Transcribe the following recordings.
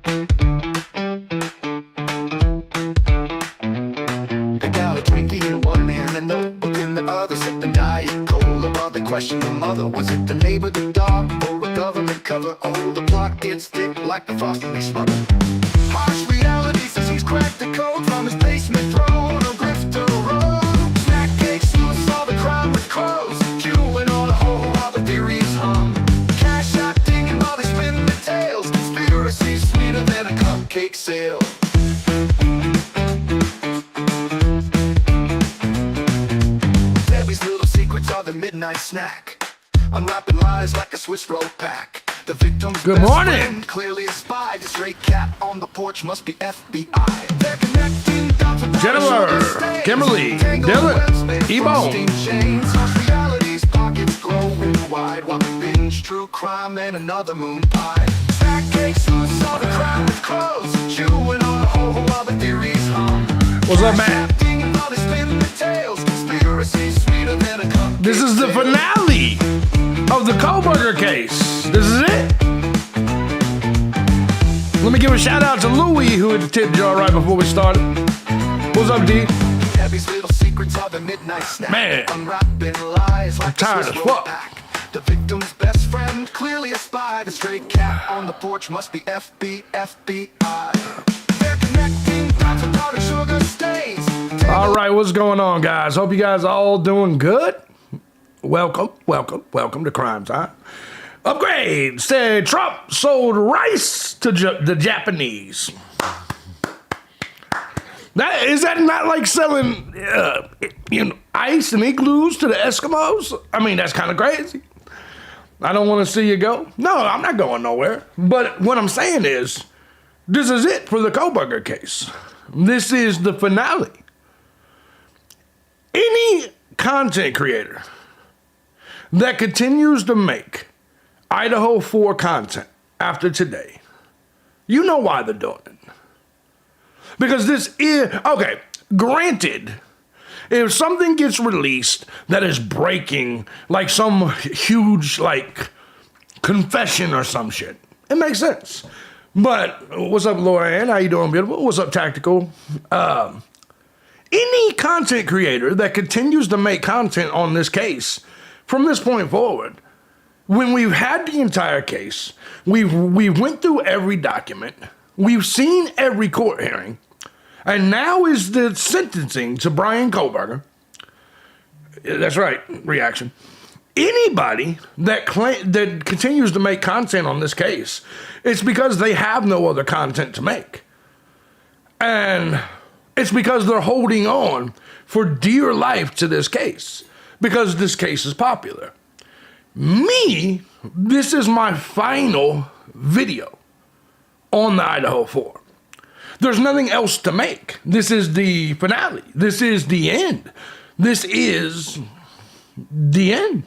They got a Twinkie in one hand and a notebook in the other. Sip the Diet Cola while they question the mother. Was it the neighbor, the dog, or a government cover? Oh, the plot gets thick like the frosting they smother. Harsh reality says he's cracked the code from his basement throne on Grifter Road. Snack cakes, who saw the crime with crows, chewing on a hole while the theories hum. Cash out dinging while they spin the tales. Conspiracy sweeter than a cupcake sale. Debbie's little secrets are the midnight snack, unwrapping lies like a Swiss roll pack. The victim's Good best morning. friend clearly a spy. The stray cat on the porch must be FBI. They're connecting dots with Jennifer, Kimberly, Dylan, E-Bone. chains. Harsh realities, pockets growing wide while we binge true crime and another moon pie. Snack cakes, who saw the crime with crows, chewing on a hole while the theories hum. What's up, man? Dinging while they spin the tales. Conspiracy sweeter than a cupcake This is the sale. finale of the Kohberger case. This is it. Let me give a shout out to Louie, who hit the tip jar right before we started. What's up, D? Debbie's little secrets are the midnight snack. Man. Unwrapping lies like tired a as Swiss roll fuck. pack. The victim's best friend, clearly a spy. The stray cat on the porch must be FBI. They're connecting dots with powdered sugar stains. All right, what's going on, guys? Hope you guys are all doing good. Welcome to Crime Time. Upgrade said Trump sold rice to the Japanese. Is that not like selling, ice and igloos to the Eskimos? I mean, that's kind of crazy. I don't want to see you go. No, I'm not going nowhere. But what I'm saying is, this is it for the Kohberger case. This is the finale. Any content creator that continues to make Idaho 4 content after today, you know why they're doing it. Because this is, okay, granted, if something gets released that is breaking, like some huge, like, confession or some shit, it makes sense. But, what's up, Laura Ann? How you doing, beautiful? What's up, Tactical? Any content creator that continues to make content on this case from this point forward, when we've had the entire case, we went through every document, we've seen every court hearing, and now is the sentencing to Bryan Kohberger. That's right, reaction. Anybody that continues to make content on this case, it's because they have no other content to make. And it's because they're holding on for dear life to this case, because this case is popular. Me, this is my final video on the Idaho 4. There's nothing else to make. This is the finale. This is the end. This is the end.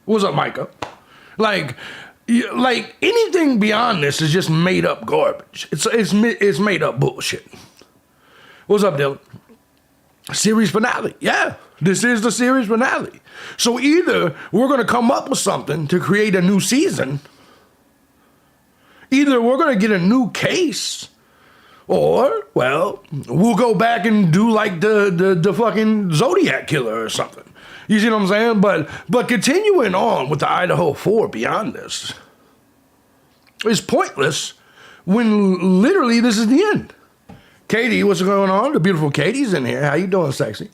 What's up, Micah? Like anything beyond this is just made up garbage. It's made up bullshit. What's up, Dylan? Series finale. Yeah, this is the series finale. So either we're going to come up with something to create a new season, either we're going to get a new case, or, well, we'll go back and do like the fucking Zodiac Killer or something. You see what I'm saying? But continuing on with the Idaho 4 beyond this is pointless when literally this is the end. Katie, what's going on? The beautiful Katie's in here. How you doing, sexy?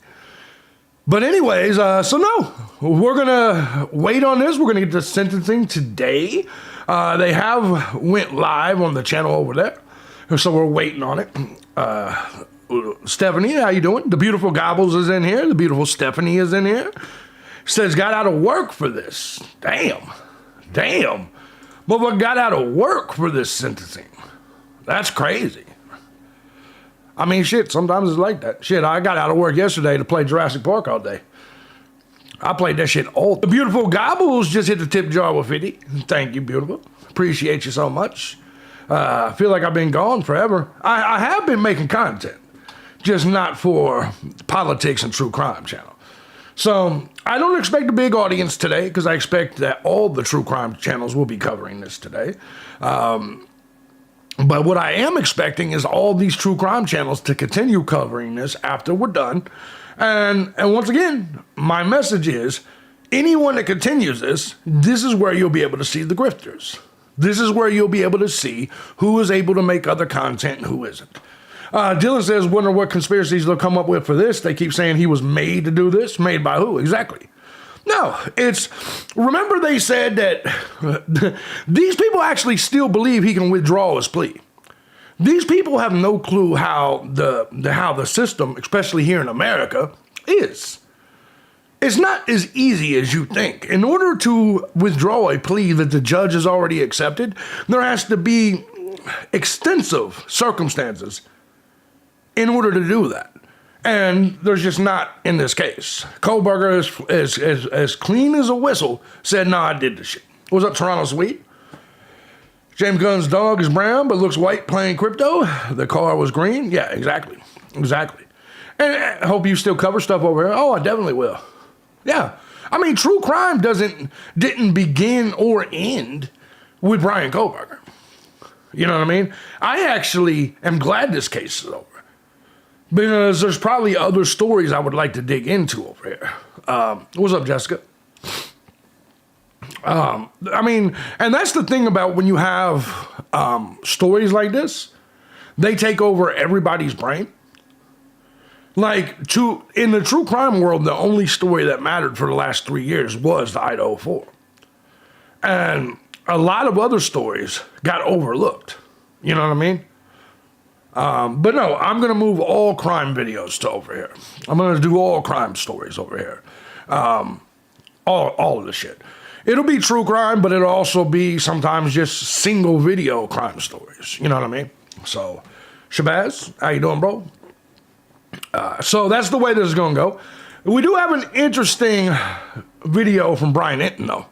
But anyways, so no, we're going to wait on this. We're going to get the sentencing today. They have went live on the channel over there, so we're waiting on it. Stephanie, how you doing? The beautiful Gobbles is in here. The beautiful Stephanie is in here. Says got out of work for this. Damn. But we got out of work for this sentencing. That's crazy. I mean, shit, sometimes it's like that. Shit, I got out of work yesterday to play Jurassic Park all day. I played that shit all. The beautiful Gobbles just hit the tip jar with 50. Thank you, beautiful. Appreciate you so much. I feel like I've been gone forever. I have been making content, just not for politics and true crime channel. So I don't expect a big audience today because I expect that all the true crime channels will be covering this today. But what I am expecting is all these true crime channels to continue covering this after we're done. And once again, my message is anyone that continues this is where you'll be able to see the grifters. This is where you'll be able to see who is able to make other content and who isn't. Dylan says, wonder what conspiracies they'll come up with for this. They keep saying he was made to do this. Made by who? Exactly. No, remember they said that these people actually still believe he can withdraw his plea. These people have no clue how the system, especially here in America, is. It's not as easy as you think. In order to withdraw a plea that the judge has already accepted, there has to be extensive circumstances in order to do that. And there's just not in this case. Kohberger is as clean as a whistle, said, no, I did this shit. What's up, Toronto Sweet? James Gunn's dog is brown but looks white playing crypto. The car was green. Yeah, exactly. Exactly. And I hope you still cover stuff over here. Oh, I definitely will. Yeah. I mean, true crime didn't begin or end with Bryan Kohberger. You know what I mean? I actually am glad this case is over. Because there's probably other stories I would like to dig into over here. What's up, Jessica? I mean, and that's the thing about when you have stories like this, they take over everybody's brain. Like, in the true crime world, the only story that mattered for the last 3 years was the Idaho 4. And a lot of other stories got overlooked. You know what I mean? But no, I'm going to move all crime videos to over here. I'm going to do all crime stories over here. All of the shit. It'll be true crime, but it'll also be sometimes just single video crime stories. You know what I mean? So, Shabazz, how you doing, bro? So that's the way this is going to go. We do have an interesting video from Brian Hinton, though,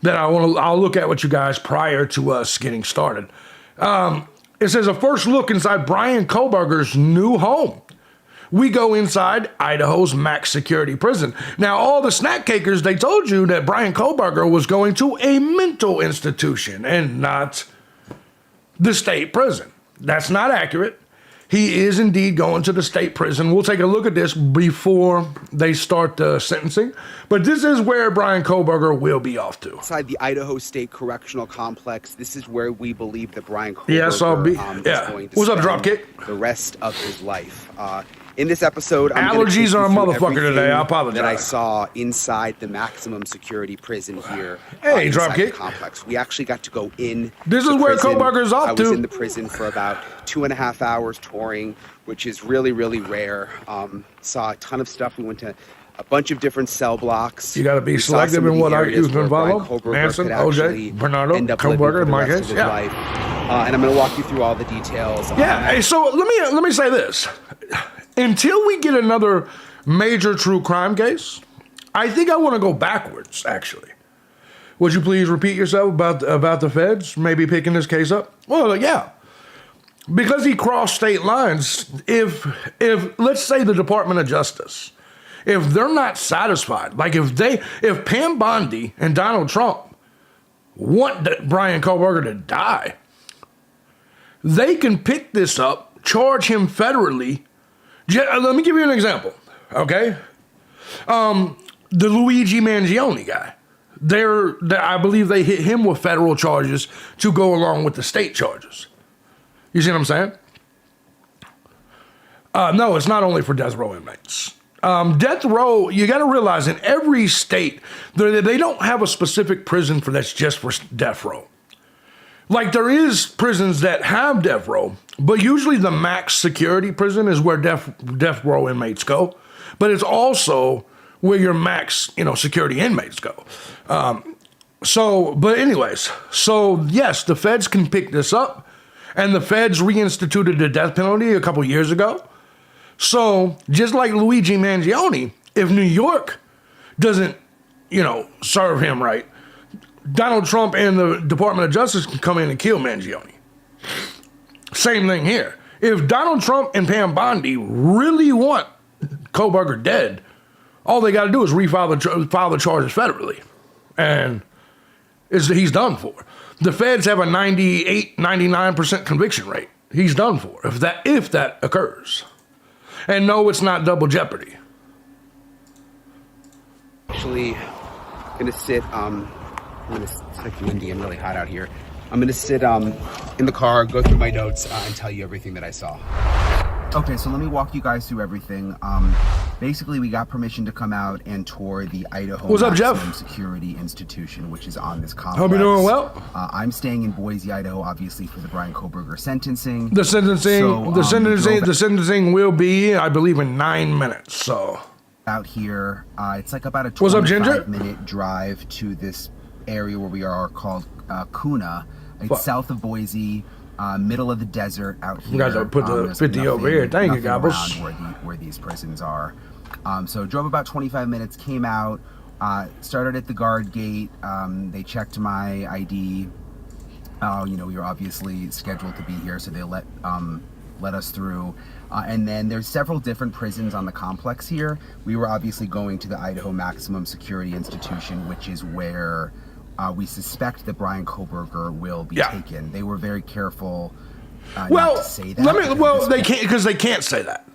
that I'll look at with you guys prior to us getting started. It says a first look inside Bryan Kohberger's new home. We go inside Idaho's max security prison. Now, all the snack cakers, they told you that Bryan Kohberger was going to a mental institution and not the state prison. That's not accurate. He is indeed going to the state prison. We'll take a look at this before they start the sentencing. But this is where Bryan Kohberger will be off to. Inside the Idaho State Correctional Complex, this is where we believe that Bryan Kohberger is going to What's up, Dropkick? The rest of his life. In this episode, I'm allergies are a motherfucker today. I apologize. That I saw inside the maximum security prison here. Hey, inside Dropkick. the complex. We actually got to go in. This is where Kohberger's off to. I was in the prison for about 2.5 hours touring, which is really, really rare. Saw a ton of stuff. We went to a bunch of different cell blocks. You got to be selective in what you can follow. Manson, OJ, Bernardo, Kohberger, in my case. Yeah. And I'm going to walk you through all the details. Yeah. Hey, so let me say this. Until we get another major true crime case, I think I want to go backwards, actually. Would you please repeat yourself about the feds maybe picking this case up? Well, yeah. Because he crossed state lines, if let's say the Department of Justice, if they're not satisfied, like if Pam Bondi and Donald Trump want Bryan Kohberger to die, they can pick this up, charge him federally. Let me give you an example, okay? The Luigi Mangione guy. I believe they hit him with federal charges to go along with the state charges. You see what I'm saying? No, it's not only for death row inmates. Death row, you got to realize in every state, they don't have a specific prison that's just for death row. Like there is prisons that have death row, but usually the max security prison is where death row inmates go. But it's also where your max, security inmates go. But anyways, yes, the feds can pick this up, and the feds reinstituted the death penalty a couple years ago. So just like Luigi Mangione, if New York doesn't, serve him right, Donald Trump and the Department of Justice can come in and kill Mangione. Same thing here. If Donald Trump and Pam Bondi really want Kohberger dead, all they got to do is file the charges federally. And he's done for. The feds have a 98, 99% conviction rate. He's done for if that occurs. And no, it's not double jeopardy. Actually gonna sit it's like windy and really hot out here. I'm gonna sit in the car, go through my notes, and tell you everything that I saw. Okay, so let me walk you guys through everything. Basically, we got permission to come out and tour the Idaho What's up, Jeff? Security Institution, which is on this complex. Hope you're doing well. I'm staying in Boise, Idaho, obviously for the Bryan Kohberger sentencing. The sentencing will be, I believe, in 9 minutes. So out here, it's like about a What's up, Ginger? 25-minute drive to this area where we are called Kuna. It's south of Boise. Middle of the desert out here. You guys put the 50 over here. Thank you, Gobbles. Where these prisons are. So drove about 25 minutes, came out, started at the guard gate. They checked my ID. We were obviously scheduled to be here, so they let us through. And then there's several different prisons on the complex here. We were obviously going to the Idaho Maximum Security Institution, which is where we suspect that Bryan Kohberger will be taken. They were very careful not to say that. They can't, because they can't say that.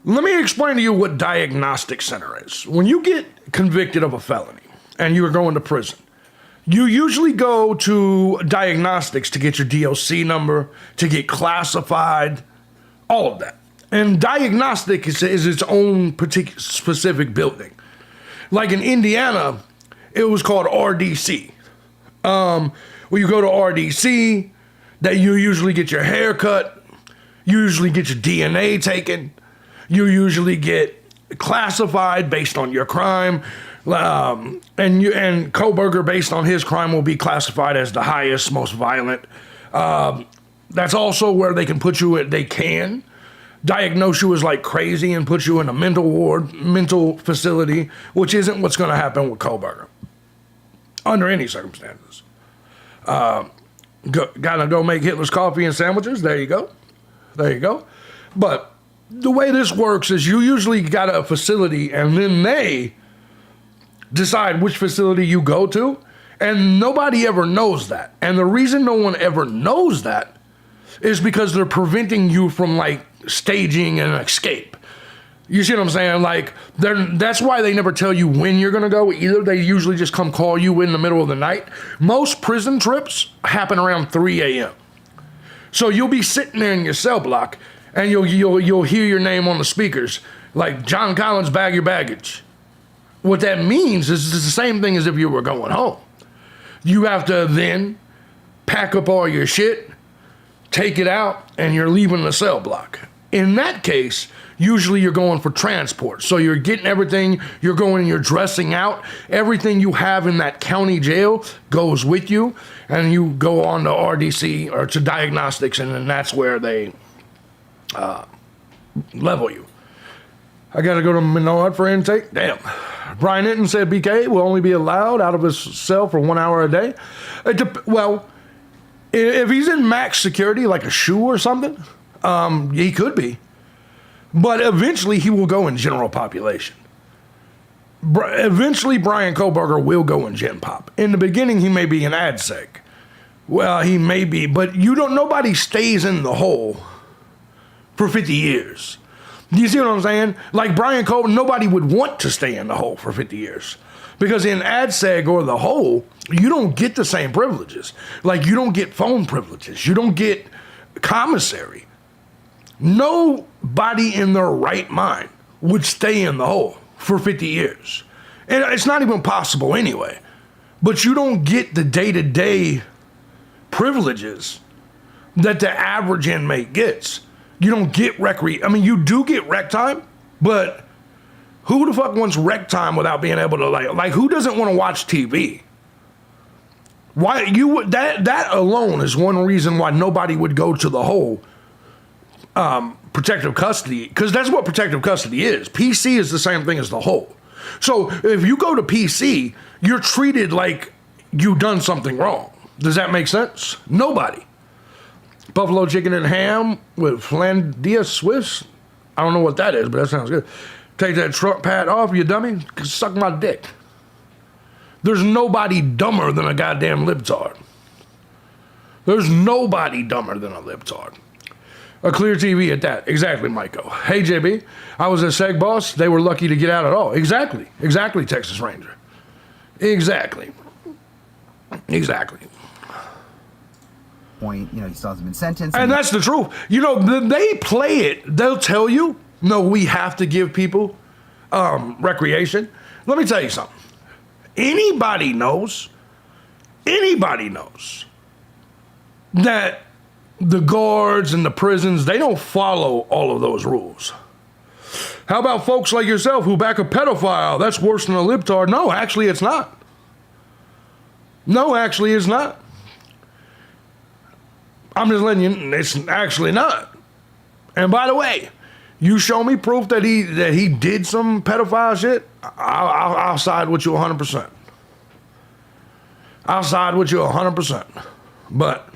Let me explain to you what diagnostic center is. When you get convicted of a felony and you are going to prison, you usually go to diagnostics to get your DOC number, to get classified, all of that. And diagnostic is its own particular specific building. Like in Indiana, it was called RDC. When you go to RDC, that you usually get your hair cut, you usually get your DNA taken, you usually get classified based on your crime, and Kohberger, based on his crime, will be classified as the highest, most violent. That's also where they can put you in. They can diagnose you as like crazy and put you in a mental facility, which isn't what's going to happen with Kohberger under any circumstances. Gotta go make Hitler's coffee and sandwiches. There you go. But the way this works is you usually got a facility, and then they decide which facility you go to, and nobody ever knows that. And the reason no one ever knows that is because they're preventing you from like staging an escape. You see what I'm saying? Like, that's why they never tell you when you're going to go either. They usually just come call you in the middle of the night. Most prison trips happen around 3 a.m. So you'll be sitting there in your cell block, and you'll hear your name on the speakers, like, John Collins, bag your baggage. What that means is it's the same thing as if you were going home. You have to then pack up all your shit, take it out, and you're leaving the cell block. In that case, usually you're going for transport. So you're getting everything, you're going and you're dressing out. Everything you have in that county jail goes with you, and you go on to RDC or to diagnostics, and then that's where they level you. I got to go to Menard for intake. Damn. Brian Hinton said BK will only be allowed out of his cell for 1 hour a day. If he's in max security, like a SHU or something, he could be. But eventually he will go in general population. Eventually Bryan Kohberger will go in Gen Pop. In the beginning, he may be in AdSec. Well, he may be, but nobody stays in the hole for 50 years. Do you see what I'm saying? Like Bryan Kohberger, nobody would want to stay in the hole for 50 years. Because in AdSeg or the hole, you don't get the same privileges. Like, you don't get phone privileges. You don't get commissary. Nobody in their right mind would stay in the hole for 50 years. And it's not even possible anyway. But you don't get the day-to-day privileges that the average inmate gets. You don't get you do get rec time, but who the fuck wants rec time without being able to like who doesn't want to watch TV? Why that alone is one reason why nobody would go to the whole protective custody, because that's what protective custody is. PC is the same thing as the whole. So if you go to PC, you're treated like you done something wrong. Does that make sense? Nobody. Buffalo chicken and ham with Flandia Swiss. I don't know what that is, but that sounds good. Take that truck pad off, you dummy. Suck my dick. There's nobody dumber than a goddamn libtard. There's nobody dumber than a libtard. A clear TV at that. Exactly, Michael. Hey, JB, I was a seg boss. They were lucky to get out at all. Exactly, Texas Ranger. Exactly. Point, he still hasn't been sentenced. And that's the truth. They play it. They'll tell you, no, we have to give people recreation. Let me tell you something. Anybody knows that the guards and the prisons, they don't follow all of those rules. How about folks like yourself who back a pedophile? That's worse than a libtard. No, actually it's not. No, actually it's not. I'm just letting you, it's actually not. And by the way, you show me proof that he did some pedophile shit, I'll side with you 100%. I'll side with you 100%. But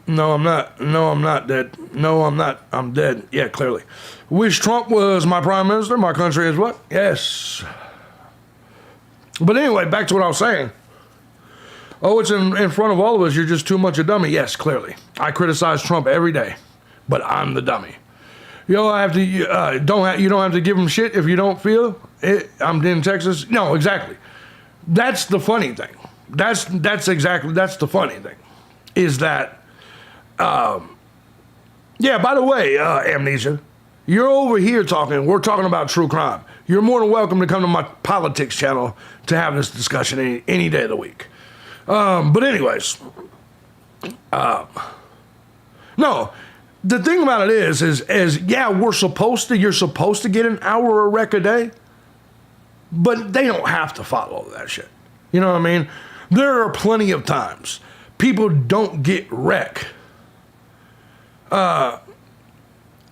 no, I'm not. No, I'm not dead. No, I'm not. I'm dead. Yeah, clearly. Wish Trump was my prime minister. My country is what? Yes. But anyway, back to what I was saying. Oh, it's in front of all of us. You're just too much a dummy. Yes, clearly. I criticize Trump every day, but I'm the dummy. You don't have to give him shit if you don't feel it. I'm in Texas. No, exactly. That's the funny thing. That's the funny thing. Is that, yeah, by the way, Amnesia, you're over here we're talking about true crime. You're more than welcome to come to my politics channel to have this discussion any day of the week. But anyways, no, the thing about it is yeah, you're supposed to get an hour of rec a day, but they don't have to follow that shit. You know what I mean? There are plenty of times people don't get rec. Okay,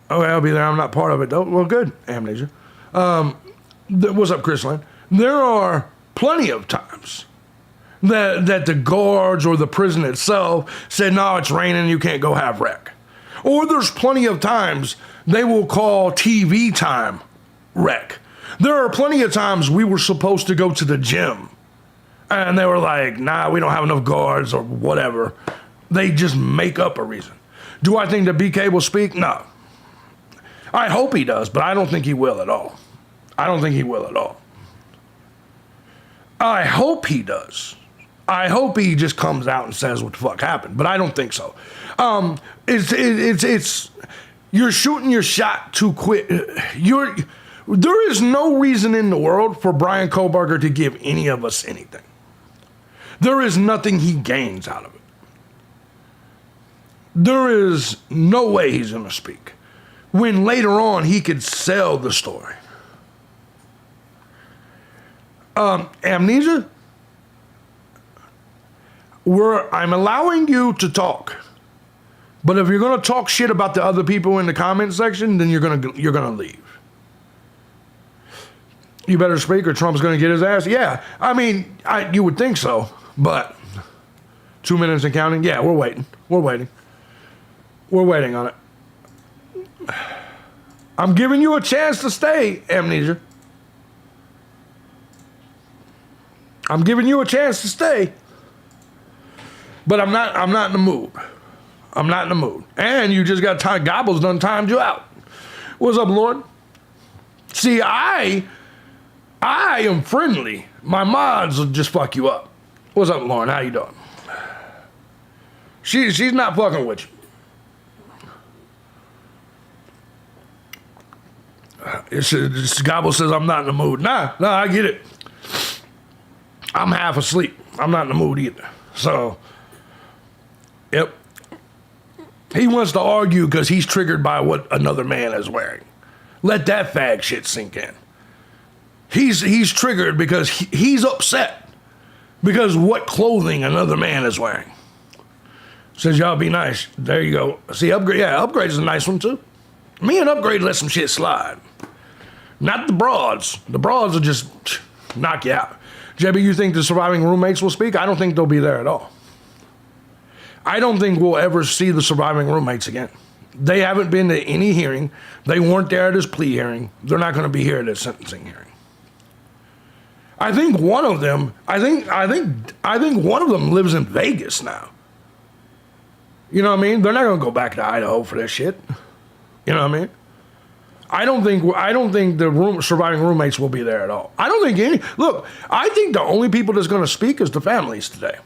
I'll be there. I'm not part of it though. Well, good, Amnesia. What's up, Chris Lynn? There are plenty of times that the guards or the prison itself said, no, it's raining, you can't go have rec. Or there's plenty of times they will call TV time rec. There are plenty of times we were supposed to go to the gym and they were like, nah, we don't have enough guards or whatever. They just make up a reason. Do I think that BK will speak? No. I hope he does, but I don't think he will at all. I don't think he will at all. I hope he does. I hope he just comes out and says what the fuck happened, but I don't think so. You're shooting your shot too quick. There is no reason in the world for Bryan Kohberger to give any of us anything. There is nothing he gains out of it. There is no way he's going to speak when later on he could sell the story. Amnesia? I'm allowing you to talk, but if you're going to talk shit about the other people in the comment section, then you're gonna leave. You better speak or Trump's going to get his ass. Yeah, I mean, you would think so, but 2 minutes and counting. Yeah, we're waiting on it. I'm giving you a chance to stay, Amnesia. I'm giving you a chance to stay. But I'm not in the mood. I'm not in the mood. And you just got Gobbles done timed you out. What's up, Lord? See, I am friendly. My mods will just fuck you up. What's up, Lauren? How you doing? She's not fucking with you. Gobble says I'm not in the mood. Nah, I get it. I'm half asleep. I'm not in the mood either. So, yep. He wants to argue because he's triggered by what another man is wearing. Let that fag shit sink in. He's triggered because he's upset because what clothing another man is wearing. Says y'all be nice. There you go. See, Upgrade. Yeah, Upgrade is a nice one too. Me and Upgrade let some shit slide. Not the broads. The broads will just knock you out. JB, you think the surviving roommates will speak? I don't think they'll be there at all. I don't think we'll ever see the surviving roommates again. They haven't been to any hearing. They weren't there at his plea hearing. They're not going to be here at his sentencing hearing. I think one of them, I think one of them lives in Vegas now. You know what I mean? They're not gonna go back to Idaho for this shit. You know what I mean? I don't think the surviving roommates will be there at all. I don't think any. Look, I think the only people that's going to speak is the families today.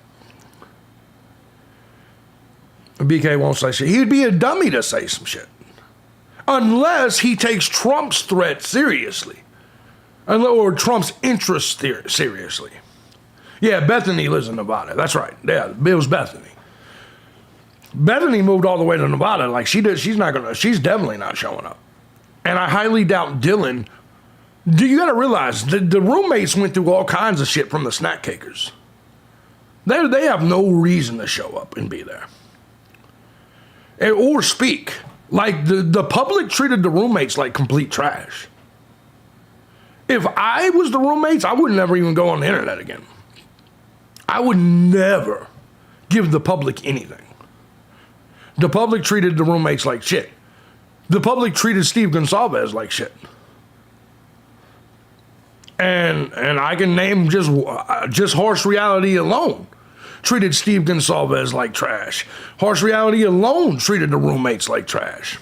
BK won't say shit. He'd be a dummy to say some shit, unless he takes Trump's threat seriously, or Trump's interest seriously. Yeah, Bethany lives in Nevada. That's right. Yeah, it was Bethany. Bethany moved all the way to Nevada. Like she's definitely not showing up. And I highly doubt Dylan. You got to realize the roommates went through all kinds of shit from the snack cakers. They have no reason to show up and be there. Or speak. Like the public treated the roommates like complete trash. If I was the roommates, I would never even go on the internet again. I would never give the public anything. The public treated the roommates like shit. The public treated Steve Gonsalves like shit. And I can name just Harsh Reality alone treated Steve Gonsalves like trash. Harsh Reality alone treated the roommates like trash.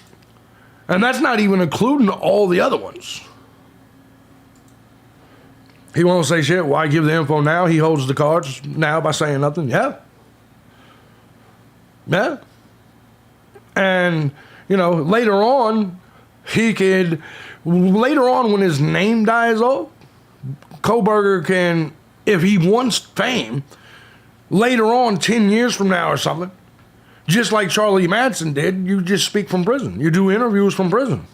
And that's not even including all the other ones. He won't say shit. Why give the info now? He holds the cards now by saying nothing. Yeah. Yeah. And later on when his name dies off, Kohberger can, if he wants fame, later on, 10 years from now or something, just like Charlie Manson did, you just speak from prison. You do interviews from prison.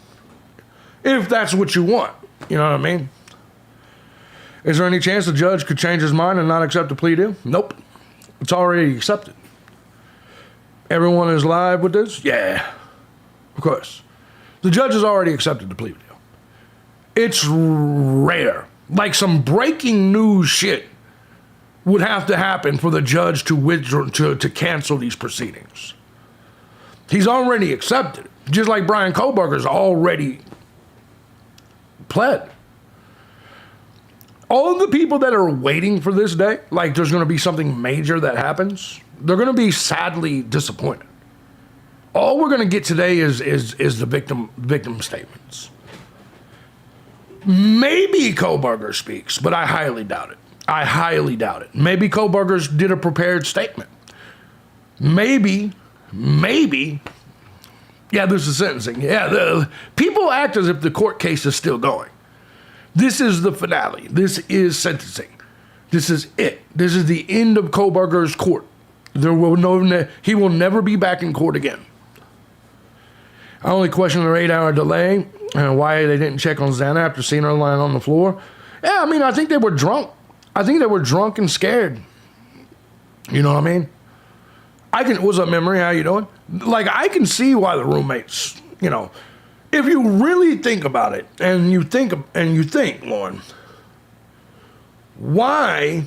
If that's what you want. You know what I mean? Is there any chance the judge could change his mind and not accept the plea deal? Nope. It's already accepted. Everyone is live with this? Yeah. Of course. The judge has already accepted the plea deal. It's rare. Like some breaking news shit would have to happen for the judge to withdraw, to cancel these proceedings. He's already accepted it. Just like Bryan Kohberger's already pled. All the people that are waiting for this day, like there's going to be something major that happens, they're going to be sadly disappointed. All we're going to get today is the victim statements. Maybe Kohberger speaks, but I highly doubt it. I highly doubt it. Maybe Kohberger did a prepared statement. Maybe. Yeah, this is sentencing. Yeah, people act as if the court case is still going. This is the finale. This is sentencing. This is it. This is the end of Kohberger's court. He will never be back in court again. I only question their 8-hour delay and why they didn't check on Xana after seeing her lying on the floor. Yeah, I mean, I think they were drunk. I think they were drunk and scared. You know what I mean? What's up, Memory? How you doing? Like, I can see why the roommates, if you really think about it, and you think, Lauren, why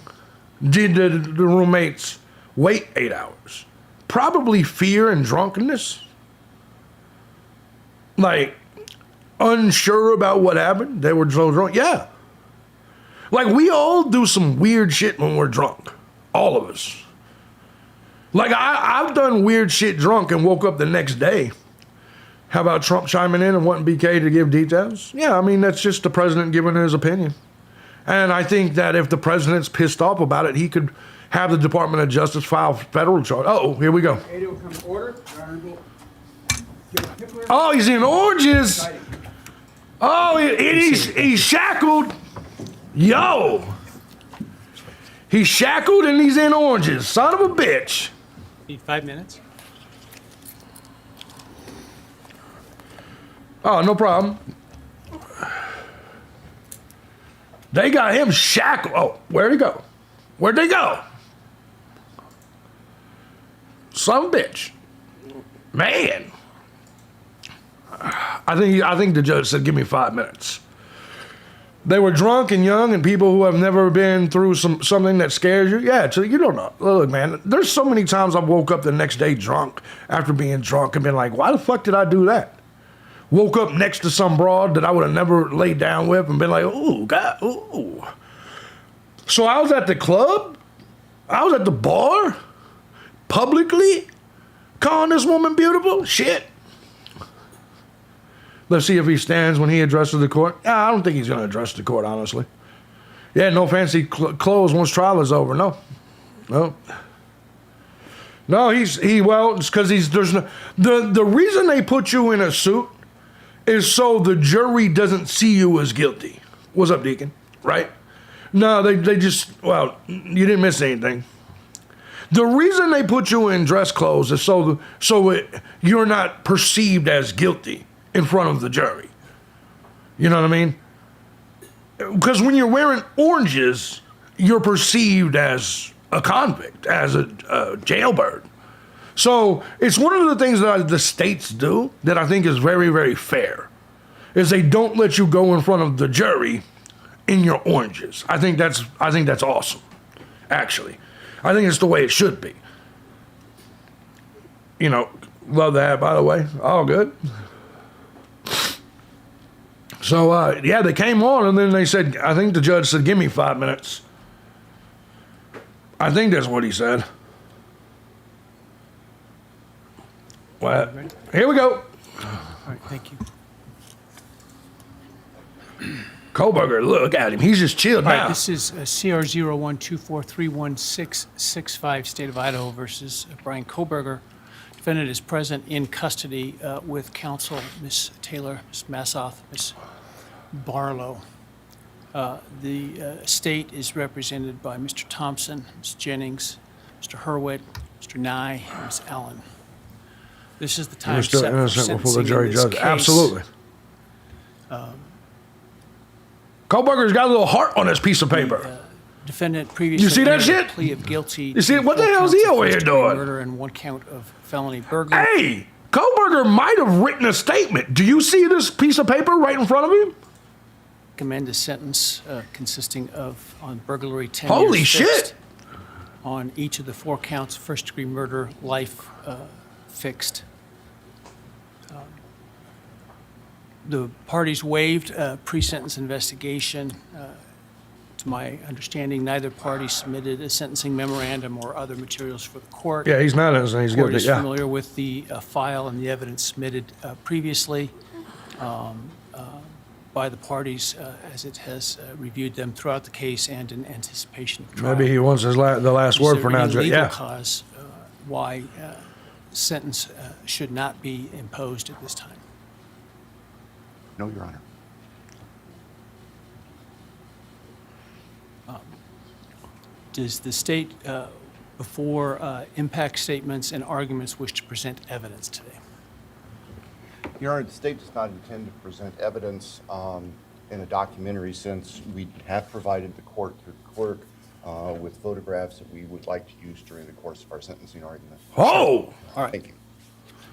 did the roommates wait 8 hours? Probably fear and drunkenness. Like, unsure about what happened. They were so drunk. Yeah. Like, we all do some weird shit when we're drunk. All of us. Like, I've done weird shit drunk and woke up the next day. How about Trump chiming in and wanting BK to give details? Yeah, I mean, that's just the president giving his opinion. And I think that if the president's pissed off about it, he could have the Department of Justice file federal charge. Oh, here we go. Oh, he's in oranges. Oh, he's shackled. Yo. He's shackled and he's in oranges. Son of a bitch. Need 5 minutes? Oh, no problem. They got him shackled. Oh, where'd he go? Where'd they go? Son of a bitch. Man. I think the judge said, give me 5 minutes. They were drunk and young and people who have never been through something that scares you. Yeah, so you don't know. Look, man, there's so many times I woke up the next day drunk after being drunk and been like, why the fuck did I do that? Woke up next to some broad that I would have never laid down with and been like, ooh, God, ooh. So I was at the club, I was at the bar, publicly calling this woman beautiful? Shit. Let's see if he stands when he addresses the court. I don't think he's going to address the court, honestly. Yeah, no fancy clothes once trial is over. No. No, it's because the reason they put you in a suit is so the jury doesn't see you as guilty. What's up, Deacon? Right? No, they just, you didn't miss anything. The reason they put you in dress clothes is so you're not perceived as guilty in front of the jury. You know what I mean? Because when you're wearing oranges, you're perceived as a convict, as a jailbird. So it's one of the things that the states do that I think is very, very fair, is they don't let you go in front of the jury in your oranges. I think that's awesome, actually. I think it's the way it should be. You know, love that, by the way. All good. So, they came on, and then they said, I think the judge said, give me 5 minutes. I think that's what he said. Well, here we go. All right, thank you. Kohberger, look at him. He's just chilled All right, now. this is CR 0124311665, State of Idaho versus Bryan Kohberger. Defendant is present in custody with counsel, Ms. Taylor, Ms. Massoth, Ms. Barlow. The state is represented by Mr. Thompson, Ms. Jennings, Mr. Hurwitz, Mr. Nye, and Ms. Allen. This is the time You're still set for innocent before the sentencing jury in this judge. case. Absolutely. Kohberger's got a little heart on his piece of paper. Defendant previously You see that entered a shit? plea of guilty. You see to what the 4 hell is counts he of over here first-degree doing? Murder and 1 count of felony burglary. Hey, Kohberger might have written a statement. Do you see this piece of paper right in front of him? Recommend a sentence consisting of on burglary 10 Holy years shit. fixed, on each of the 4 counts, first-degree murder, life fixed. The parties waived pre-sentence investigation. To my understanding, neither party submitted a sentencing memorandum or other materials for the court. Yeah, he's not innocent. He's The court guilty. is Yeah. familiar with the file and the evidence submitted previously by the parties as it has reviewed them throughout the case and in anticipation of trial. Maybe he wants the last word for now. Is there any Yeah. legal cause why sentence should not be imposed at this time? No, Your Honor. Does the state, before impact statements and arguments, wish to present evidence today? Your Honor, the state does not intend to present evidence in a documentary sense. We have provided the court with photographs that we would like to use during the course of our sentencing argument. Oh! All right, Thank you.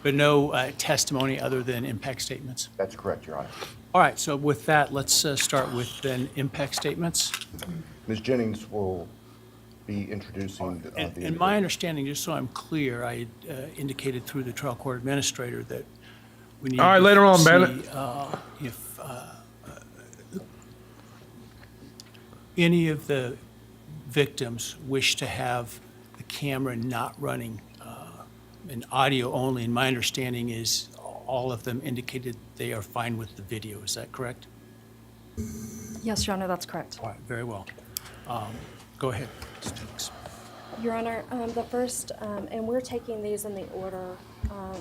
but no testimony other than impact statements? That's correct, Your Honor. All right, so with that, let's start with then impact statements. Ms. Jennings will be introducing the And my understanding, just so I'm clear, I indicated through the trial court administrator that we need All right, to later on, see, Bennett. if any of the victims wish to have the camera not running and audio only, and my understanding is all of them indicated they are fine with the video. Is that correct? Yes, Your Honor, that's correct. All right, very well. Go ahead, Ms. Jennings. Your Honor, the first, and we're taking these in the order,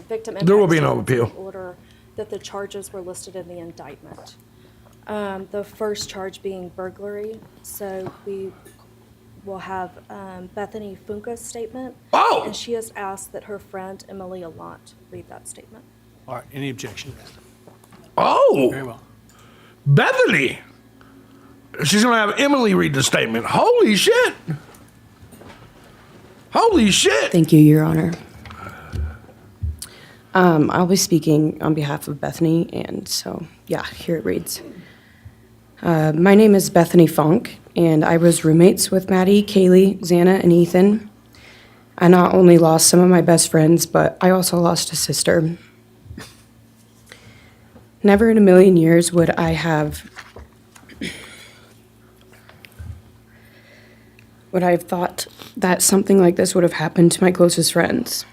victim There will be impact no statements in the appeal. order that the charges were listed in the indictment. The first charge being burglary, so we will have Bethany Funka's statement. Oh! And she has asked that her friend Emily Allant read that statement. All right, any objection? Very Oh! well. Bethany! She's going to have Emily read the statement. Holy shit! Holy shit! Thank you, Your Honor. I'll be speaking on behalf of Bethany, and so, yeah, here it reads. My name is Bethany Funk, and I was roommates with Maddie, Kaylee, Xana, and Ethan. I not only lost some of my best friends, but I also lost a sister. Never in a million years would I have would I have thought that something like this would have happened to my closest friends.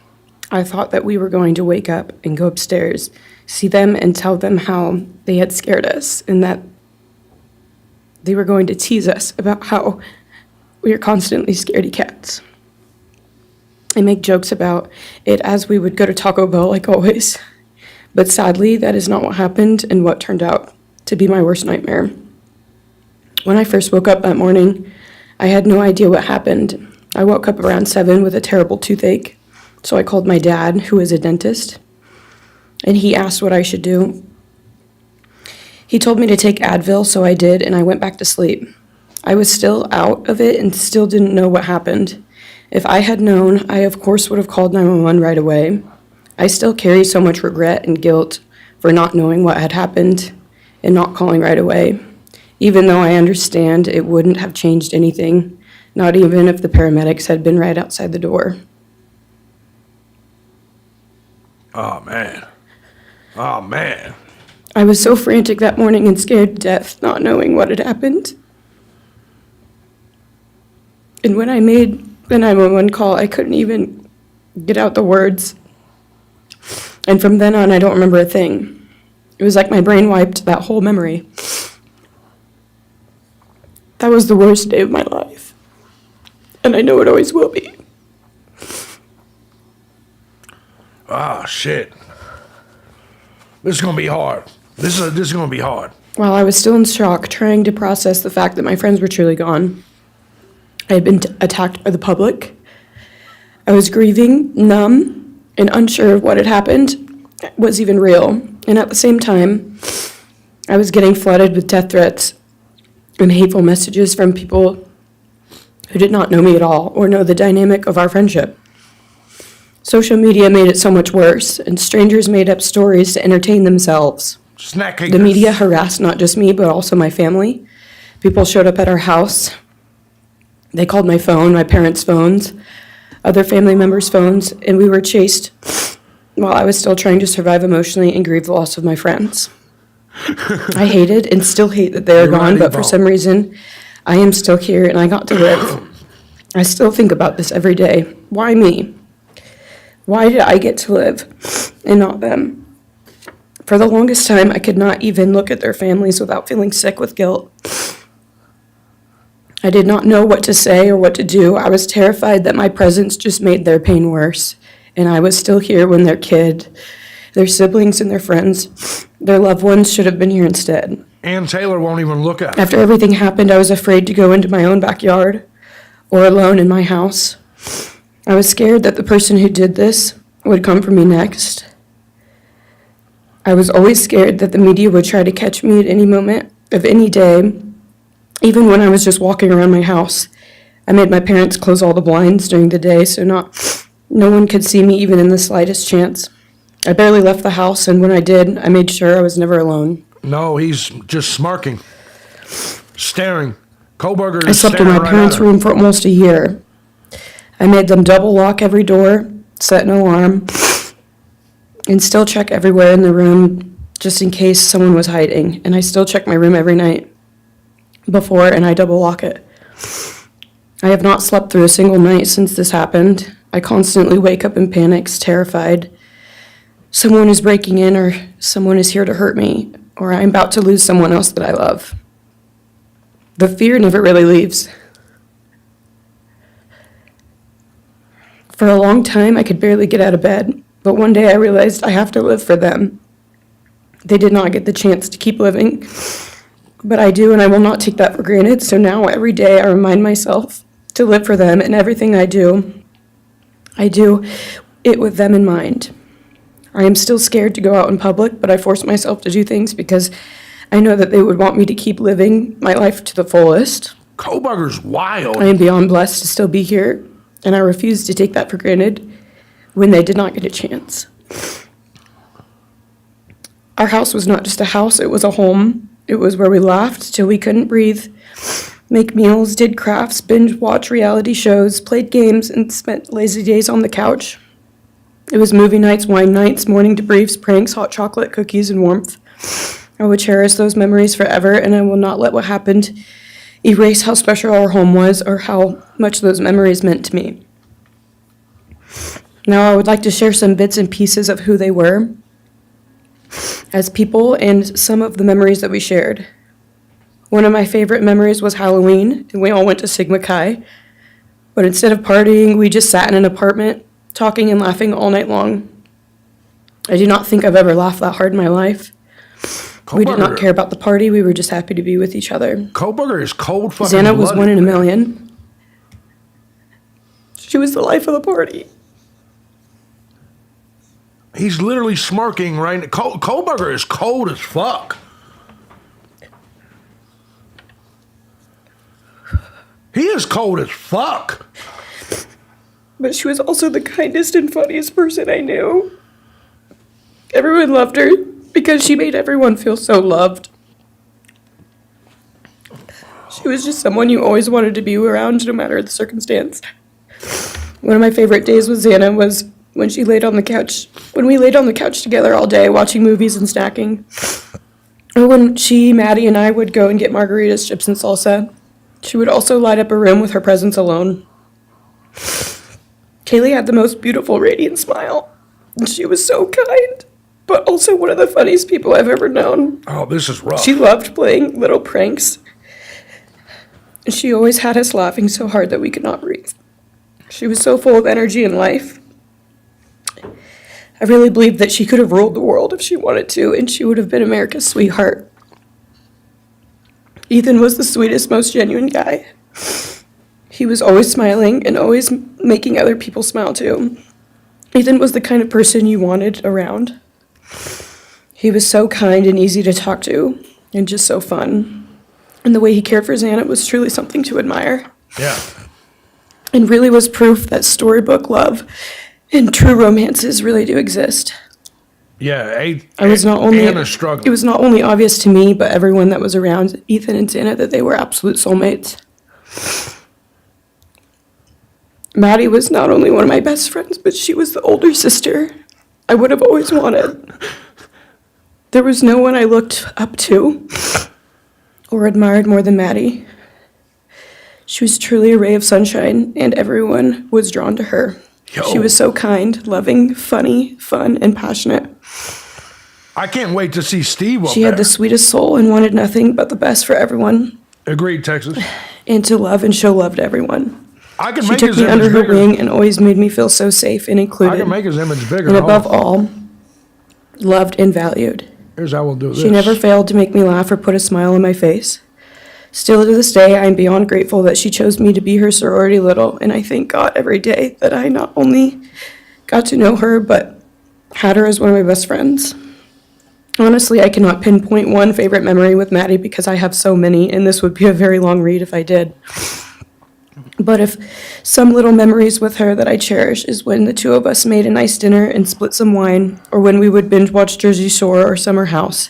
I thought that we were going to wake up and go upstairs, see them, and tell them how they had scared us, and that they were going to tease us about how we are constantly scaredy cats. I make jokes about it as we would go to Taco Bell like always. But sadly, that is not what happened and what turned out to be my worst nightmare. When I first woke up that morning, I had no idea what happened. I woke up around 7 with a terrible toothache, so I called my dad, who is a dentist, and he asked what I should do. He told me to take Advil, so I did, and I went back to sleep. I was still out of it and still didn't know what happened. If I had known, I of course would have called 911 right away. I still carry so much regret and guilt for not knowing what had happened and not calling right away, even though I understand it wouldn't have changed anything, not even if the paramedics had been right outside the door. Oh, man. Oh, man. I was so frantic that morning and scared to death, not knowing what had happened. And when I made the 911 call, I couldn't even get out the words. And from then on, I don't remember a thing. It was like my brain wiped that whole memory. That was the worst day of my life. And I know it always will be. Ah, shit. This is gonna be hard. This is gonna be hard. While I was still in shock, trying to process the fact that my friends were truly gone, I had been attacked by the public. I was grieving, numb, and unsure of what had happened was even real. And at the same time, I was getting flooded with death threats and hateful messages from people who did not know me at all or know the dynamic of our friendship. Social media made it so much worse, and strangers made up stories to entertain themselves. Snack cake. The media harassed not just me, but also my family. People showed up at our house. They called my phone, my parents' phones, other family members' phones, and we were chased while I was still trying to survive emotionally and grieve the loss of my friends. I hated and still hate that they are gone, but for some reason, I am still here and I got to live. I still think about this every day. Why me? Why did I get to live and not them? For the longest time, I could not even look at their families without feeling sick with guilt. I did not know what to say or what to do. I was terrified that my presence just made their pain worse. And I was still here when their kid, their siblings, and their friends, their loved ones should have been here instead. Ann Taylor won't even look at it. After everything happened, I was afraid to go into my own backyard or alone in my house. I was scared that the person who did this would come for me next. I was always scared that the media would try to catch me at any moment of any day. Even when I was just walking around my house, I made my parents close all the blinds during the day so no one could see me even in the slightest chance. I barely left the house, and when I did, I made sure I was never alone. No, he's just smirking, staring. Kohberger I is slept in staring my right parents' at her. room for almost a year. I made them double lock every door, set an alarm, and still check everywhere in the room just in case someone was hiding. And I still check my room every night before, and I double lock it. I have not slept through a single night since this happened. I constantly wake up in panics, terrified. Someone is breaking in, or someone is here to hurt me, or I'm about to lose someone else that I love. The fear never really leaves. For a long time, I could barely get out of bed, but one day I realized I have to live for them. They did not get the chance to keep living, but I do, and I will not take that for granted. So now every day I remind myself to live for them, and everything I do it with them in mind. I am still scared to go out in public, but I force myself to do things because I know that they would want me to keep living my life to the fullest. Kohberger's wild. I am beyond blessed to still be here, and I refuse to take that for granted when they did not get a chance. Our house was not just a house, it was a home. It was where we laughed till we couldn't breathe, make meals, did crafts, binge watch reality shows, played games, and spent lazy days on the couch. It was movie nights, wine nights, morning debriefs, pranks, hot chocolate, cookies, and warmth. I will cherish those memories forever, and I will not let what happened erase how special our home was or how much those memories meant to me. Now I would like to share some bits and pieces of who they were as people and some of the memories that we shared. One of my favorite memories was Halloween, and we all went to Sigma Chi. But instead of partying, we just sat in an apartment, talking and laughing all night long. I do not think I've ever laughed that hard in my life. We did not care about the party, we were just happy to be with each other. Kohberger is cold fucking Xana was blooded. 1 in a million. She was the life of the party. He's literally smirking right now. Kohberger is cold as fuck. He is cold as fuck. But she was also the kindest and funniest person I knew. Everyone loved her because she made everyone feel so loved. She was just someone you always wanted to be around, no matter the circumstance. One of my favorite days with Xana was when she laid on the couch, when we laid on the couch together all day watching movies and snacking. Or when she, Maddie, and I would go and get margaritas, chips, and salsa. She would also light up a room with her presence alone. Kaylee had the most beautiful, radiant smile. And she was so kind, but also one of the funniest people I've ever known. Oh, this is rough. She loved playing little pranks. And she always had us laughing so hard that we could not breathe. She was so full of energy and life. I really believed that she could have ruled the world if she wanted to, and she would have been America's sweetheart. Ethan was the sweetest, most genuine guy. He was always smiling and always making other people smile too. Ethan was the kind of person you wanted around. He was so kind and easy to talk to, and just so fun. And the way he cared for Xana was truly something to admire. Yeah. And really was proof that storybook love and true romances really do exist. Yeah. I was not only Anna's struggling. It was not only obvious to me, but everyone that was around Ethan and Xana that they were absolute soulmates. Maddie was not only one of my best friends, but she was the older sister I would have always wanted. There was no one I looked up to or admired more than Maddie. She was truly a ray of sunshine, and everyone was drawn to her. Yo. She was so kind, loving, funny, fun, and passionate. I can't wait to see Steve up She there. had the sweetest soul and wanted nothing but the best for everyone, Agreed, Texas. and to love and show love to everyone. I can She make took his me image under her bigger. wing and always made me feel so safe and I included, can make his image bigger. and Hold above on. all, loved and valued. Here's how we'll do this. She never failed to make me laugh or put a smile on my face. Still to this day, I am beyond grateful that she chose me to be her sorority little, and I thank God every day that I not only got to know her, but had her as one of my best friends. Honestly, I cannot pinpoint one favorite memory with Maddie because I have so many, and this would be a very long read if I did. But if some little memories with her that I cherish is when the two of us made a nice dinner and split some wine, or when we would binge watch Jersey Shore or Summer House.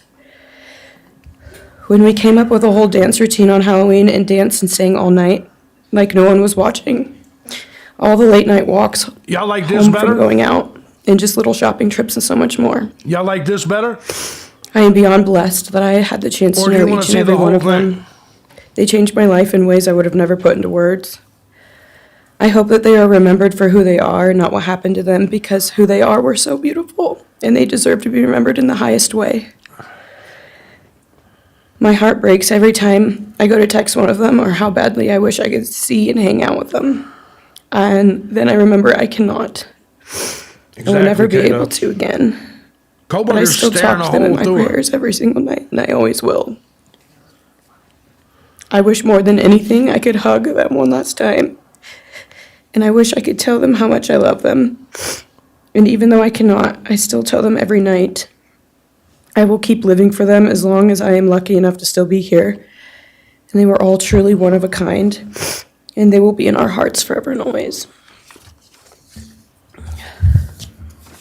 When we came up with a whole dance routine on Halloween and danced and sang all night, like no one was watching. All the late night walks Y'all like this home better? from going out, and just little shopping trips and so much more. Y'all like this better? I am beyond blessed that I had the chance Or to do you know wanna each see and every the one of whole thing? them. They changed my life in ways I would have never put into words. I hope that they are remembered for who they are, not what happened to them, because who they are were so beautiful, and they deserve to be remembered in the highest way. My heart breaks every time I go to text one of them or how badly I wish I could see and hang out with them. And then I remember I cannot. I will never be able to again. But I Kohberger's still staring talk a to them in hole my through her. prayers every single night, and I always will. I wish more than anything I could hug them one last time. And I wish I could tell them how much I love them. And even though I cannot, I still tell them every night. I will keep living for them as long as I am lucky enough to still be here. And they were all truly one of a kind. And they will be in our hearts forever and always.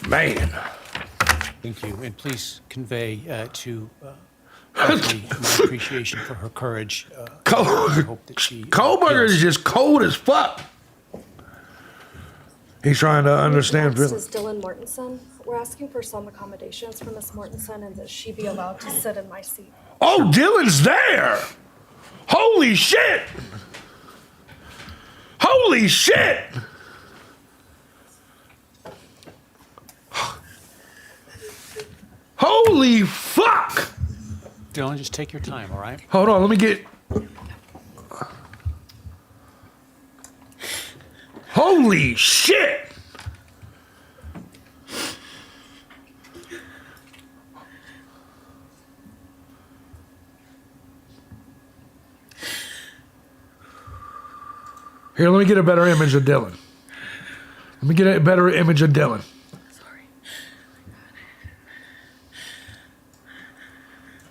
Man. Thank you, and please convey to Bethany my appreciation for her courage. I hope that she Kohberger is heals. just cold as fuck. He's trying to understand. Next is Dylan Mortensen. We're asking for some accommodations for Miss Mortensen and that she be allowed to sit in my seat. Oh, Dylan's there. Holy shit! Holy shit! Holy fuck! Dylan, just take your time, all right? Hold on, let me get... Holy shit! Here, let me get a better image of Dylan. Let me get a better image of Dylan. Sorry.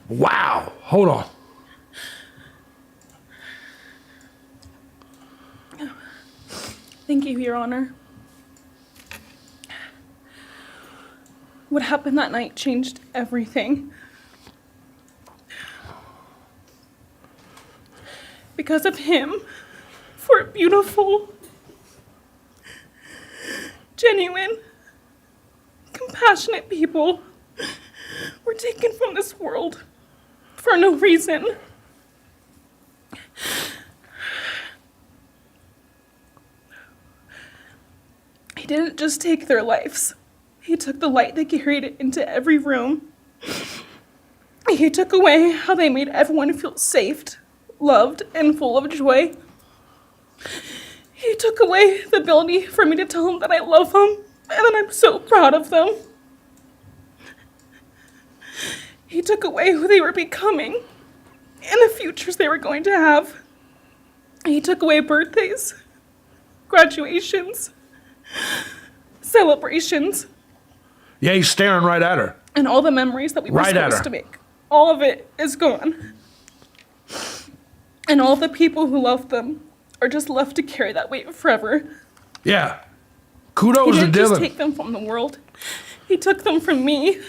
Wow. Hold on. Thank you, Your Honor. What happened that night changed everything. Because of him, 4 beautiful, genuine, compassionate people were taken from this world for no reason. He didn't just take their lives. He took the light they carried into every room. He took away how they made everyone feel safe, loved, and full of joy. He took away the ability for me to tell them that I love them and that I'm so proud of them. He took away who they were becoming and the futures they were going to have. He took away birthdays, graduations, celebrations, Yeah, he's staring right at her. and all the memories that we were Right at supposed her. to make. All of it is gone. And all the people who loved them are just left to carry that weight forever. Yeah. He Kudos to didn't just Dylan. take them from the world. He took them from me,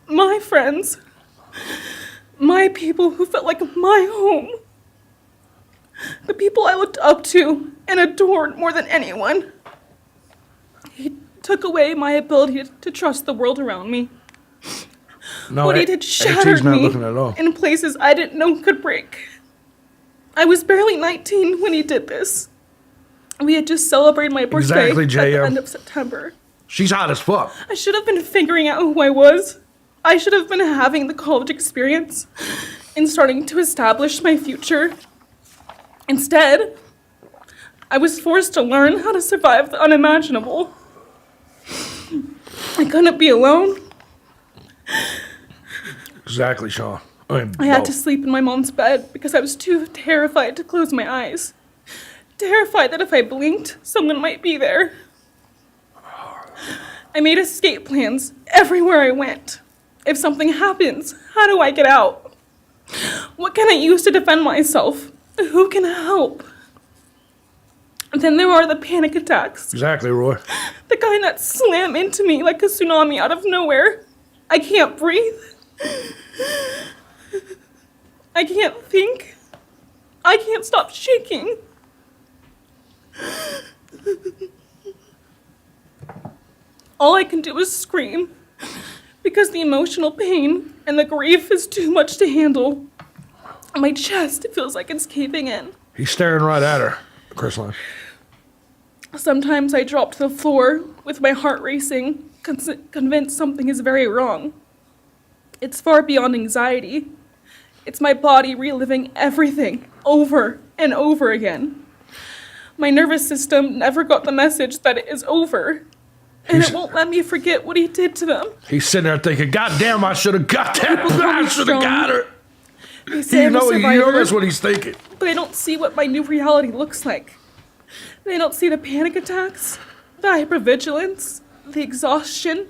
my friends, my people who felt like my home, the people I looked up to and adored more than anyone. He took away my ability to trust the world around me. No, What he did AT's shattered not me looking at all. in places I didn't know could break. I was barely 19 when he did this. We had just celebrated my birthday Exactly, at the JM. end of September. She's hot as fuck. I should have been figuring out who I was. I should have been having the college experience and starting to establish my future. Instead, I was forced to learn how to survive the unimaginable. I couldn't be alone. Exactly, Sean. I had to sleep in my mom's bed because I was too terrified to close my eyes. Terrified that if I blinked, someone might be there. I made escape plans everywhere I went. If something happens, how do I get out? What can I use to defend myself? Who can help? And then there are the panic attacks. Exactly, Roy. The kind that slam into me like a tsunami out of nowhere. I can't breathe. I can't think. I can't stop shaking. All I can do is scream because the emotional pain and the grief is too much to handle. My chest feels like it's caving in. He's staring right at her, Chrisline. Sometimes I drop to the floor with my heart racing, convinced something is very wrong. It's far beyond anxiety. It's my body reliving everything over and over again. My nervous system never got the message that it is over, and He's- it won't let me forget what he did to them. He's sitting there thinking, God damn, I should have got that. People call I me should have strong. got her. They say I'm a You know survivor, that's what he's thinking. but I don't see what my new reality looks like. They don't see the panic attacks, the hypervigilance, the exhaustion,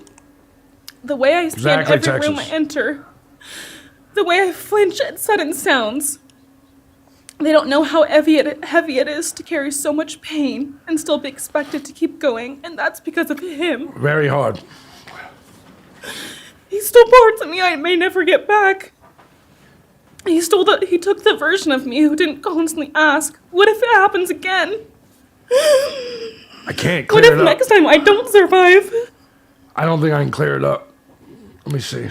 the way I scan Exactly, every room I Texas. enter, the way I flinch at sudden sounds. They don't know how heavy it is to carry so much pain and still be expected to keep going, and that's because of him. Very hard. He stole parts of me I may never get back. He took the version of me who didn't constantly ask, what if it happens again? I can't What clear if it up. next time I don't survive? I don't think I can clear it up. Let me see.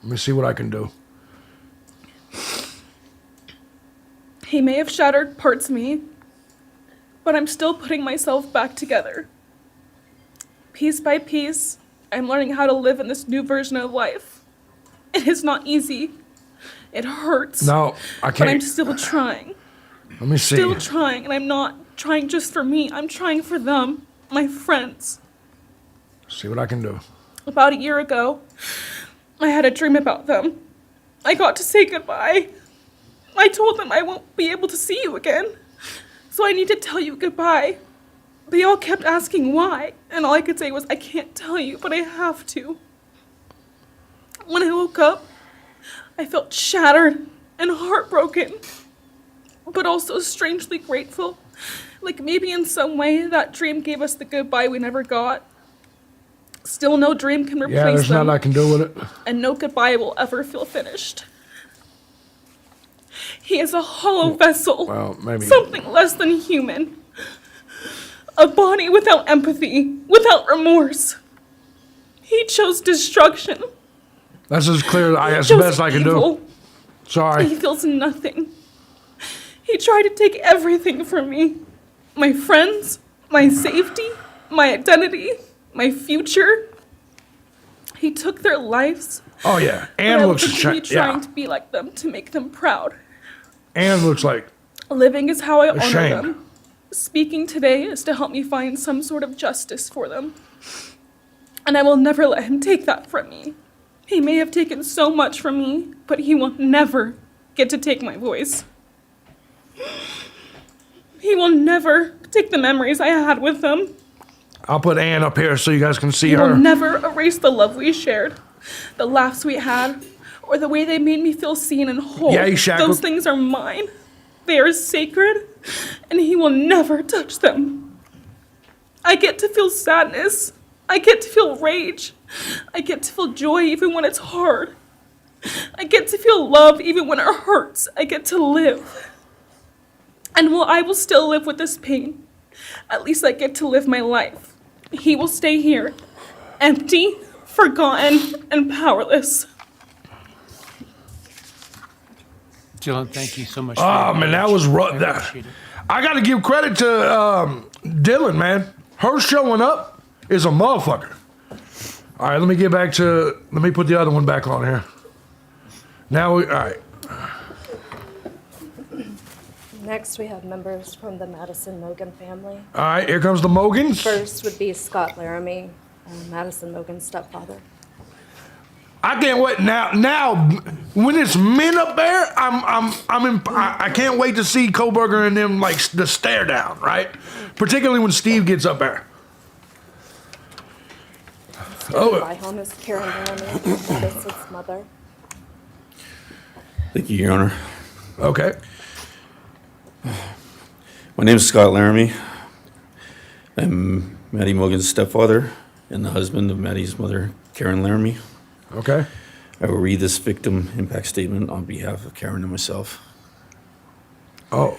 Let me see what I can do. He may have shattered parts of me, but I'm still putting myself back together. Piece by piece, I'm learning how to live in this new version of life. It is not easy. It hurts. No, I But I'm can't. still trying. Let me see. Still trying, and I'm not trying just for me. I'm trying for them, my friends. See what I can do. About a year ago, I had a dream about them. I got to say goodbye. I told them I won't be able to see you again, so I need to tell you goodbye. They all kept asking why, and all I could say was, I can't tell you, but I have to. When I woke up, I felt shattered and heartbroken, but also strangely grateful. Like maybe in some way that dream gave us the goodbye we never got. Still, no dream can replace Yeah, there's them, nothing I can do with it. and no goodbye will ever feel finished. He is a hollow vessel, Well, maybe. something less than human. A body without empathy, without remorse. He chose destruction. That's as clear. That's He the chose best I can evil. do. Sorry. He feels nothing. He tried to take everything from me. My friends, my safety, my identity, my future. He took their lives. Oh yeah. But Anne I will looks continue ashamed. trying Yeah. to be like them, to make them proud. Anne looks like Living is how I honor Ashamed. them. Speaking today is to help me find some sort of justice for them. And I will never let him take that from me. He may have taken so much from me, but he will never get to take my voice. He will never take the memories I had with them. I'll put Anne up here so you guys can see He will her. never erase the love we shared, the laughs we had, or the way they made me feel seen and whole. Yeah, he's shackled. Those things are mine. They are sacred, and he will never touch them. I get to feel sadness. I get to feel rage. I get to feel joy even when it's hard. I get to feel love even when it hurts. I get to live. And while I will still live with this pain, at least I get to live my life. He will stay here, empty, forgotten, and powerless. Dylan, thank you so much. Oh man, that was rough. I That- appreciate it. I got to give credit to Dylan, man. Her showing up is a motherfucker. All right, let me put the other one back on here. All right. Next, we have members from the Madison Mogan family. All right, here comes the Mogans. First would be Scott Laramie, Madison Mogan's stepfather. I can't wait now. When it's men up there, I can't wait to see Kohberger and them like the stare down, right? Particularly when Steve gets up there. Oh. My home is Karen Laramie, Madison's mother. Thank you, Your Honor. Okay. My name is Scott Laramie. I'm Maddie Mogan's stepfather and the husband of Maddie's mother, Karen Laramie. Okay. I will read this victim impact statement on behalf of Karen and myself. Oh.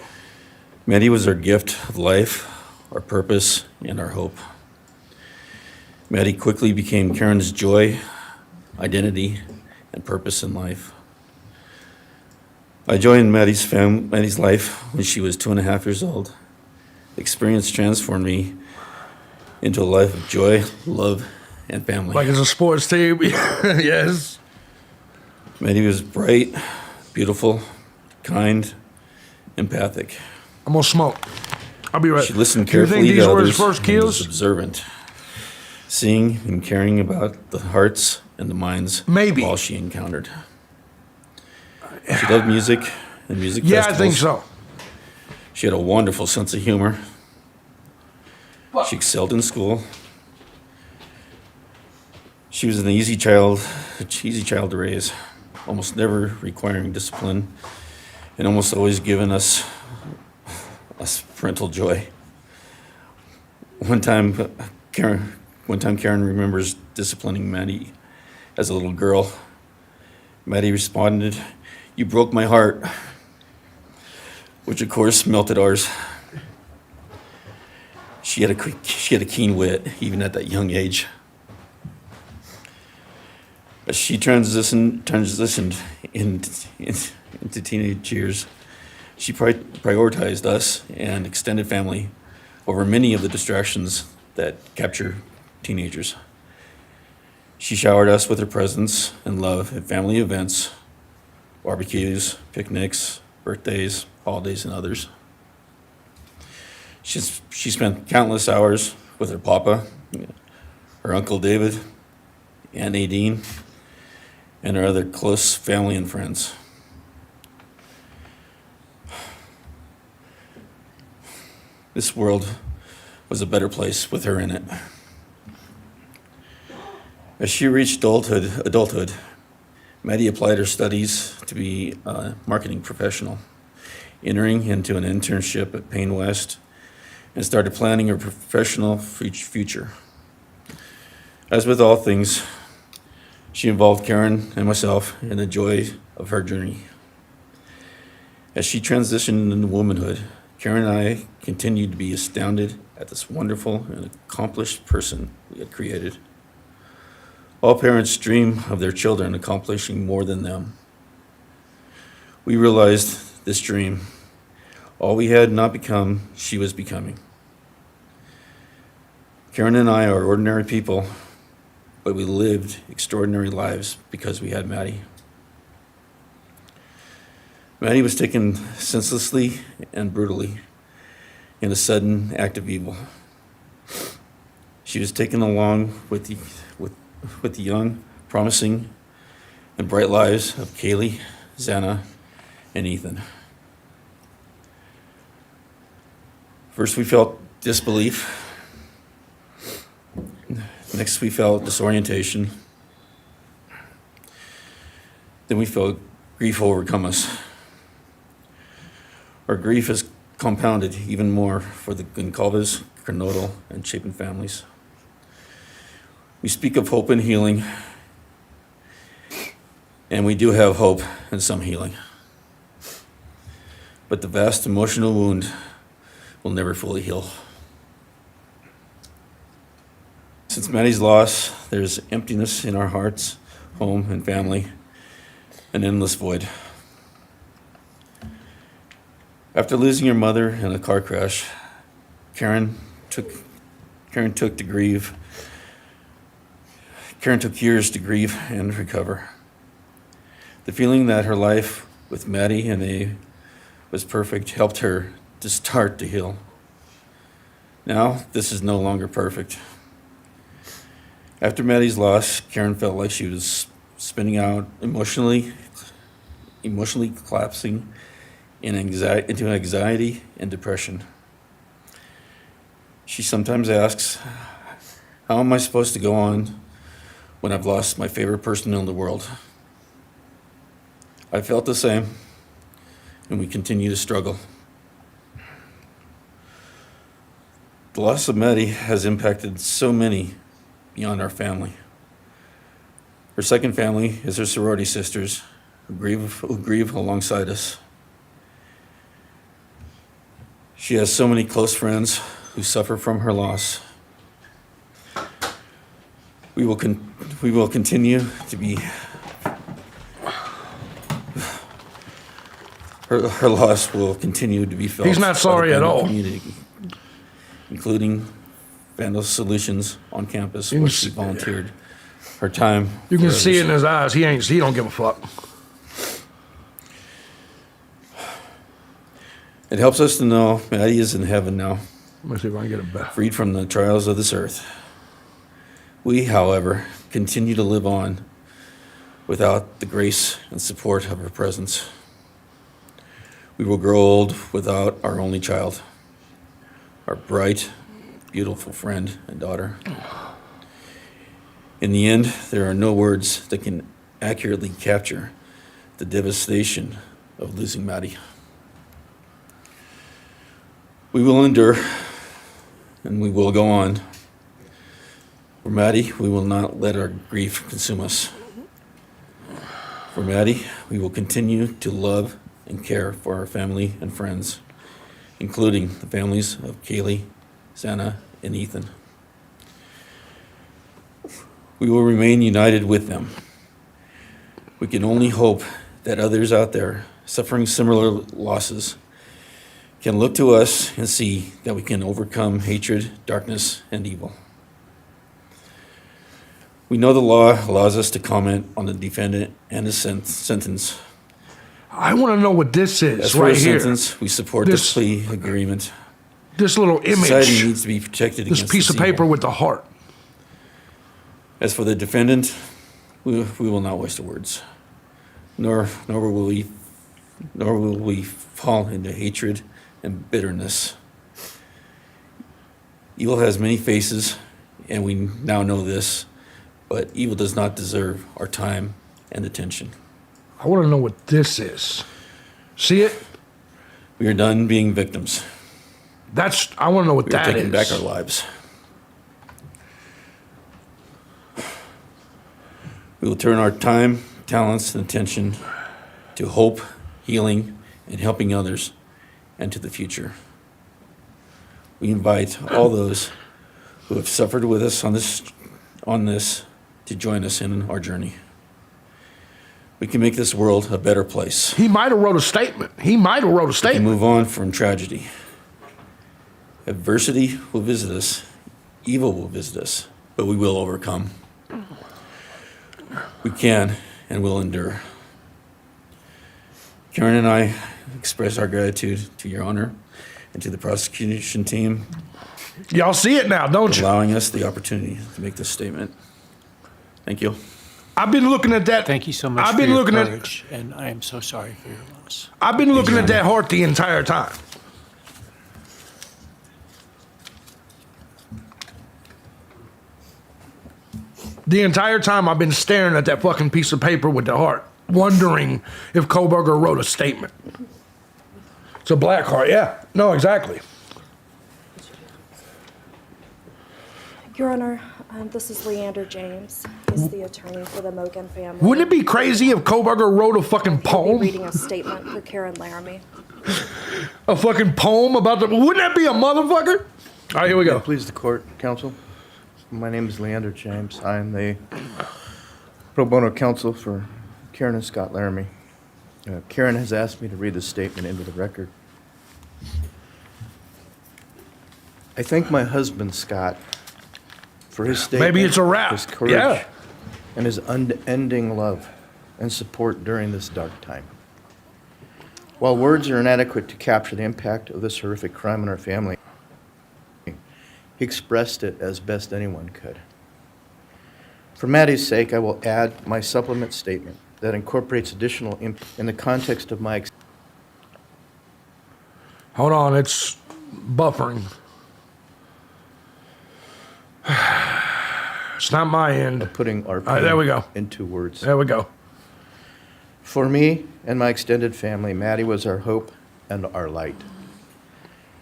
Maddie was our gift of life, our purpose, and our hope. Maddie quickly became Karen's joy, identity, and purpose in life. I joined Maddie's life when she was 2.5 years old. The experience transformed me into a life of joy, love, and family. Like it's a sports team. Yes. Maddie was bright, beautiful, kind, empathic. I'm gonna smoke. I'll be right. She listened Do you think carefully these to were his others first and was kills? observant, seeing and caring about the hearts and the minds Maybe. of all she encountered. She loved music and music Yeah, festivals. I think so. She had a wonderful sense of humor. She excelled in school. She was an easy child to raise, almost never requiring discipline, and almost always giving us parental joy. One time Karen remembers disciplining Maddie as a little girl. Maddie responded, "You broke my heart," which of course melted ours. She had a keen wit, even at that young age. As she transitioned into teenage years, she prioritized us and extended family over many of the distractions that capture teenagers. She showered us with her presence and love at family events, barbecues, picnics, birthdays, holidays, and others. She spent countless hours with her papa, her Uncle David, Aunt Nadine, and her other close family and friends. This world was a better place with her in it. As she reached adulthood, Maddie applied her studies to be a marketing professional, entering into an internship at Payne West, and started planning her professional future. As with all things, she involved Karen and myself in the joy of her journey. As she transitioned into womanhood, Karen and I continued to be astounded at this wonderful and accomplished person we had created. All parents dream of their children accomplishing more than them. We realized this dream, all we had not become, she was becoming. Karen and I are ordinary people, but we lived extraordinary lives because we had Maddie. Maddie was taken senselessly and brutally in a sudden act of evil. She was taken along with the young, promising, and bright lives of Kaylee, Xana, and Ethan. First, we felt disbelief. Next, we felt disorientation. Then we felt grief overcome us. Our grief is compounded even more for the Goncalves, Kernodle, and Chapin families. We speak of hope and healing, and we do have hope and some healing. But the vast emotional wound will never fully heal. Since Maddie's loss, there's emptiness in our hearts, home, and family, an endless void. After losing her mother in a car crash, Karen took years to grieve and recover. The feeling that her life with Maddie and A was perfect helped her to start to heal. Now, this is no longer perfect. After Maddie's loss, Karen felt like she was spinning out, emotionally collapsing into anxiety and depression. She sometimes asks, how am I supposed to go on when I've lost my favorite person in the world? I felt the same, and we continue to struggle. The loss of Maddie has impacted so many beyond our family. Her second family is her sorority sisters who grieve alongside us. She has so many close friends who suffer from her loss. We will continue to be. Her loss will continue to be felt. He's not sorry at all. Community, including Vandal Solutions on campus, where she volunteered her time. You can see it in his eyes. He don't give a fuck. It helps us to know Maddie is in heaven now, Let me see if I can get it back. freed from the trials of this earth. We, however, continue to live on without the grace and support of her presence. We will grow old without our only child, our bright, beautiful friend and daughter. In the end, there are no words that can accurately capture the devastation of losing Maddie. We will endure, and we will go on. For Maddie, we will not let our grief consume us. For Maddie, we will continue to love and care for our family and friends, including the families of Kaylee, Xana, and Ethan. We will remain united with them We can only hope that others out there suffering similar losses can look to us and see that we can overcome hatred, darkness, and evil. We know the law allows us to comment on the defendant and his sentence. I want to know what this is As for right his here. sentence, we support This- the plea agreement. This little Society image, needs to be protected this against piece this of paper evil. with the heart. As for the defendant, we will not waste words, nor will we fall into hatred and bitterness. Evil has many faces, and we now know this, but evil does not deserve our time and attention. I want to know what this is. See it? We are done being victims. I want to know what We are that taking is. back our lives. We will turn our time, talents, and attention to hope, healing, and helping others, and to the future. We invite all those who have suffered with us on this to join us in our journey. We can make this world a better place. He might have wrote a statement. He might have wrote a We can statement. move on from tragedy. Adversity will visit us. Evil will visit us, but we will overcome. We can and will endure. Karen and I express our gratitude to Your Honor and to the prosecution team Y'all see it now, don't for you? allowing us the opportunity to make this statement. Thank you. I've been looking at that. Thank you so much I've for been your looking at. courage, and I am so sorry for your loss. I've been looking at that heart the entire time. The entire time I've been staring at that fucking piece of paper with the heart, wondering if Kohberger wrote a statement. It's a black heart, yeah. No, exactly. Your Honor, this is Leander James. He's the attorney for the Mogan family. Wouldn't it be crazy if Kohberger wrote a fucking I'll be poem? reading a statement for Karen Laramie. A fucking poem about the. Wouldn't that be a motherfucker? All right, here we go. Please, the court, counsel. My name is Leander James. I am the pro bono counsel for Karen and Scott Laramie. Karen has asked me to read this statement into the record. I thank my husband, Scott, for his statement. Maybe it's a wrap. His courage, Yeah. and his unending love and support during this dark time. While words are inadequate to capture the impact of this horrific crime on our family, he expressed it as best anyone could. For Maddie's sake, I will add my supplement statement that incorporates additional in the context of my Hold on, it's buffering. It's not my end. putting our right, there we go. into words. There we go. For me and my extended family, Maddie was our hope and our light.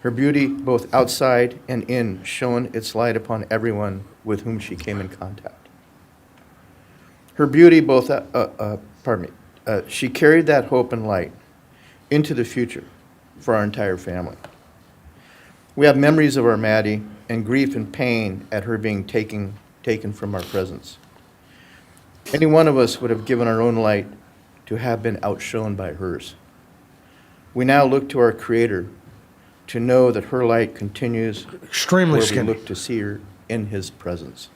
Her beauty, both outside and in, shone its light upon everyone with whom she came in contact. Her beauty, she carried that hope and light into the future for our entire family. We have memories of our Maddie and grief and pain at her being taken from our presence. Any one of us would have given our own light to have been outshone by hers. We now look to our Creator to know that her light continues Extremely where we skinny. look to see her in His presence.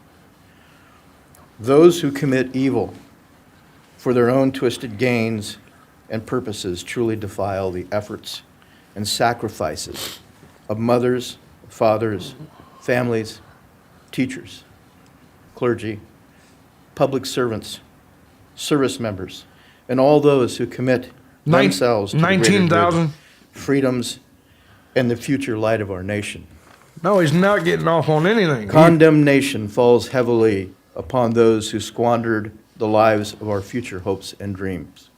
Those who commit evil for their own twisted gains and purposes truly defile the efforts and sacrifices of mothers, fathers, families, teachers, clergy, public servants, service members, and all those who commit themselves to the greater 19,000. good, freedoms, and the future light of our nation. No, he's not getting off on anything. Condemnation falls heavily upon those who squandered the lives of our future hopes and dreams.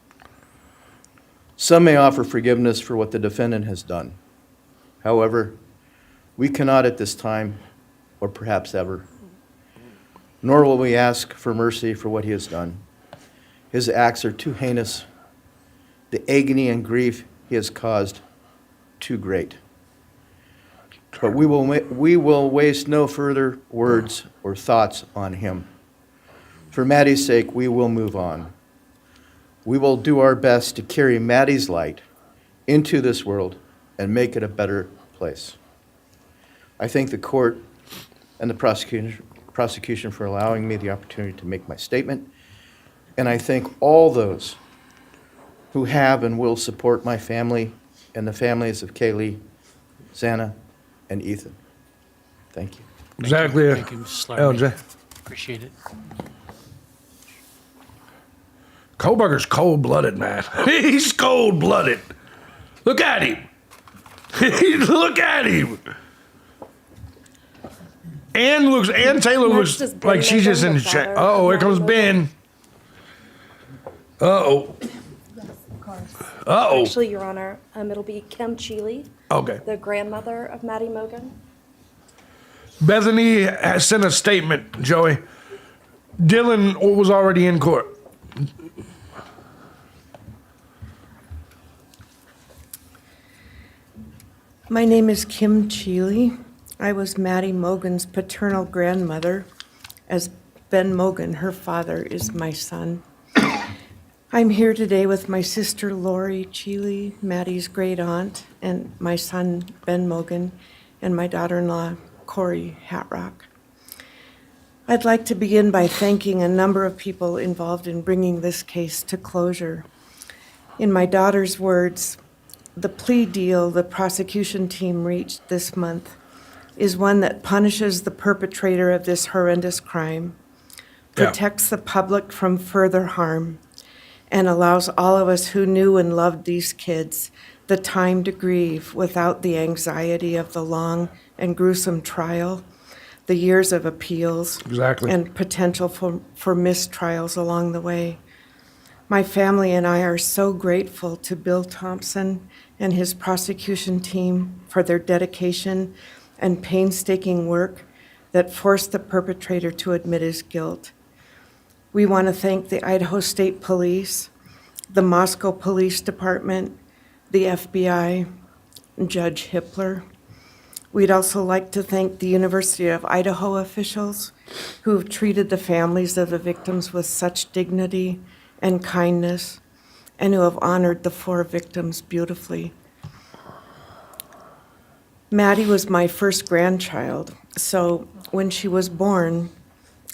Some may offer forgiveness for what the defendant has done. However, we cannot at this time, or perhaps ever, nor will we ask for mercy for what he has done. His acts are too heinous. The agony and grief he has caused, too great. But we will waste no further words or thoughts on him. For Maddie's sake, we will move on. We will do our best to carry Maddie's light into this world and make it a better place. I thank the court and the prosecution for allowing me the opportunity to make my statement, and I thank all those who have and will support my family and the families of Kaylee, Xana, and Ethan. Thank you. Exactly. Thank you, Mrs. Larrabee. LJ. Appreciate it. Kohberger's cold-blooded, man. He's cold-blooded. Look at him. Look at him. Ann Taylor That's looks just Ben like she's just in Logan, the check. father Oh, of here comes Maddie Ben. Uh-oh. Uh-oh. Actually, Your Honor, it'll be Kim Cheeley, Okay. the grandmother of Maddie Mogan. Bethany has sent a statement, Joey. Dylan was already in court. My name is Kim Cheeley. I was Maddie Mogan's paternal grandmother, as Ben Mogan, her father, is my son. I'm here today with my sister Lori Cheeley, Maddie's great aunt, and my son Ben Mogan, and my daughter-in-law Corey Hatrock. I'd like to begin by thanking a number of people involved in bringing this case to closure. In my daughter's words, the plea deal the prosecution team reached this month is one that punishes the perpetrator of this horrendous crime, Yeah. protects the public from further harm, and allows all of us who knew and loved these kids the time to grieve without the anxiety of the long and gruesome trial, the years of appeals, Exactly. and potential for mistrials along the way. My family and I are so grateful to Bill Thompson and his prosecution team for their dedication and painstaking work that forced the perpetrator to admit his guilt. We want to thank the Idaho State Police, the Moscow Police Department, the FBI, and Judge Hippler. We'd also like to thank the University of Idaho officials who've treated the families of the victims with such dignity and kindness, and who have honored the 4 victims beautifully. Maddie was my first grandchild, so when she was born,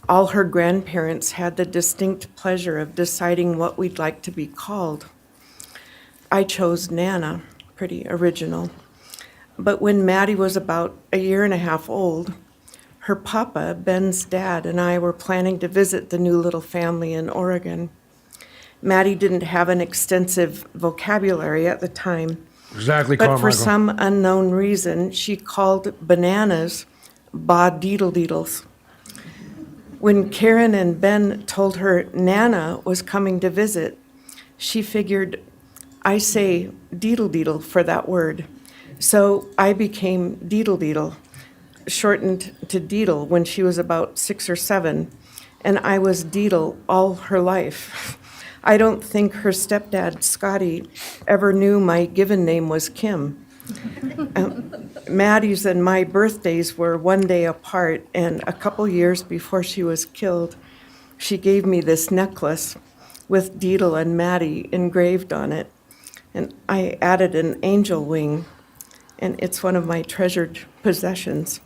all her grandparents had the distinct pleasure of deciding what we'd like to be called. I chose Nana, pretty original. But when Maddie was about a year and a half old, her papa, Ben's dad, and I were planning to visit the new little family in Oregon. Maddie didn't have an extensive vocabulary at the time, Exactly, but for Carmichael. some unknown reason, she called bananas ba-deedle-deedles. When Karen and Ben told her Nana was coming to visit, she figured, I say deedle-deedle for that word. So I became Deedle-Deedle, shortened to Deedle when she was about 6 or 7, and I was Deedle all her life. I don't think her stepdad, Scotty, ever knew my given name was Kim. Maddie's and my birthdays were one day apart, and a couple years before she was killed, she gave me this necklace with Deedle and Maddie engraved on it, and I added an angel wing, and it's one of my treasured possessions.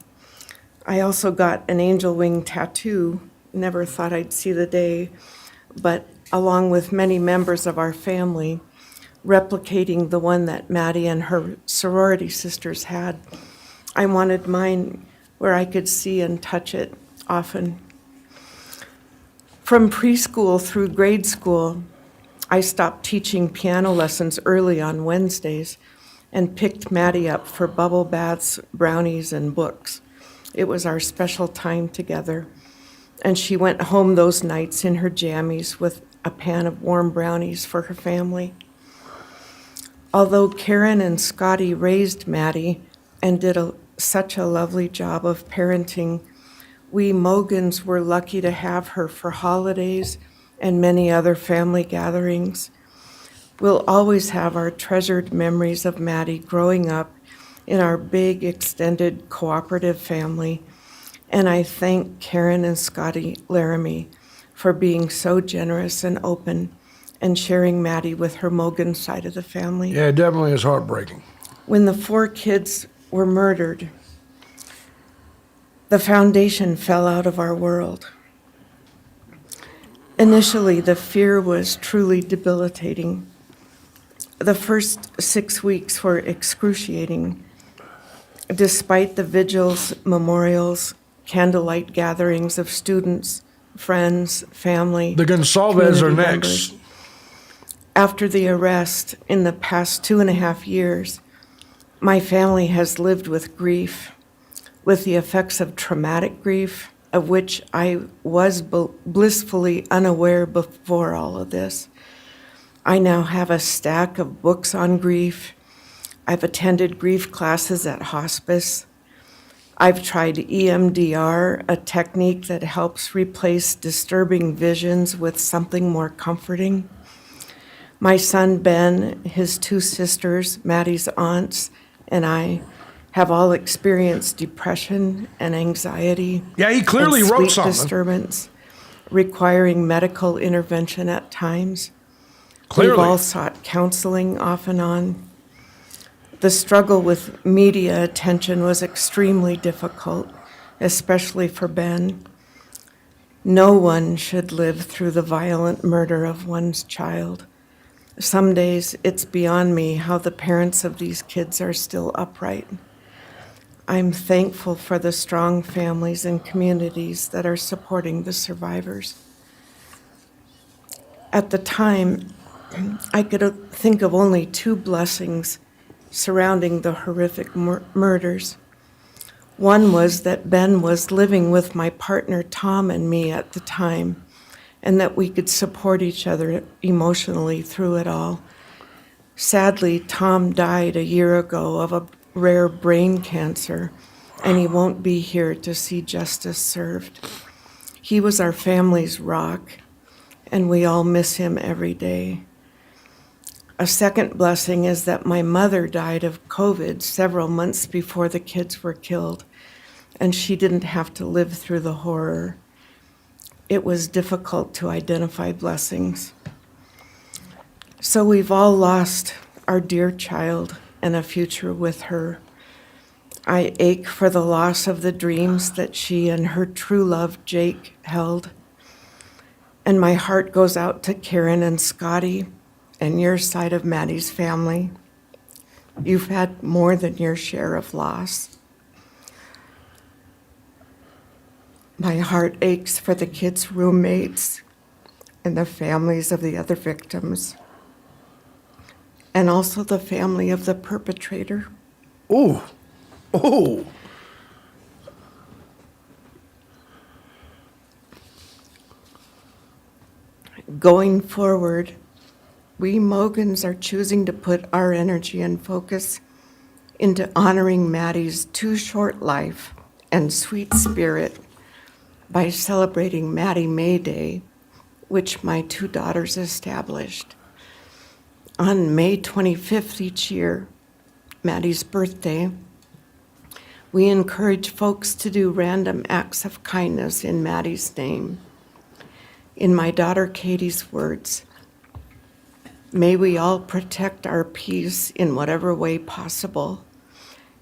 I also got an angel wing tattoo, never thought I'd see the day, but along with many members of our family, replicating the one that Maddie and her sorority sisters had. I wanted mine where I could see and touch it often. From preschool through grade school, I stopped teaching piano lessons early on Wednesdays and picked Maddie up for bubble baths, brownies, and books. It was our special time together, and she went home those nights in her jammies with a pan of warm brownies for her family. Although Karen and Scotty raised Maddie and did such a lovely job of parenting, we Mogans were lucky to have her for holidays and many other family gatherings. We'll always have our treasured memories of Maddie growing up in our big, extended, cooperative family, and I thank Karen and Scotty Laramie for being so generous and open and sharing Maddie with her Mogan side of the family. Yeah, it definitely is heartbreaking. When the 4 kids were murdered, the foundation fell out of our world. Initially, the fear was truly debilitating. The first 6 weeks were excruciating. Despite the vigils, memorials, candlelight gatherings of students, friends, family. The Gonsalves are community next. members. After the arrest, in the past 2.5 years, my family has lived with grief, with the effects of traumatic grief, of which I was blissfully unaware before all of this. I now have a stack of books on grief. I've attended grief classes at hospice. I've tried EMDR, a technique that helps replace disturbing visions with something more comforting. My son Ben, his 2 sisters, Maddie's aunts, and I have all experienced depression and anxiety. Yeah, he clearly and wrote sleep something. disturbance, requiring medical intervention at times. Clearly. We've all sought counseling off and on. The struggle with media attention was extremely difficult, especially for Ben. No one should live through the violent murder of one's child. Some days it's beyond me how the parents of these kids are still upright. I'm thankful for the strong families and communities that are supporting the survivors. At the time, I could think of only 2 blessings surrounding the horrific murders. One was that Ben was living with my partner Tom and me at the time, and that we could support each other emotionally through it all. Sadly, Tom died a year ago of a rare brain cancer, and he won't be here to see justice served. He was our family's rock, and we all miss him every day. A second blessing is that my mother died of COVID several months before the kids were killed, and she didn't have to live through the horror. It was difficult to identify blessings. So we've all lost our dear child and a future with her. I ache for the loss of the dreams that she and her true love, Jake, held. And my heart goes out to Karen and Scotty and your side of Maddie's family. You've had more than your share of loss. My heart aches for the kids' roommates and the families of the other victims, and also the family of the perpetrator. Ooh. Ooh. Going forward, we Mogans are choosing to put our energy and focus into honoring Maddie's too short life and sweet spirit by celebrating Maddie May Day, which my 2 daughters established. On May 25th each year, Maddie's birthday, we encourage folks to do random acts of kindness in Maddie's name. In my daughter Katie's words, may we all protect our peace in whatever way possible,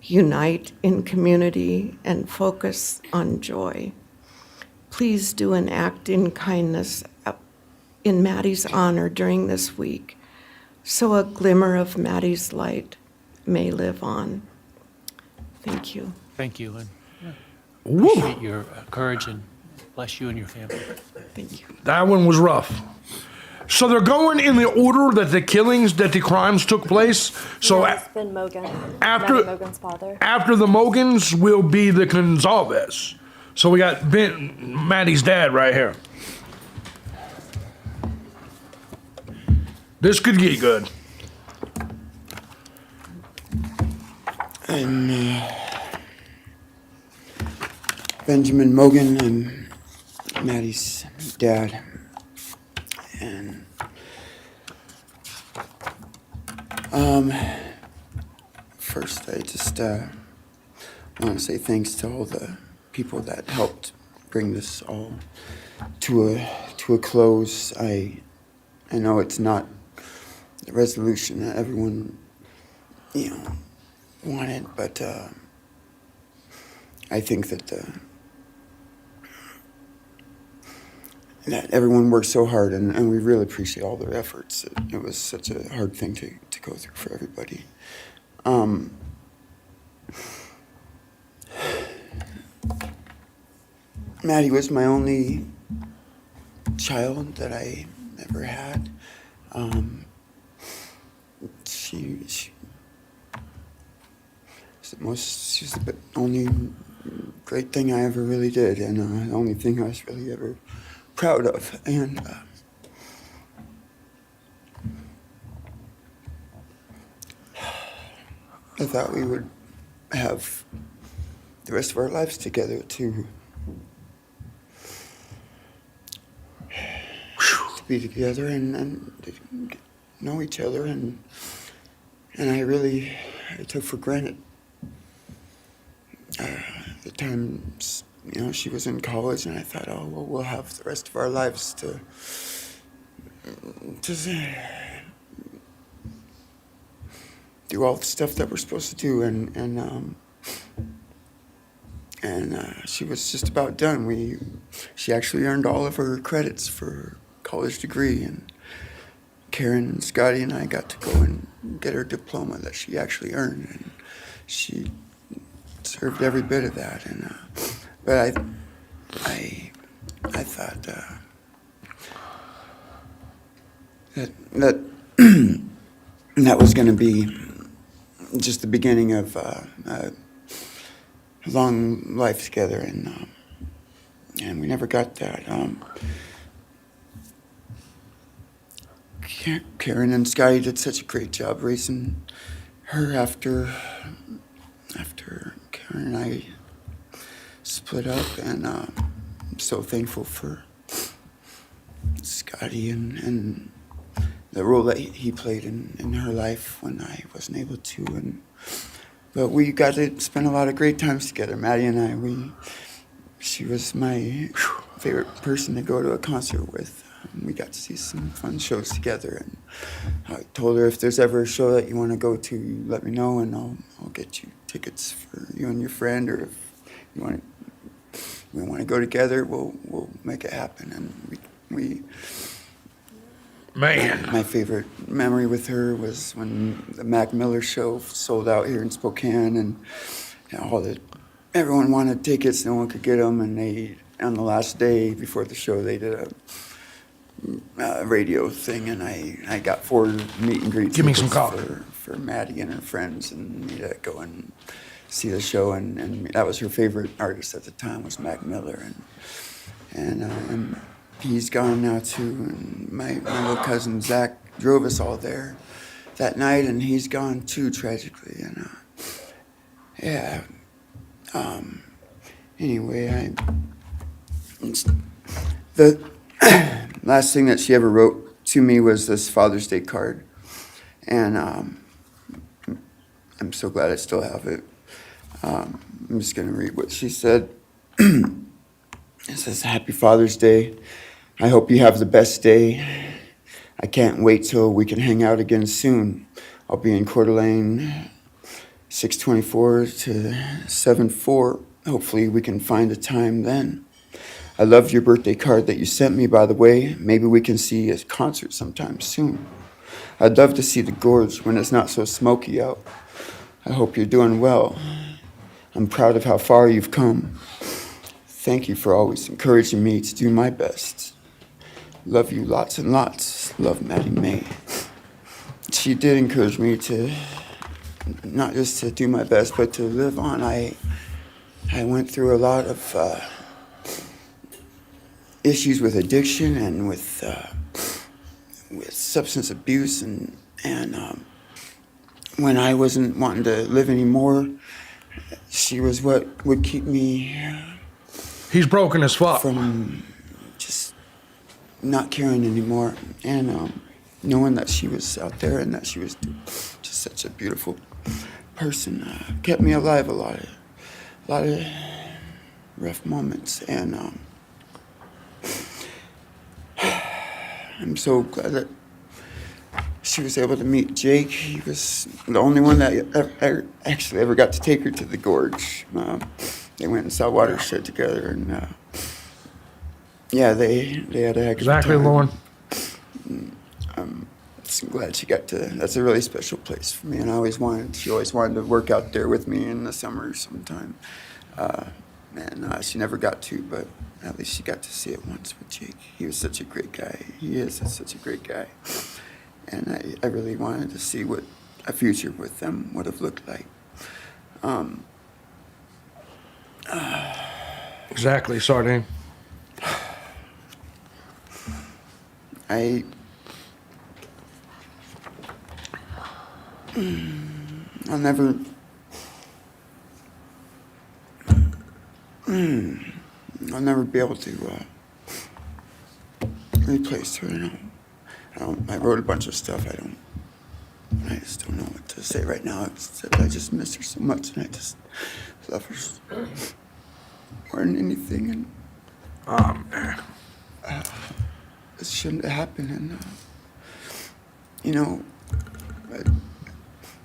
unite in community, and focus on joy. Please do an act in kindness in Maddie's honor during this week, so a glimmer of Maddie's light may live on. Thank you. Thank you, and Woo. appreciate your courage, and bless you and your family. Thank you. That one was rough. So they're going in the order that the killings, that the crimes took place. So Yeah, it's Ben Mogan, after- Maddie Mogan's father. after the Mogans will be the Gonsalves. So we got Maddie's dad right here. This could get good. I'm Benjamin Mogan. I'm Maddie's dad. And first I just want to say thanks to all the people that helped bring this all to a close. I I know it's not the resolution that everyone, wanted, but I think that everyone worked so hard, and we really appreciate all their efforts. It was such a hard thing to go through for everybody. Maddie was my only child that I ever had. She's the only great thing I ever really did, and the only thing I was really ever proud of. And I thought we would have the rest of our lives together to be together and to know each other, and I took for granted the times she was in college, and I thought, oh well, we'll have the rest of our lives to do all the stuff that we're supposed to do, and she was just about done. She actually earned all of her credits for her college degree, and Karen and Scotty and I got to go and get her diploma that she actually earned, and she deserved every bit of that. And but I thought that that was going to be just the beginning of a long life together, and we never got that. Karen and Scotty did such a great job raising her after Karen and I split up, and I'm so thankful for Scotty and the role that he played in her life when I wasn't able to. But we got to spend a lot of great times together, Maddie and I. She was my favorite person to go to a concert with. We got to see some fun shows together, and I told her, if there's ever a show that you want to go to, let me know, and I'll get you tickets for you and your friend, or if we want to go together, we'll make it happen. And we Man. My favorite memory with her was when the Mac Miller show sold out here in Spokane, and everyone wanted tickets, no one could get them, and on the last day before the show, they did a radio thing, and I got 4 meet and greet Give me some tickets coffee. for Maddie and her friends, and me to go and see the show, and that was her favorite artist at the time, was Mac Miller, and he's gone now too, and my little cousin Zach drove us all there that night, and he's gone too, tragically, and anyway, the last thing that she ever wrote to me was this Father's Day card, and I'm so glad I still have it. I'm just going to read what she said. It says, "Happy Father's Day. I hope you have the best day. I can't wait till we can hang out again soon. I'll be in Coeur d'Alene, 624 to 74. Hopefully we can find a time then. I loved your birthday card that you sent me, by the way. Maybe we can see a concert sometime soon. I'd love to see the gorge when it's not so smoky out. I hope you're doing well. I'm proud of how far you've come. Thank you for always encouraging me to do my best. Love you lots and lots. Love, Maddie May." She did encourage me to not just to do my best, but to live on. I went through a lot of issues with addiction and with substance abuse, and when I wasn't wanting to live anymore, she was what would keep me He's broken as fuck. from just not caring anymore, and knowing that she was out there and that she was just such a beautiful person kept me alive a lot of rough moments, and I'm so glad that she was able to meet Jake. He was the only one that actually ever got to take her to the gorge. They went and saw Watershed together, and yeah, they had a heck of a Exactly, time. Lauren. I'm glad she got to. That's a really special place for me, and she always wanted to work out there with me in the summer sometime. She never got to, but at least she got to see it once with Jake. He was such a great guy. He is such a great guy. And I really wanted to see what a future with them would have looked like. Exactly, Sardine. I'll never be able to replace her. I wrote a bunch of stuff. I just don't know what to say right now. I just miss her so much, and I just love her more than anything. And it shouldn't have happened. And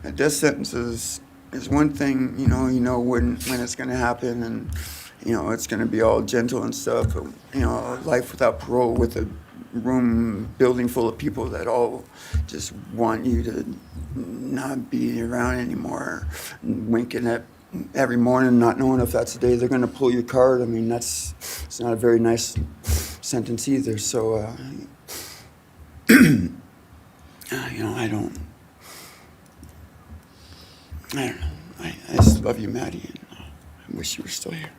a death sentence is one thing. You know when it's going to happen, and it's going to be all gentle and stuff. But life without parole, with a building full of people that all just want you to not be around anymore, and winking at every morning, not knowing if that's the day they're going to pull your card. I mean, it's not a very nice sentence either. So, I don't know. I just love you, Maddie, and I wish you were still here.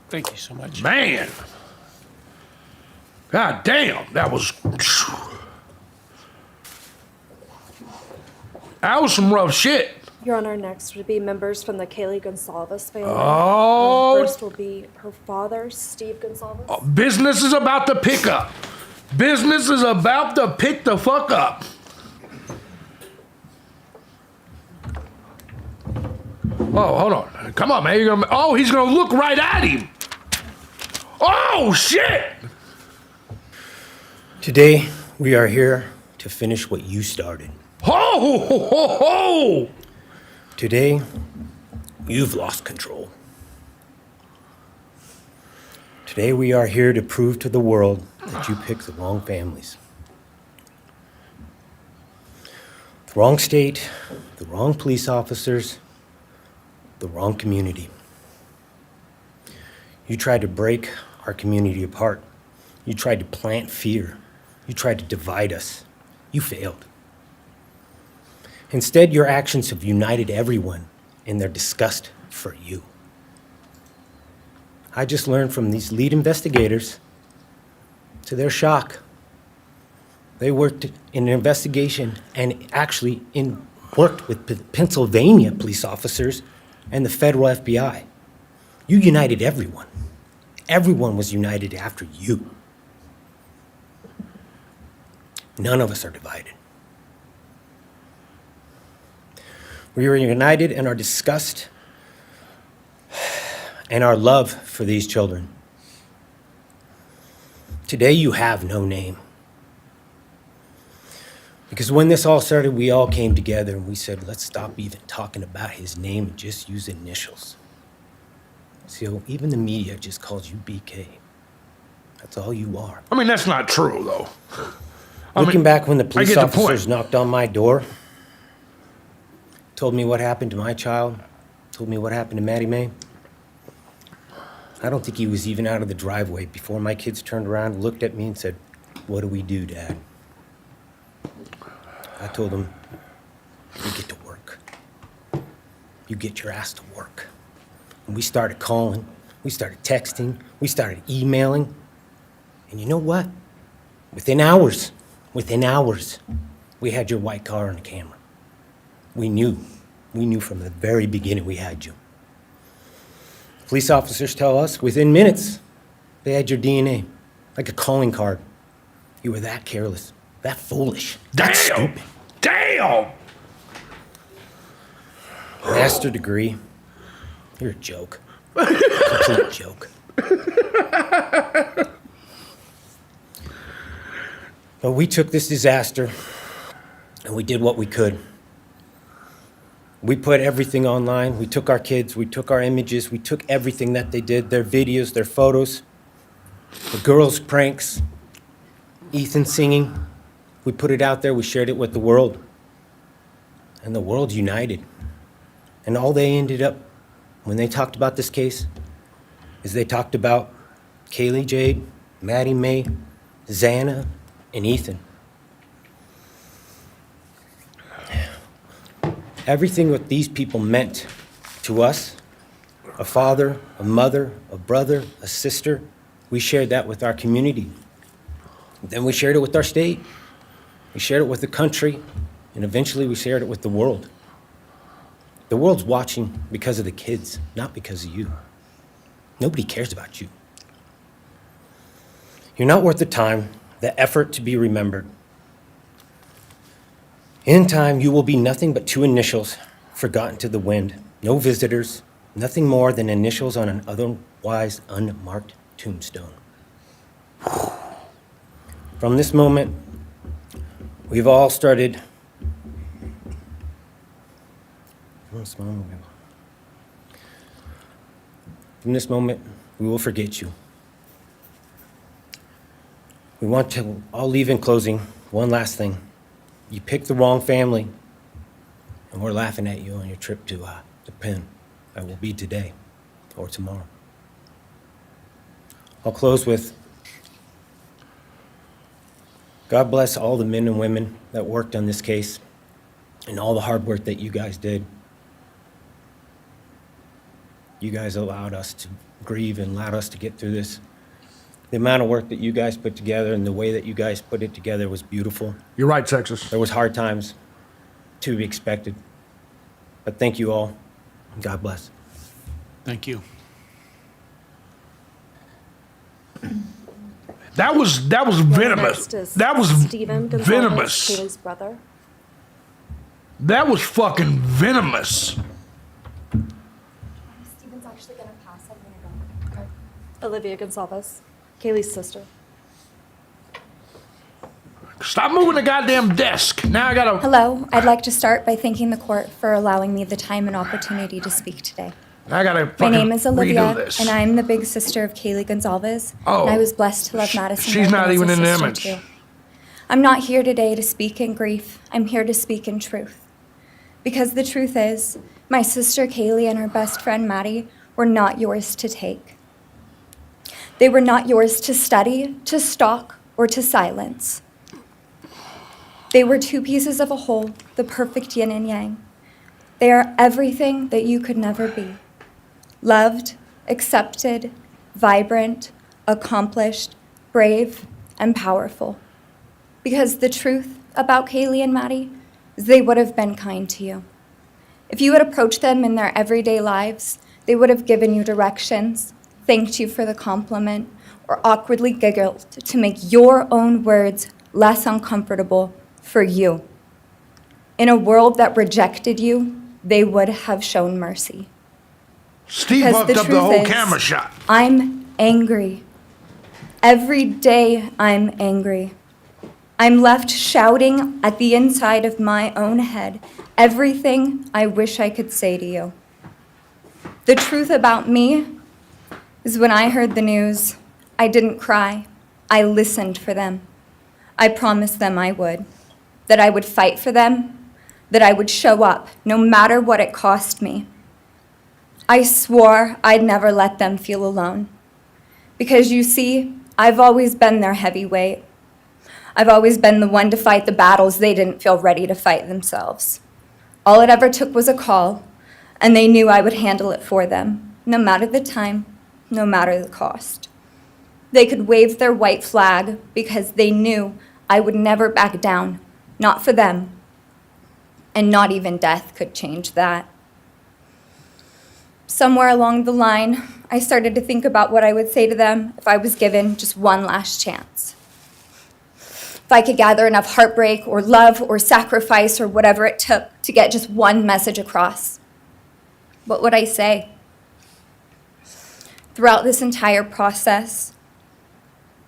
Thank you so much. Man. God damn, that was some rough shit. Your Honor, next would be members from the Kaylee Gonsalves family. Oh. First will be her father, Steve Gonsalves. Business is about to pick up. Business is about to pick the fuck up. Oh, hold on. Come on, man. He's gonna look right at him. Oh, shit! Today, we are here to finish what you started. Ho, ho, ho, ho! Today, you've lost control. Today, we are here to prove to the world that you picked the wrong families. The wrong state, the wrong police officers, the wrong community. You tried to break our community apart. You tried to plant fear. You tried to divide us. You failed. Instead, your actions have united everyone in their disgust for you. I just learned from these lead investigators, to their shock, they worked in an investigation and actually worked with Pennsylvania police officers and the federal FBI. You united everyone. Everyone was united after you. None of us are divided. We are united in our disgust and our love for these children. Today you have no name. Because when this all started, we all came together and we said, let's stop even talking about his name and just use initials. So even the media just calls you BK. That's all you are. I mean, that's not true, though. Looking back when the police get the point. officers knocked on my door, told me what happened to my child, told me what happened to Maddie Mae, I don't think he was even out of the driveway before my kids turned around and looked at me and said, what do we do, Dad? I told them, you get to work. You get your ass to work. And we started calling, we started texting, we started emailing. And you know what? Within hours, we had your white car on the camera. We knew from the very beginning we had you. Police officers tell us within minutes they had your DNA, like a calling card. You were that careless, that foolish, that stupid. Damn! Master degree, you're a joke. Complete joke. But we took this disaster And we did what we could. We put everything online. We took our kids, we took our images, we took everything that they did, their videos, their photos, the girls' pranks, Ethan singing. We put it out there, we shared it with the world. And the world united. And all they ended up, when they talked about this case, is they talked about Kaylee Jade, Maddie Mae, Xana, and Ethan. Everything what these people meant to us, a father, a mother, a brother, a sister, we shared that with our community. Then we shared it with our state. We shared it with the country, and eventually we shared it with the world. The world's watching because of the kids, not because of you. Nobody cares about you. You're not worth the time, the effort to be remembered. In time, you will be nothing but two initials forgotten to the wind. No visitors, nothing more than initials on an otherwise unmarked tombstone. From this moment, we've all started. From this moment, we will forget you. We want to all leave in closing. One last thing. You picked the wrong family, and we're laughing at you on your trip to Penn. That will be today or tomorrow. I'll close with, God bless all the men and women that worked on this case and all the hard work that you guys did. You guys allowed us to grieve and allowed us to get through this. The amount of work that you guys put together and the way that you guys put it together was beautiful. You're right, Texas. There was hard times to be expected. But thank you all. God bless. Thank you. That was venomous. Next is That was Steven Gonzalez, venomous. Kaylee's brother. That was fucking venomous. Steven's actually gonna pass. I'm gonna go. Okay. Olivia Gonzalez, Kaylee's sister. Stop moving the goddamn desk. Now I gotta. Hello, I'd like to start by thanking the court for allowing me the time and opportunity to speak today. I gotta. My fucking name is Olivia, redo this. and I'm the big sister of Kaylee Gonzalez. Oh. And I was blessed to love Madison. She's Morgan not as a even in the sister, image. too. I'm not here today to speak in grief. I'm here to speak in truth. Because the truth is, my sister Kaylee and her best friend Maddie were not yours to take. They were not yours to study, to stalk, or to silence. They were two pieces of a whole, the perfect yin and yang. They are everything that you could never be. Loved, accepted, vibrant, accomplished, brave, and powerful. Because the truth about Kaylee and Maddie is they would have been kind to you. If you had approached them in their everyday lives, they would have given you directions, thanked you for the compliment, or awkwardly giggled to make your own words less uncomfortable for you. In a world that rejected you, they would have shown mercy. Steve Because fucked the up the truth whole is, camera shot. I'm angry. Every day I'm angry. I'm left shouting at the inside of my own head everything I wish I could say to you. The truth about me is when I heard the news, I didn't cry. I listened for them. I promised them I would, that I would fight for them, that I would show up no matter what it cost me. I swore I'd never let them feel alone. Because you see, I've always been their heavyweight. I've always been the one to fight the battles they didn't feel ready to fight themselves. All it ever took was a call, and they knew I would handle it for them, no matter the time, no matter the cost. They could wave their white flag because they knew I would never back down, not for them, and not even death could change that. Somewhere along the line, I started to think about what I would say to them if I was given just one last chance. If I could gather enough heartbreak or love or sacrifice or whatever it took to get just one message across, what would I say? Throughout this entire process,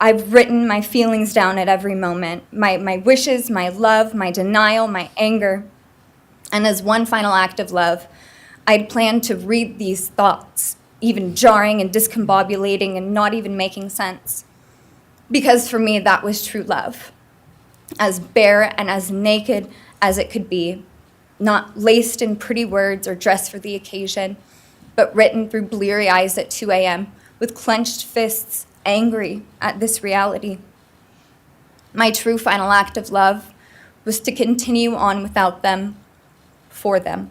I've written my feelings down at every moment, my wishes, my love, my denial, my anger. And as one final act of love, I'd planned to read these thoughts, even jarring and discombobulating and not even making sense. Because for me, that was true love. As bare and as naked as it could be, not laced in pretty words or dressed for the occasion, but written through bleary eyes at 2 a.m. with clenched fists, angry at this reality. My true final act of love was to continue on without them, for them.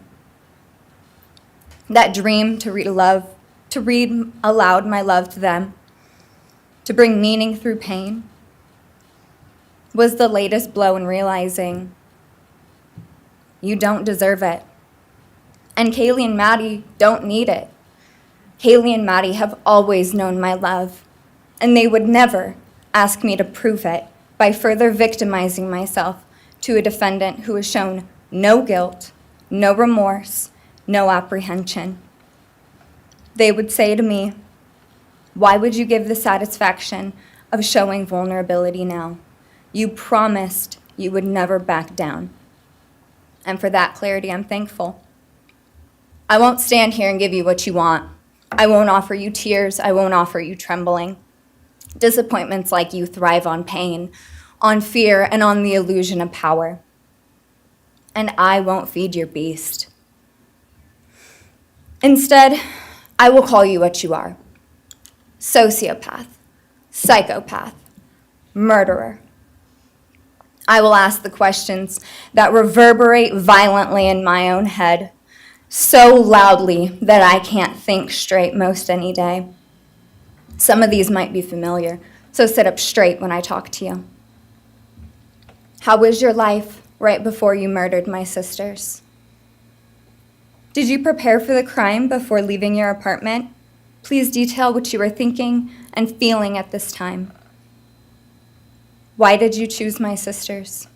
That dream to read aloud my love to them, to bring meaning through pain, was the latest blow in realizing you don't deserve it. And Kaylee and Maddie don't need it. Kaylee and Maddie have always known my love, and they would never ask me to prove it by further victimizing myself to a defendant who has shown no guilt, no remorse, no apprehension. They would say to me, "Why would you give the satisfaction of showing vulnerability now? You promised you would never back down." And for that clarity, I'm thankful. I won't stand here and give you what you want. I won't offer you tears. I won't offer you trembling. Disappointments like you thrive on pain, on fear, and on the illusion of power. And I won't feed your beast. Instead, I will call you what you are: sociopath, psychopath, murderer. I will ask the questions that reverberate violently in my own head, so loudly that I can't think straight most any day. Some of these might be familiar, so sit up straight when I talk to you. How was your life right before you murdered my sisters? Did you prepare for the crime before leaving your apartment? Please detail what you were thinking and feeling at this time. Why did you choose my sisters?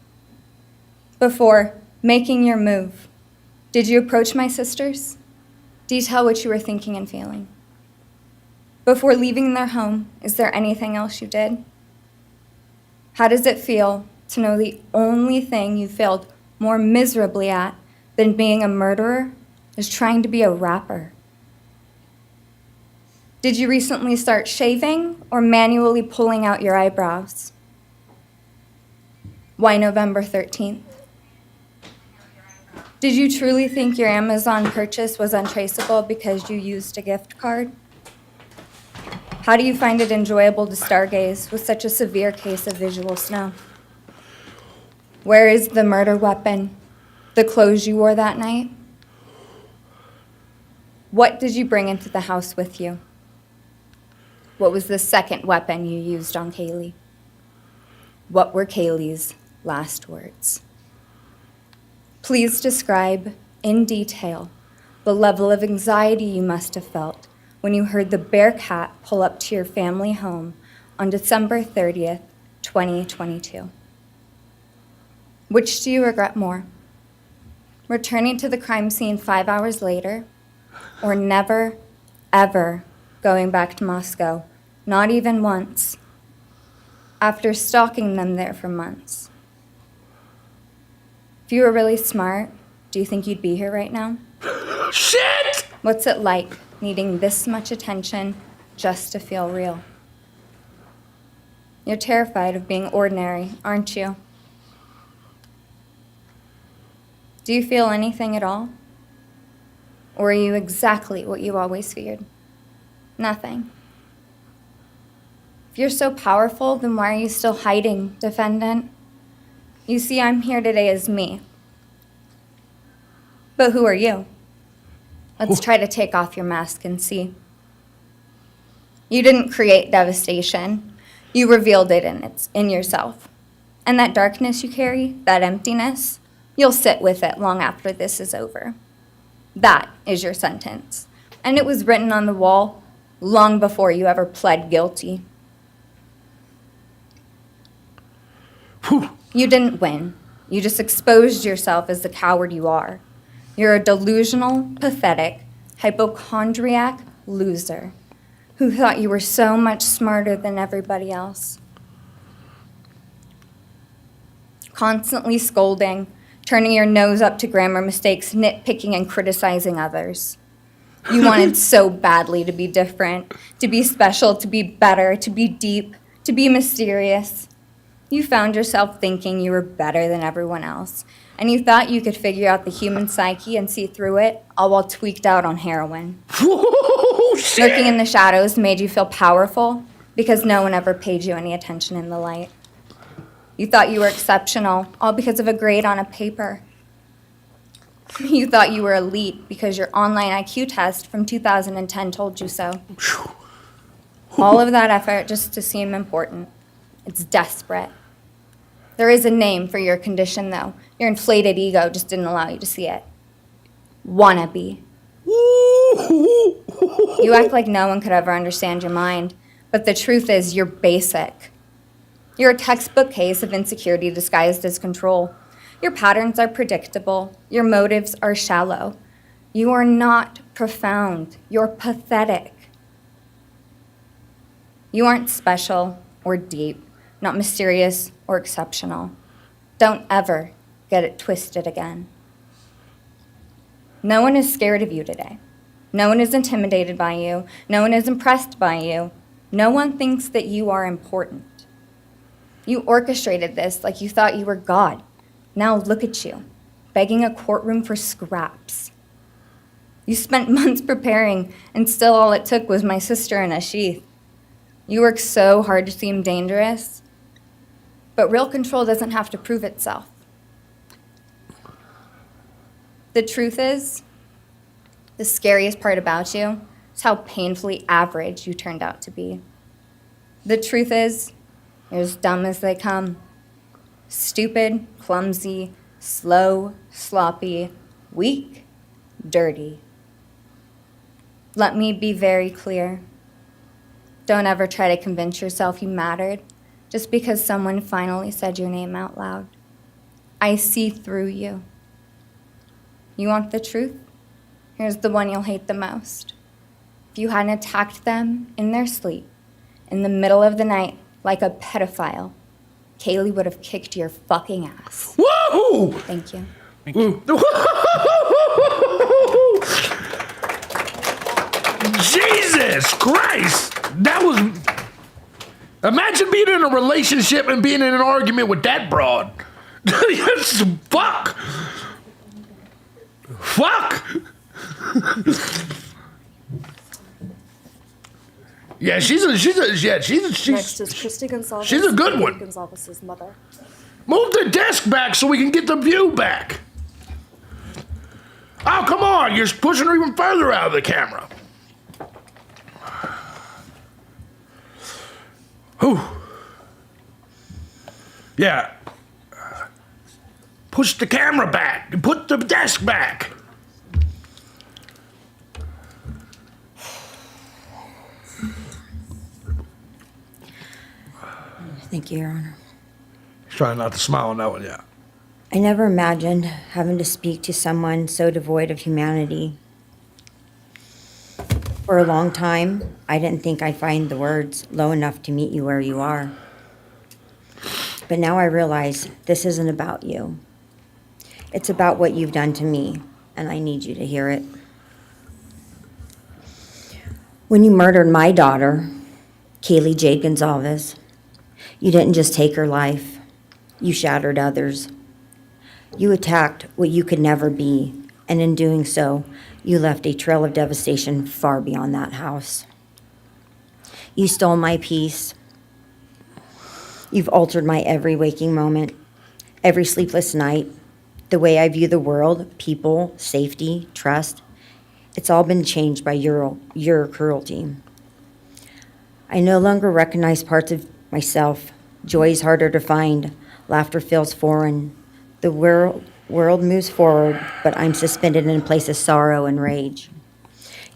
Before making your move, did you approach my sisters? Detail what you were thinking and feeling. Before leaving their home, is there anything else you did? How does it feel to know the only thing you failed more miserably at than being a murderer is trying to be a rapper? Did you recently start shaving or manually pulling out your eyebrows? Why November 13th? Did you truly think your Amazon purchase was untraceable because you used a gift card? How do you find it enjoyable to stargaze with such a severe case of visual snow? Where is the murder weapon? The clothes you wore that night? What did you bring into the house with you? What was the second weapon you used on Kaylee? What were Kaylee's last words? Please describe in detail the level of anxiety you must have felt when you heard the Bearcat pull up to your family home on December 30th, 2022. Which do you regret more? Returning to the crime scene 5 hours later, or never, ever going back to Moscow, not even once, after stalking them there for months? If you were really smart, do you think you'd be here right now? Shit! What's it like needing this much attention just to feel real? You're terrified of being ordinary, aren't you? Do you feel anything at all? Or are you exactly what you always feared? Nothing. If you're so powerful, then why are you still hiding, defendant? You see, I'm here today as me. But who are you? Let's try to take off your mask and see. You didn't create devastation. You revealed it in yourself. And that darkness you carry, that emptiness, you'll sit with it long after this is over. That is your sentence. And it was written on the wall long before you ever pled guilty. Whew. You didn't win. You just exposed yourself as the coward you are. You're a delusional, pathetic, hypochondriac loser who thought you were so much smarter than everybody else. constantly scolding, turning your nose up to grammar mistakes, nitpicking and criticizing others. You wanted so badly to be different, to be special, to be better, to be deep, to be mysterious. You found yourself thinking you were better than everyone else, and you thought you could figure out the human psyche and see through it, all while tweaked out on heroin. Lurking in the shadows made you feel powerful because no one ever paid you any attention in the light. You thought you were exceptional, all because of a grade on a paper. You thought you were elite because your online IQ test from 2010 told you so. All of that effort just to seem important. It's desperate. There is a name for your condition, though. Your inflated ego just didn't allow you to see it. Wannabe. You act like no one could ever understand your mind, but the truth is you're basic. You're a textbook case of insecurity disguised as control. Your patterns are predictable. Your motives are shallow. You are not profound. You're pathetic. You aren't special or deep, not mysterious or exceptional. Don't ever get it twisted again. No one is scared of you today. No one is intimidated by you. No one is impressed by you. No one thinks that you are important. You orchestrated this like you thought you were God. Now look at you, begging a courtroom for scraps. You spent months preparing, and still all it took was my sister in a sheath. You work so hard to seem dangerous, but real control doesn't have to prove itself. The truth is, the scariest part about you is how painfully average you turned out to be. The truth is, you're as dumb as they come. Stupid, clumsy, slow, sloppy, weak, dirty. Let me be very clear. Don't ever try to convince yourself you mattered just because someone finally said your name out loud. I see through you. You want the truth? Here's the one you'll hate the most. If you hadn't attacked them in their sleep, in the middle of the night, like a pedophile, Kaylee would have kicked your fucking ass. Whoa! Thank you. Thank you. Jesus Christ! That was. Imagine being in a relationship and being in an argument with that broad. Yes, fuck! Fuck! Yeah, she's Next is Christy Gonzalez. she's a good Katie one. Gonzalez's mother. Move the desk back so we can get the view back. Oh, come on, you're pushing her even further out of the camera. Whew. Yeah. Push the camera back. Put the desk back. Thank you, Your Honor. He's trying not to smile on that one, yeah. I never imagined having to speak to someone so devoid of humanity. For a long time, I didn't think I'd find the words low enough to meet you where you are. But now I realize this isn't about you. It's about what you've done to me, and I need you to hear it. When you murdered my daughter, Kaylee Jade Gonzalez, you didn't just take her life, you shattered others. You attacked what you could never be, and in doing so, you left a trail of devastation far beyond that house. You stole my peace. You've altered my every waking moment, every sleepless night, the way I view the world, people, safety, trust. It's all been changed by your cruelty. I no longer recognize parts of myself. Joy is harder to find. Laughter feels foreign. The world moves forward, but I'm suspended in a place of sorrow and rage.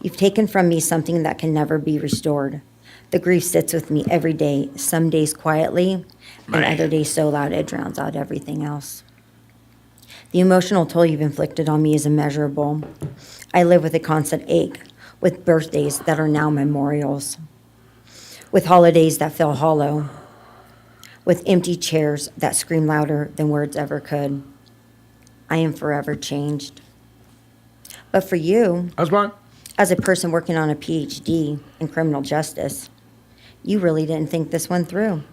You've taken from me something that can never be restored. The grief sits with me every day, some days quietly, and other days so loud it drowns out everything else. The emotional toll you've inflicted on me is immeasurable. I live with a constant ache, with birthdays that are now memorials, with holidays that feel hollow. with empty chairs that scream louder than words ever could. I am forever changed. But for you, That's fine. as a person working on a PhD in criminal justice, you really didn't think this one through.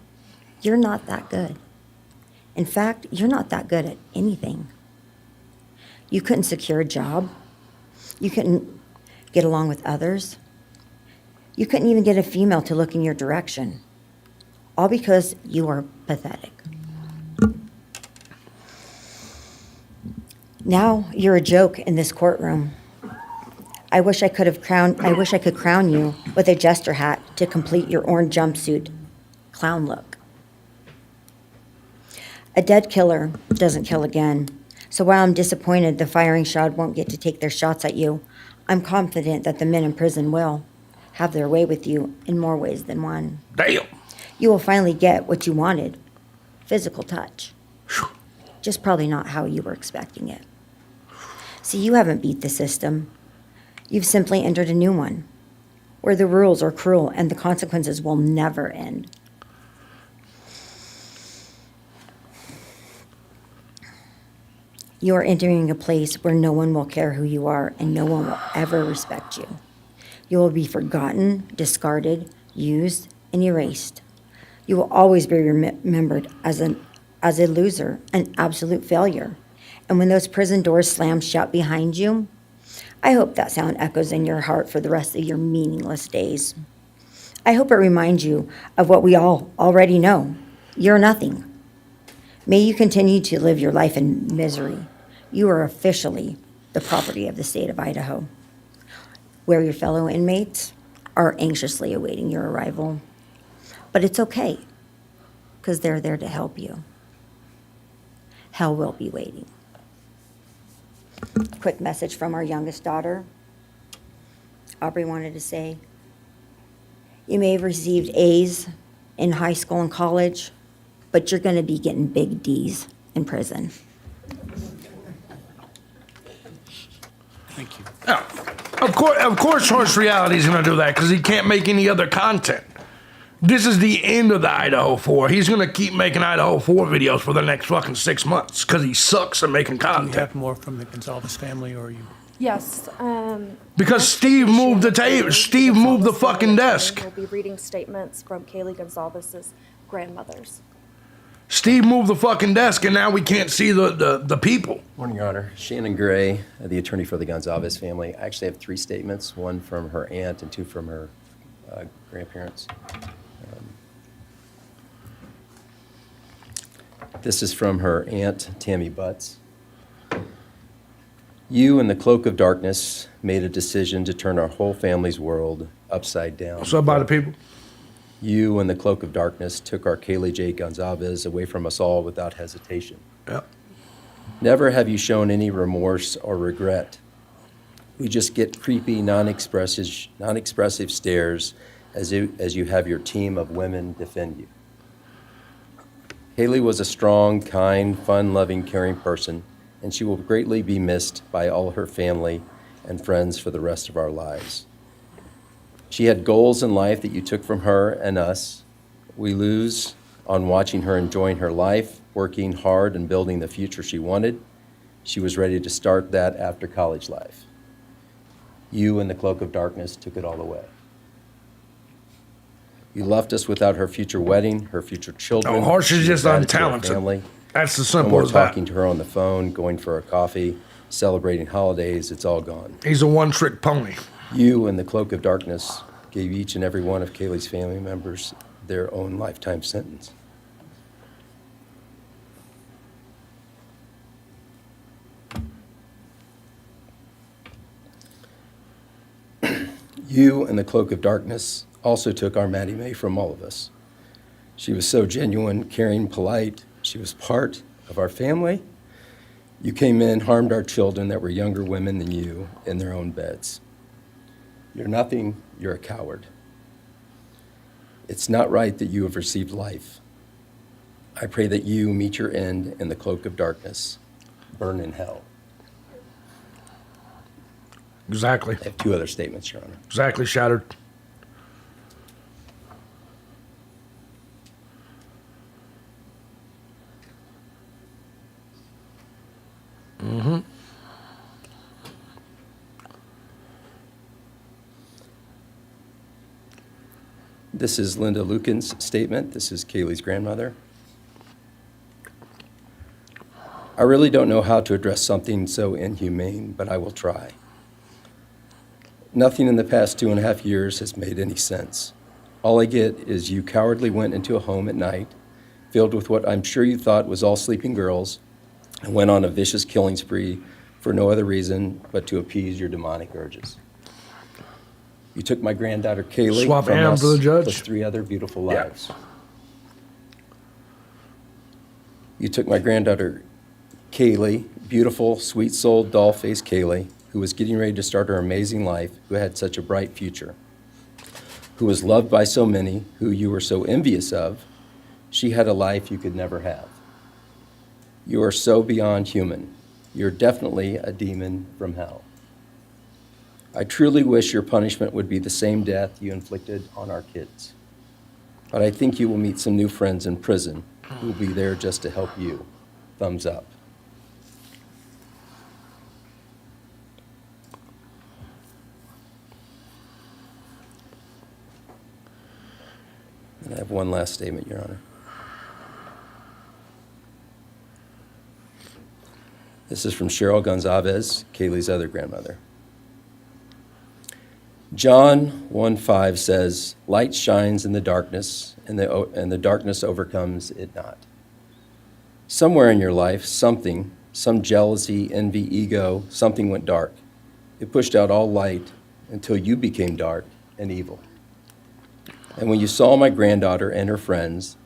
You're not that good. In fact, you're not that good at anything. You couldn't secure a job. You couldn't get along with others. You couldn't even get a female to look in your direction. All because you are pathetic. Now you're a joke in this courtroom. I wish I could crown you with a jester hat to complete your orange jumpsuit clown look. A dead killer doesn't kill again. So while I'm disappointed the firing squad won't get to take their shots at you, I'm confident that the men in prison will have their way with you in more ways than one. Damn. You will finally get what you wanted, physical touch. Just probably not how you were expecting it. See, you haven't beat the system. You've simply entered a new one, where the rules are cruel and the consequences will never end. You are entering a place where no one will care who you are and no one will ever respect you. You will be forgotten, discarded, used, and erased. You will always be remembered as a loser, an absolute failure. And when those prison doors slam shut behind you, I hope that sound echoes in your heart for the rest of your meaningless days. I hope it reminds you of what we all already know. You're nothing. May you continue to live your life in misery. You are officially the property of the state of Idaho, where your fellow inmates are anxiously awaiting your arrival. But it's okay, because they're there to help you. Hell will be waiting. Quick message from our youngest daughter. Aubrey wanted to say, you may have received A's in high school and college, but you're going to be getting big D's in prison. Thank you. Yeah. Of course, Horse Reality is going to do that because he can't make any other content. This is the end of the Idaho 4. He's going to keep making Idaho 4 videos for the next fucking 6 months because he sucks at making Do you content. have more from the Gonzalez family, or are you? Yes. Because Steve moved the table. Steve moved the fucking desk. We'll be reading statements from Kaylee Gonzalez's grandmothers. Steve moved the fucking desk, and now we can't see the people. Morning, Your Honor. Shannon Gray, the attorney for the Gonzalez family. I actually have 3 statements, one from her aunt and 2 from her grandparents. This is from her aunt, Tammy Butts. You, in the cloak of darkness, made a decision to turn our whole family's world upside down. What's up, body people? You, in the cloak of darkness, took our Kaylee J. Gonzalez away from us all without hesitation. Yep. Never have you shown any remorse or regret. We just get creepy, non-expressive stares as you have your team of women defend you. Haley was a strong, kind, fun-loving, caring person, and she will greatly be missed by all her family and friends for the rest of our lives. She had goals in life that you took from her and us. We lose on watching her enjoying her life, working hard and building the future she wanted. She was ready to start that after college life. You, in the cloak of darkness, took it all away. You left us without her future wedding, her future children. Oh, Horse is She just was added to our untalented. family. That's the No simple more as that. talking to her on the phone, going for a coffee, celebrating holidays. It's all gone. He's a one-trick pony. You, in the cloak of darkness, gave each and every one of Kaylee's family members their own lifetime sentence. You, in the cloak of darkness, also took our Maddie Mae from all of us. She was so genuine, caring, polite. She was part of our family. You came in, harmed our children that were younger women than you in their own beds. You're nothing, you're a coward. It's not right that you have received life. I pray that you meet your end in the cloak of darkness, burn in hell. Exactly. I have 2 other statements, Your Honor. Exactly, Shattered. This is Linda Lucan's statement. This is Kaylee's grandmother. I really don't know how to address something so inhumane, but I will try. Nothing in the past 2.5 years has made any sense. All I get is you cowardly went into a home at night, filled with what I'm sure you thought was all sleeping girls, and went on a vicious killing spree for no other reason but to appease your demonic urges. You took my granddaughter Kaylee Swap from hands us, with the judge. plus 3 other beautiful Yeah. lives. You took my granddaughter Kaylee, beautiful, sweet-souled, doll-faced Kaylee, who was getting ready to start her amazing life, who had such a bright future, who was loved by so many, who you were so envious of. She had a life you could never have. You are so beyond human. You're definitely a demon from hell. I truly wish your punishment would be the same death you inflicted on our kids. But I think you will meet some new friends in prison who will be there just to help you. Thumbs up. And I have one last statement, Your Honor. This is from Cheryl Gonzalez, Kaylee's other grandmother. John 1:5 says, "Light shines in the darkness, and the darkness overcomes it not." Somewhere in your life, something, some jealousy, envy, ego, something went dark. It pushed out all light until you became dark and evil. And when you saw my granddaughter and her friends,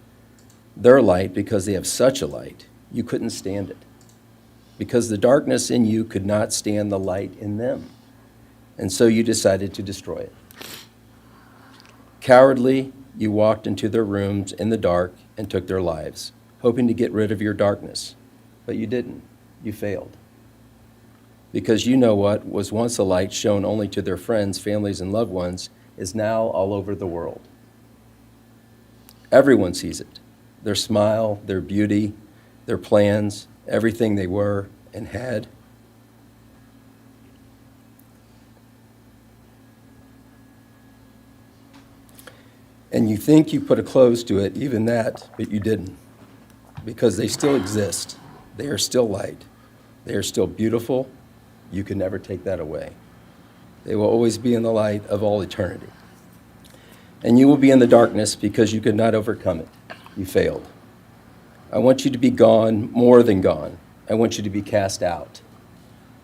their light, because they have such a light, you couldn't stand it. Because the darkness in you could not stand the light in them. And so you decided to destroy it. Cowardly, you walked into their rooms in the dark and took their lives, hoping to get rid of your darkness. But you didn't. You failed. Because you know what was once a light shown only to their friends, families, and loved ones is now all over the world. Everyone sees it. Their smile, their beauty, their plans, everything they were and had. And you think you put a close to it, even that, but you didn't. Because they still exist. They are still light. They are still beautiful. You can never take that away. They will always be in the light of all eternity. And you will be in the darkness because you could not overcome it. You failed. I want you to be gone, more than gone. I want you to be cast out.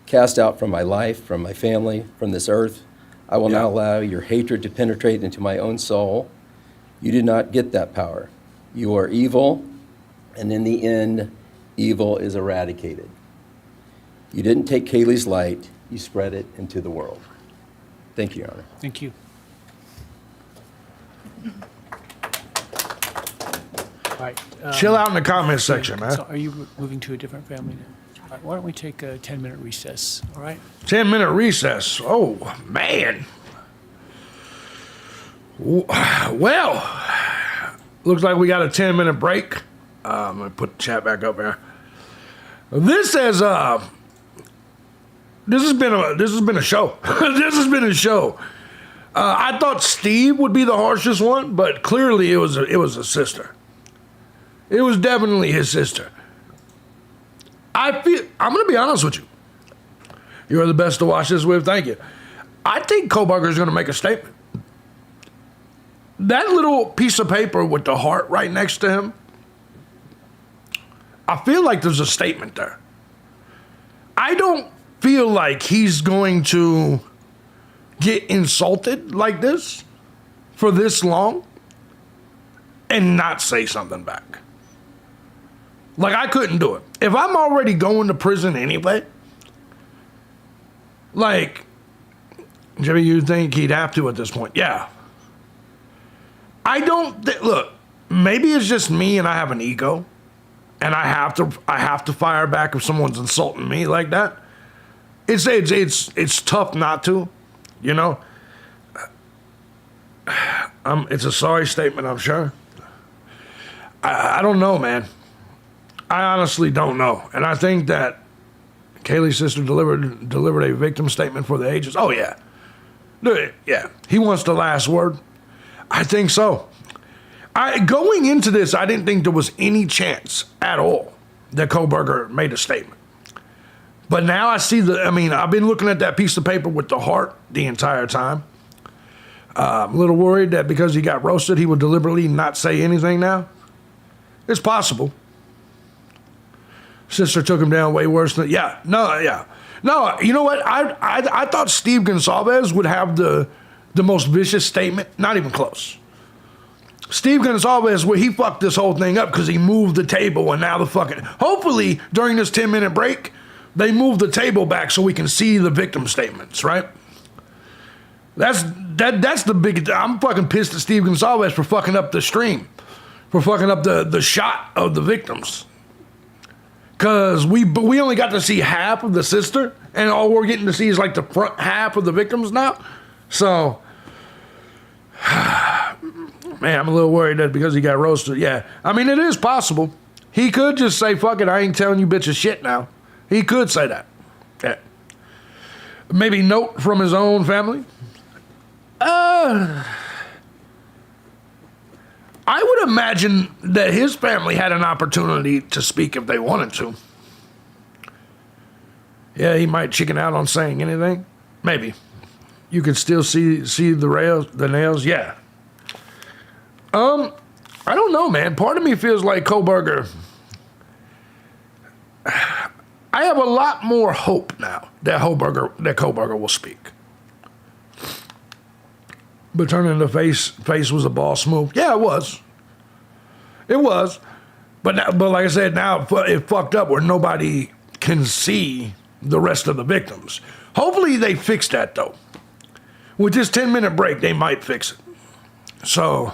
Cast out from my life, from my family, from this earth. I will not allow your hatred to penetrate into my own soul. You did not get that power. You are evil, and in the end, evil is eradicated. You didn't take Kaylee's light, you spread it into the world. Thank you, Your Honor. Thank you. All right. Chill out in the comment section, man. So are you moving to a different family now? All right, why don't we take a 10-minute recess, all right? 10-minute recess. Oh, man. Well, looks like we got a 10-minute break. I'm going to put the chat back up here. This has been a show. This has been a show. I thought Steve would be the harshest one, but clearly it was a sister. It was definitely his sister. I'm going to be honest with you. You're the best to watch this with. Thank you. I think Kohberger is going to make a statement. That little piece of paper with the heart right next to him, I feel like there's a statement there. I don't feel like he's going to get insulted like this for this long and not say something back. Like, I couldn't do it. If I'm already going to prison anyway, like, Jimmy, you think he'd have to at this point? Yeah. I don't look, maybe it's just me and I have an ego and I have to fire back if someone's insulting me like that. It's tough not to, you know. It's a sorry statement, I'm sure. I don't know, man. I honestly don't know. And I think that Kaylee's sister delivered a victim statement for the ages. Oh, yeah. Yeah. He wants the last word. I think so. Going into this, I didn't think there was any chance at all that Kohberger made a statement. But now I see I've been looking at that piece of paper with the heart the entire time. I'm a little worried that because he got roasted, he would deliberately not say anything now. It's possible. Sister took him down way worse than, No, you know what? I thought Steve Gonsalves would have the most vicious statement. Not even close. Steve Gonsalves, where he fucked this whole thing up because he moved the table and now hopefully during this 10-minute break, they move the table back so we can see the victim statements, right? That's the big. I'm fucking pissed at Steve Gonsalves for fucking up the stream, for fucking up the shot of the victims. Cause we only got to see half of the sister, and all we're getting to see is like the front half of the victims now. So, man, I'm a little worried that because he got roasted. Yeah, I mean it is possible. He could just say, "Fuck it, I ain't telling you bitches shit now." He could say that. Yeah. Maybe note from his own family. I would imagine that his family had an opportunity to speak if they wanted to. Yeah, he might chicken out on saying anything. Maybe. You could still see the nails. Yeah. I don't know, man. Part of me feels like Kohberger. I have a lot more hope now that Kohberger will speak. But turning the face was a boss move. Yeah, it was. It was. But like I said, now it fucked up where nobody can see the rest of the victims. Hopefully they fix that, though. With this 10-minute break, they might fix it. So,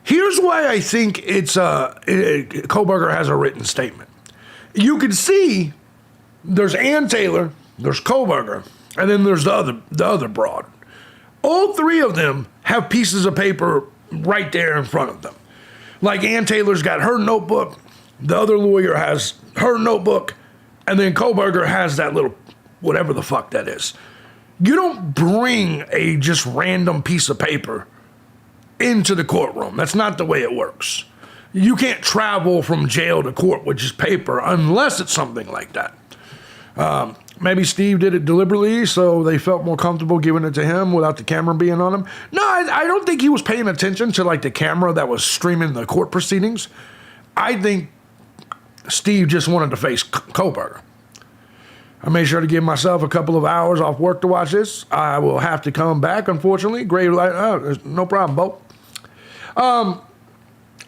here's why I think Kohberger has a written statement. You can see there's Ann Taylor, there's Kohberger, and then there's the other broad. All three of them have pieces of paper right there in front of them. Like Ann Taylor's got her notebook, the other lawyer has her notebook, and then Kohberger has that little whatever the fuck that is. You don't bring a just random piece of paper into the courtroom. That's not the way it works. You can't travel from jail to court with just paper unless it's something like that. Maybe Steve did it deliberately so they felt more comfortable giving it to him without the camera being on him. No, I don't think he was paying attention to like the camera that was streaming the court proceedings. I think Steve just wanted to face Kohberger. I made sure to give myself a couple of hours off work to watch this. I will have to come back, unfortunately. No problem, Bo.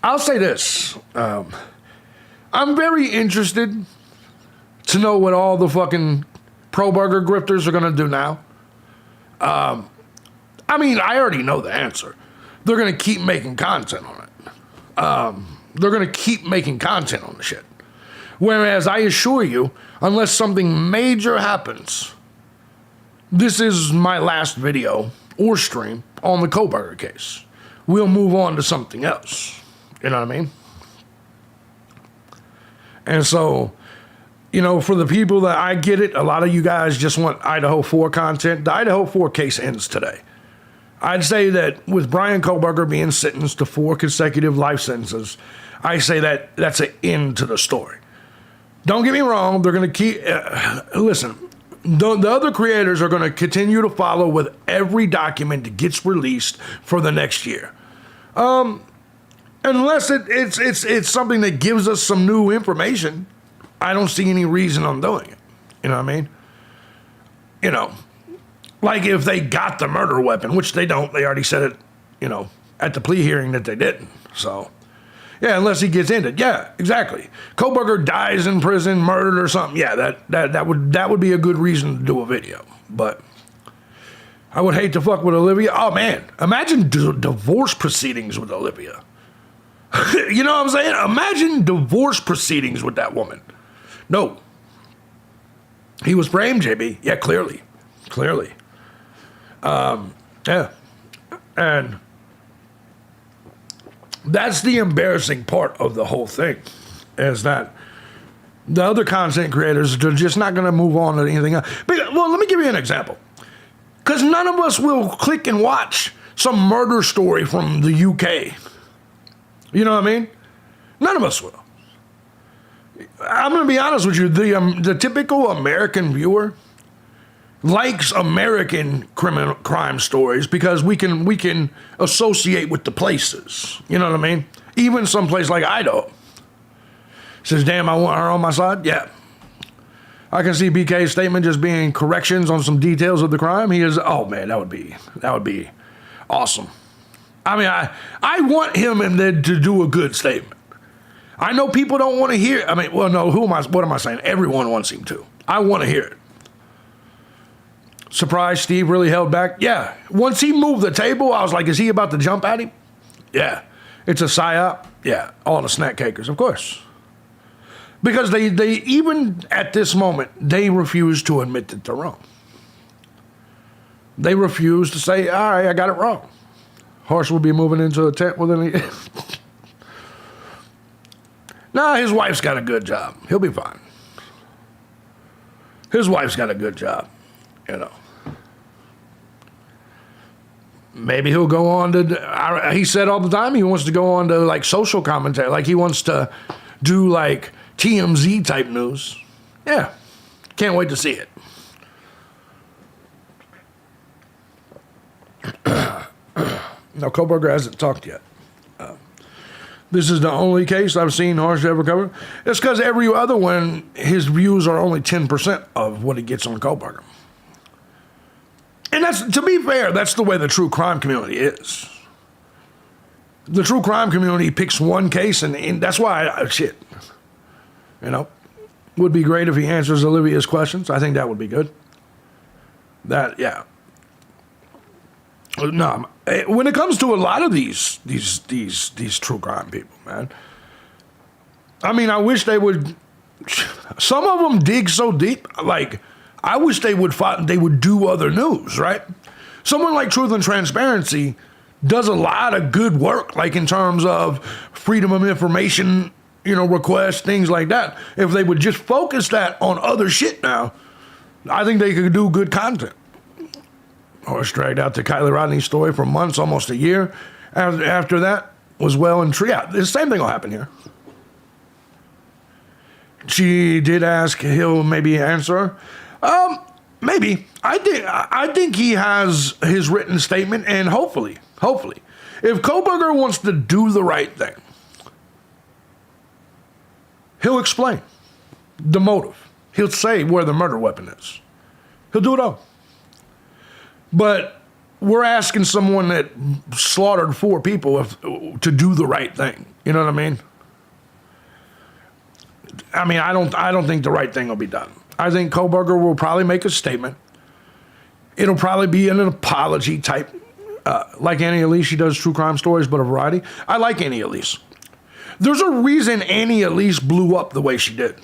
I'll say this. I'm very interested to know what all the fucking pro-burger grifters are going to do now. I mean, I already know the answer. They're going to keep making content on it. They're going to keep making content on the shit. Whereas I assure you, unless something major happens, this is my last video or stream on the Kohberger case. We'll move on to something else. You know what I mean? And so, you know, for the people that I get it, a lot of you guys just want Idaho 4 content. The Idaho 4 case ends today. I'd say that with Bryan Kohberger being sentenced to 4 consecutive life sentences, I say that that's an end to the story. Don't get me wrong, they're going to keep... listen, the other creators are going to continue to follow with every document that gets released for the next year. Unless it's something that gives us some new information, I don't see any reason on doing it. You know what I mean? You know, like if they got the murder weapon, which they don't. They already said it, you know, at the plea hearing that they didn't. So, yeah, unless he gets into it. Yeah, exactly. Kohberger dies in prison, murdered or something. Yeah, that would be a good reason to do a video. But I would hate to fuck with Olivia. Oh, man. Imagine divorce proceedings with Olivia. You know what I'm saying? Imagine divorce proceedings with that woman. No. He was framed, JB. Yeah, clearly. Clearly. Yeah. And that's the embarrassing part of the whole thing, is that the other content creators are just not going to move on to anything else. But, well, let me give you an example. Because none of us will click and watch some murder story from the UK. You know what I mean? None of us will. I'm going to be honest with you. The typical American viewer likes American crime stories because we can associate with the places. You know what I mean? Even some place like Idaho. Says, damn, I want her on my side? Yeah. I can see BK's statement just being corrections on some details of the crime. He is, oh man, that would be awesome. I mean, I want him and then to do a good statement. I know people don't want to hear. I mean, well, no, what am I saying? Everyone wants him to. I want to hear it. Surprised Steve really held back? Yeah. Once he moved the table, I was like, is he about to jump at him? Yeah. It's a psyop? Yeah. All the snack cakers, of course. Because they even at this moment, they refuse to admit that they're wrong. They refuse to say, all right, I got it wrong. Horse will be moving into a tent within a... Nah, his wife's got a good job. He'll be fine. His wife's got a good job, you know. Maybe he'll go on to, he said all the time he wants to go on to like social commentary, like he wants to do like TMZ type news. Yeah, can't wait to see it. Now, Kohberger hasn't talked yet. This is the only case I've seen Harsh ever cover. It's because every other one, his views are only 10% of what he gets on Kohberger. And that's, to be fair, that's the way the true crime community is. The true crime community picks one case, and that's why, you know, would be great if he answers Olivia's questions. I think that would be good. Yeah. No, when it comes to a lot of these true crime people, man, I mean, I wish they would. Some of them dig so deep. Like, I wish they would do other news, right? Someone like Truth and Transparency does a lot of good work, like in terms of freedom of information, you know, requests, things like that. If they would just focus that on other shit now, I think they could do good content. Horse dragged out the Kylie Rodney story for months, almost a year. After that, was well and true. Yeah, the same thing will happen here. She did ask he'll maybe answer. Maybe. I think he has his written statement, and hopefully, if Kohberger wants to do the right thing, he'll explain the motive. He'll say where the murder weapon is. He'll do it all. But we're asking someone that slaughtered 4 people to do the right thing. You know what I mean? I don't think the right thing will be done. I think Kohberger will probably make a statement. It'll probably be an apology type, like Annie Elise. She does true crime stories, but a variety. I like Annie Elise. There's a reason Annie Elise blew up the way she did.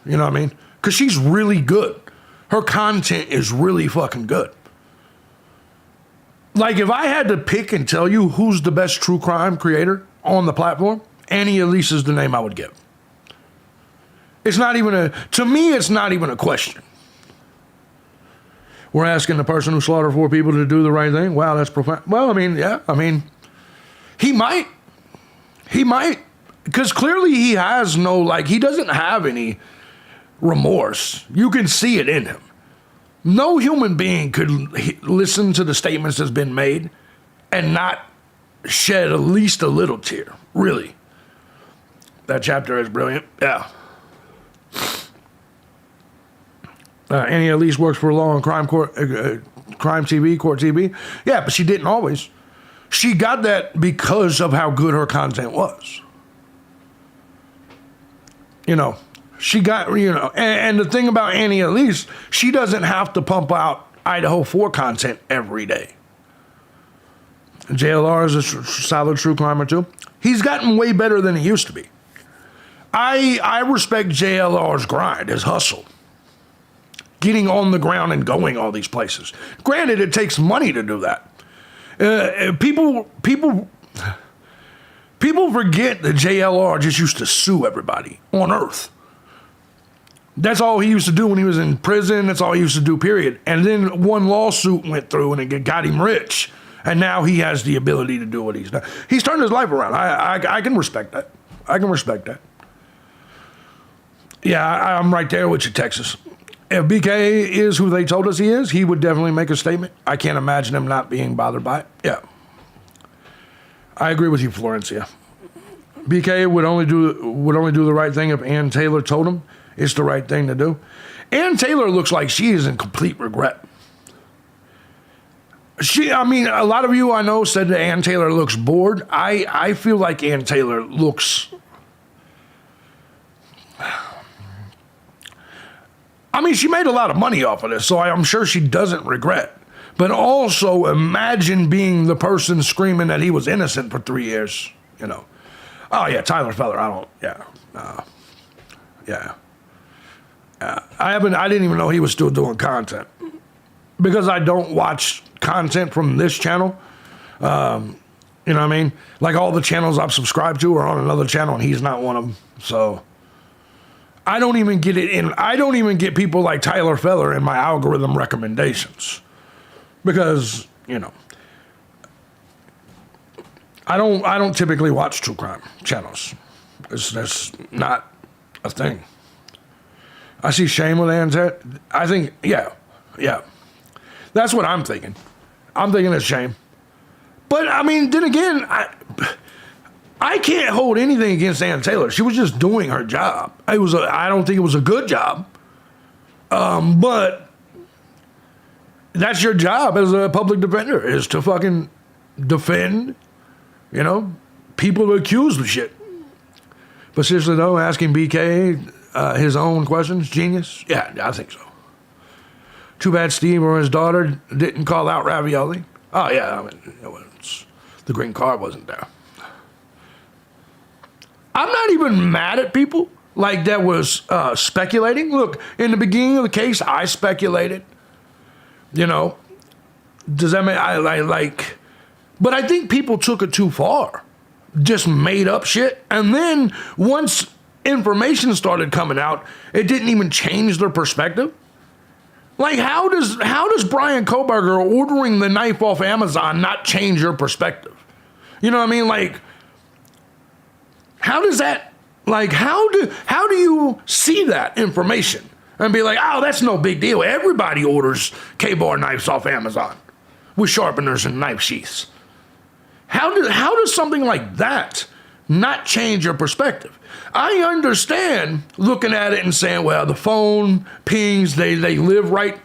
You know what I mean? Because she's really good. Her content is really fucking good. Like, if I had to pick and tell you who's the best true crime creator on the platform, Annie Elise is the name I would give. It's not even to me, it's not even a question. We're asking the person who slaughtered 4 people to do the right thing. Wow, that's profound. Well, I mean, yeah, he might. Because clearly he has he doesn't have any remorse. You can see it in him. No human being could listen to the statements that's been made and not shed at least a little tear. Really. That chapter is brilliant. Yeah. Annie Elise works for law and crime court, crime TV, court TV. Yeah, but she didn't always. She got that because of how good her content was. You know. She got, and the thing about Annie Elise, she doesn't have to pump out Idaho 4 content every day. JLR is a solid true crimer too. He's gotten way better than he used to be. I respect JLR's grind, his hustle. Getting on the ground and going all these places. Granted, it takes money to do that. People forget that JLR just used to sue everybody on Earth. That's all he used to do when he was in prison. That's all he used to do, period. And then one lawsuit went through and it got him rich. And now he has the ability to do what he's done. He's turned his life around. I can respect that. I can respect that. Yeah, I'm right there with you, Texas. If BK is who they told us he is, he would definitely make a statement. I can't imagine him not being bothered by it. Yeah. I agree with you, Florencia. BK would only do the right thing if Ann Taylor told him it's the right thing to do. Ann Taylor looks like she is in complete regret. A lot of you I know said that Ann Taylor looks bored. I feel like Ann Taylor looks... she made a lot of money off of this, so I'm sure she doesn't regret. But also imagine being the person screaming that he was innocent for 3 years, Oh, yeah, Tyler Feller, I didn't even know he was still doing content. Because I don't watch content from this channel. You know what I mean? Like all the channels I've subscribed to are on another channel, and he's not one of them. So I don't even get it in. I don't even get people like Tyler Feller in my algorithm recommendations. Because, I don't typically watch true crime channels. That's not a thing. I see shame with Ann. I think, yeah. That's what I'm thinking. I'm thinking it's shame. But, then again, I can't hold anything against Ann Taylor. She was just doing her job. I don't think it was a good job. But that's your job as a public defender, is to fucking defend, people accused of shit. But seriously, though, asking BK his own questions, genius? Yeah, I think so. Too bad Steve or his daughter didn't call out Ravioli. Oh, yeah, the green card wasn't there. I'm not even mad at people like that was speculating. Look, in the beginning of the case, I speculated. Does that mean but I think people took it too far. Just made up shit. And then once information started coming out, it didn't even change their perspective. Like, how does Bryan Kohberger ordering the knife off Amazon not change your perspective? You know what I mean? Like, how does that, how do you see that information and be like, oh, that's no big deal. Everybody orders K-bar knives off Amazon with sharpeners and knife sheaths. How does something like that not change your perspective? I understand looking at it and saying, well, the phone pings, they live right,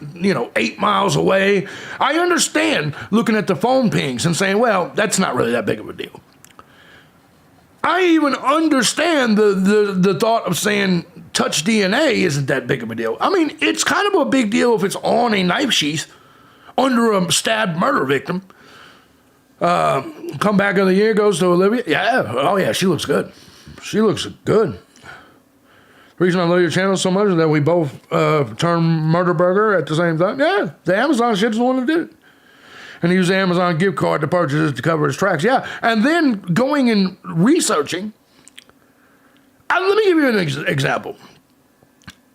8 miles away. I understand looking at the phone pings and saying, well, that's not really that big of a deal. I even understand the thought of saying touch DNA isn't that big of a deal. It's kind of a big deal if it's on a knife sheath under a stabbed murder victim. Comeback of the year goes to Olivia. Yeah, oh yeah, she looks good. She looks good. The reason I love your channel so much is that we both turned murder burger at the same time. Yeah, the Amazon shit's the one that did it. And he used the Amazon gift card to purchase it to cover his tracks. Yeah, and then going and researching. Let me give you an example.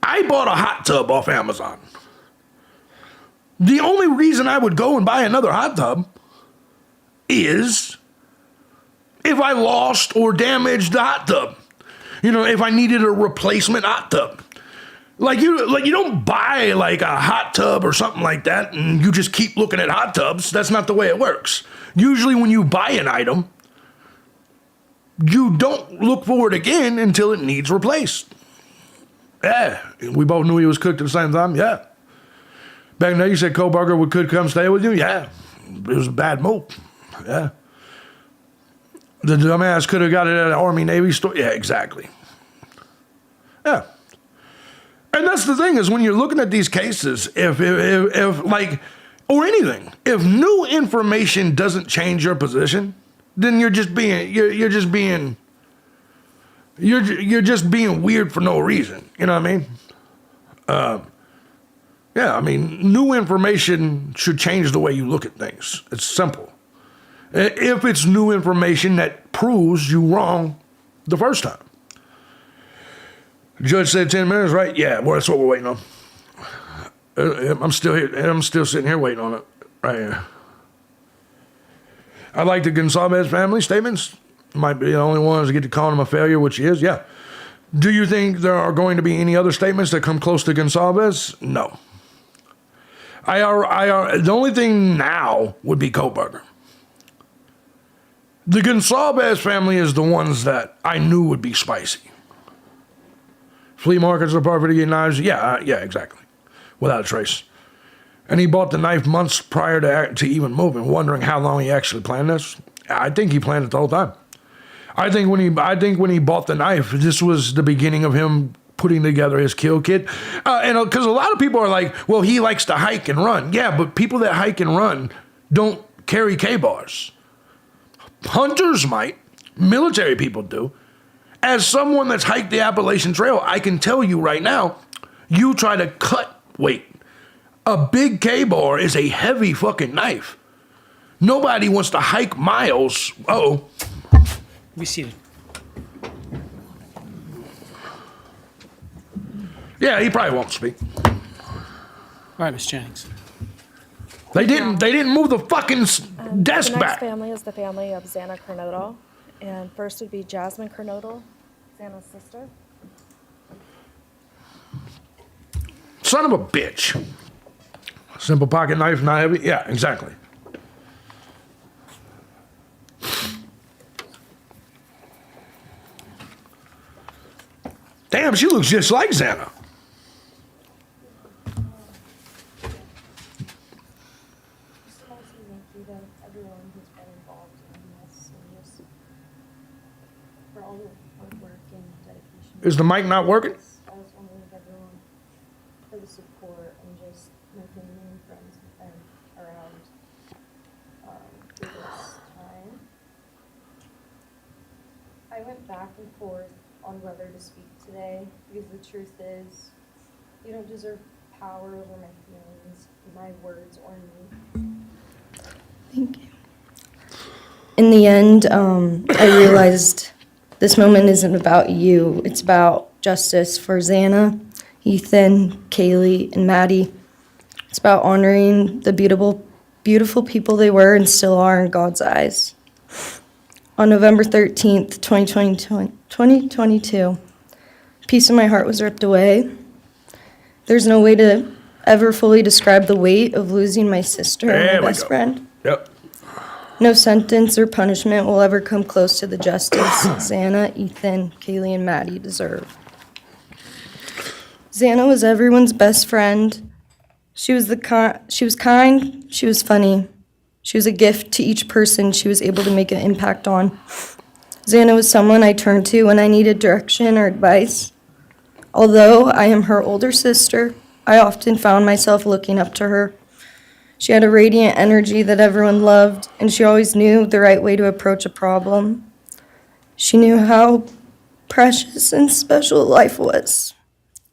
I bought a hot tub off Amazon. The only reason I would go and buy another hot tub is if I lost or damaged the hot tub. If I needed a replacement hot tub. You don't buy a hot tub or something like that and you just keep looking at hot tubs. That's not the way it works. Usually when you buy an item, you don't look for it again until it needs replaced. Yeah, we both knew he was cooked at the same time. Yeah. Back then you said Kohberger could come stay with you. Yeah, it was a bad move. Yeah. The dumbass could have got it at an Army Navy store. Yeah, exactly. Yeah. And that's the thing is when you're looking at these cases, if or anything, if new information doesn't change your position, then you're just being weird for no reason. You know what I mean? Yeah, new information should change the way you look at things. It's simple. If it's new information that proves you wrong the first time. The judge said 10 minutes, right? Yeah, well, that's what we're waiting on. I'm still here. I'm still sitting here waiting on it right here. I like the Gonzalez family statements. Might be the only ones that get to call him a failure, which he is, yeah. Do you think there are going to be any other statements that come close to Gonzalez? No. The only thing now would be Kohberger. The Gonzalez family is the ones that I knew would be spicy. Flea markets are property, knives, yeah, exactly. Without a trace. And he bought the knife months prior to even moving, wondering how long he actually planned this. I think he planned it the whole time. I think when he bought the knife, this was the beginning of him putting together his kill kit. And because a lot of people are like, well, he likes to hike and run. Yeah, but people that hike and run don't carry K-bars. Hunters might. Military people do. As someone that's hiked the Appalachian Trail, I can tell you right now, you try to cut weight. A big K-bar is a heavy fucking knife. Nobody wants to hike miles. Uh-oh. Be seated. Yeah, he probably won't speak. All right, Ms. Jennings. They didn't move the fucking desk The next back. family is the family of Xana Kernodle. And first would be Jasmine Kernodle, Xana's sister. Son of a bitch. Simple pocket knife, not heavy. Yeah, exactly. Damn, she looks just like Xana. Is the mic not working? I just want to thank everyone for the support and just making friends and around through this time. I went back and forth on whether to speak today because the truth is, you don't deserve power over my feelings, my words, or me. Thank you. In the end, I realized this moment isn't about you. It's about justice for Xana, Ethan, Kaylee, and Maddie. It's about honoring the beautiful people they were and still are in God's eyes. On November 13th, 2022, a piece of my heart was ripped away. There's no way to ever fully describe the weight of losing my sister and my best friend. Yep. No sentence or punishment will ever come close to the justice Xana, Ethan, Kaylee, and Maddie deserve. Xana was everyone's best friend. She was kind, she was funny. She was a gift to each person she was able to make an impact on. Xana was someone I turned to when I needed direction or advice. Although I am her older sister, I often found myself looking up to her. She had a radiant energy that everyone loved, and she always knew the right way to approach a problem. She knew how precious and special life was,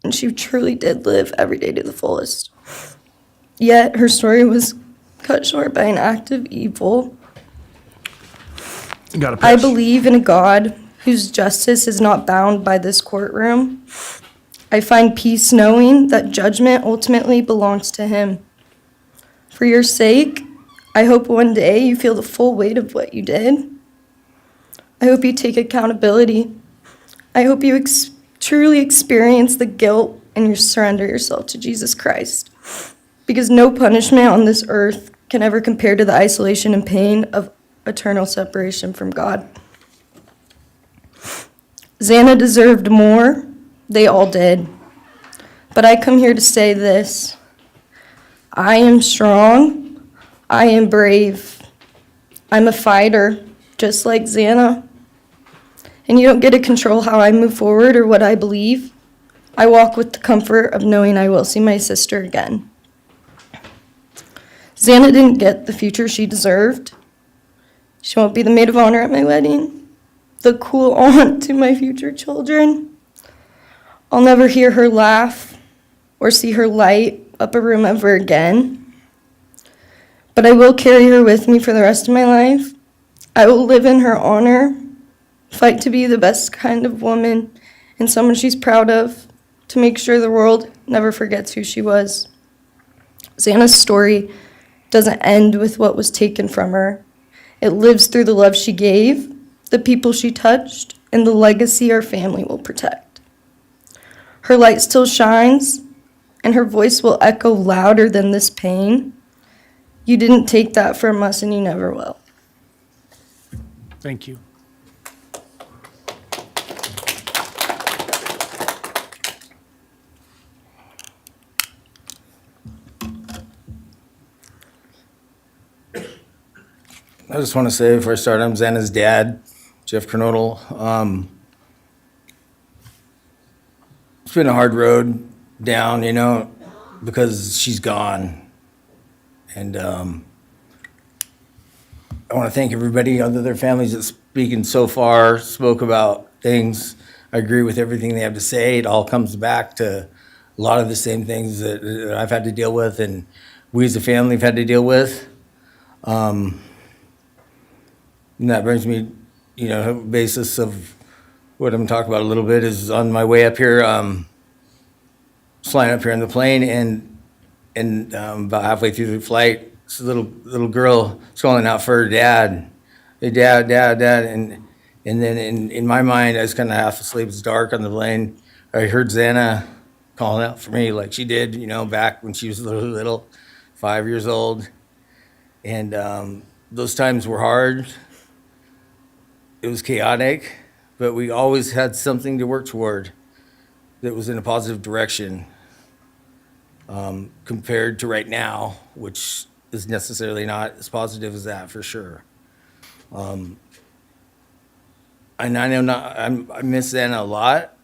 and she truly did live every day to the fullest. Yet her story was cut short by an act of evil. I believe in a God whose justice is not bound by this courtroom. I find peace knowing that judgment ultimately belongs to Him. For your sake, I hope one day you feel the full weight of what you did. I hope you take accountability. I hope you truly experience the guilt and you surrender yourself to Jesus Christ. Because no punishment on this earth can ever compare to the isolation and pain of eternal separation from God. Xana deserved more. They all did. But I come here to say this. I am strong. I am brave. I'm a fighter, just like Xana. And you don't get to control how I move forward or what I believe. I walk with the comfort of knowing I will see my sister again. Xana didn't get the future she deserved. She won't be the maid of honor at my wedding, the cool aunt to my future children. I'll never hear her laugh or see her light up a room ever again. But I will carry her with me for the rest of my life. I will live in her honor, fight to be the best kind of woman and someone she's proud of, to make sure the world never forgets who she was. Xana's story doesn't end with what was taken from her. It lives through the love she gave, the people she touched, and the legacy our family will protect. Her light still shines, and her voice will echo louder than this pain. You didn't take that from us, and you never will. Thank you. I just want to say before I start, I'm Xana's dad, Jeff Kernodle. It's been a hard road down, you know, because she's gone. And I want to thank everybody, other their families that's speaking so far, spoke about things. I agree with everything they have to say. It all comes back to a lot of the same things that I've had to deal with and we as a family have had to deal with. And that brings me, you know, basis of what I'm talking about a little bit is on my way up here, flying up here in the plane, and about halfway through the flight, this little girl is calling out for her dad. Hey, dad, and then in my mind, I was kind of half asleep. It's dark on the plane. I heard Xana calling out for me like she did, you know, back when she was little, 5 years old, and those times were hard. It was chaotic, but we always had something to work toward that was in a positive direction, compared to right now, which is necessarily not as positive as that for sure. And I know I miss Xana a lot.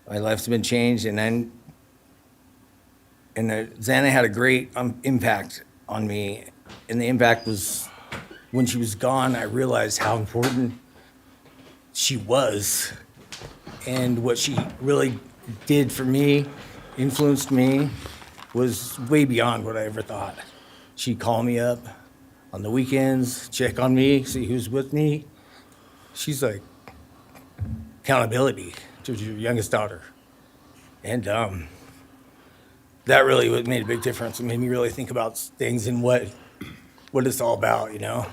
My life's been changed, and Xana had a great impact on me, and the impact was when she was gone. I realized how important she was, and what she really did for me, influenced me, was way beyond what I ever thought. She'd call me up on the weekends, check on me, see who's with me. She's like accountability to your youngest daughter. And that really made a big difference. It made me really think about things and what it's all about, you know?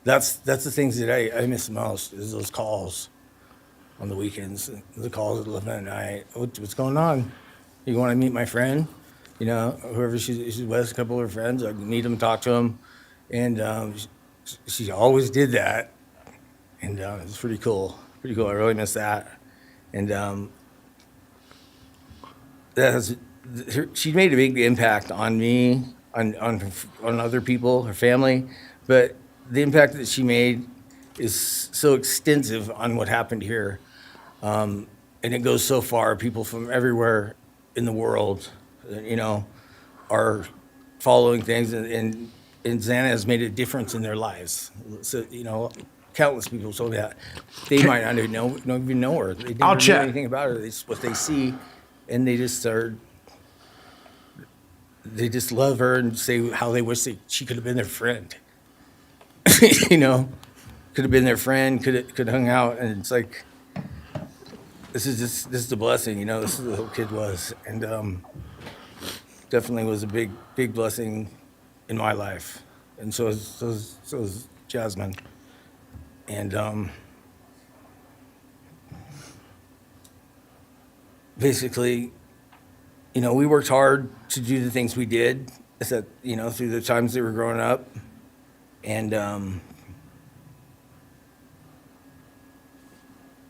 That's the things that I miss the most, is those calls on the weekends, the calls at 11 at night. What's going on? You want to meet my friend? You know, whoever she's with, a couple of her friends, I meet them, talk to them. And she always did that. And it's pretty cool. Pretty cool. I really miss that. And she made a big impact on me, on other people, her family. But the impact that she made is so extensive on what happened here. And it goes so far. People from everywhere in the world, you know, are following things, and Xana has made a difference in their lives. So, you know, countless people told me that. They might not even know her. They never knew anything about her. It's what they see, and they just love her and say how they wish she could have been their friend. You know, could have been their friend, could have hung out, and it's like, this is a blessing, you know. This is what the little kid was, and definitely was a big blessing in my life, and so is Jasmine, and basically, you know, we worked hard to do the things we did, you know, through the times they were growing up. And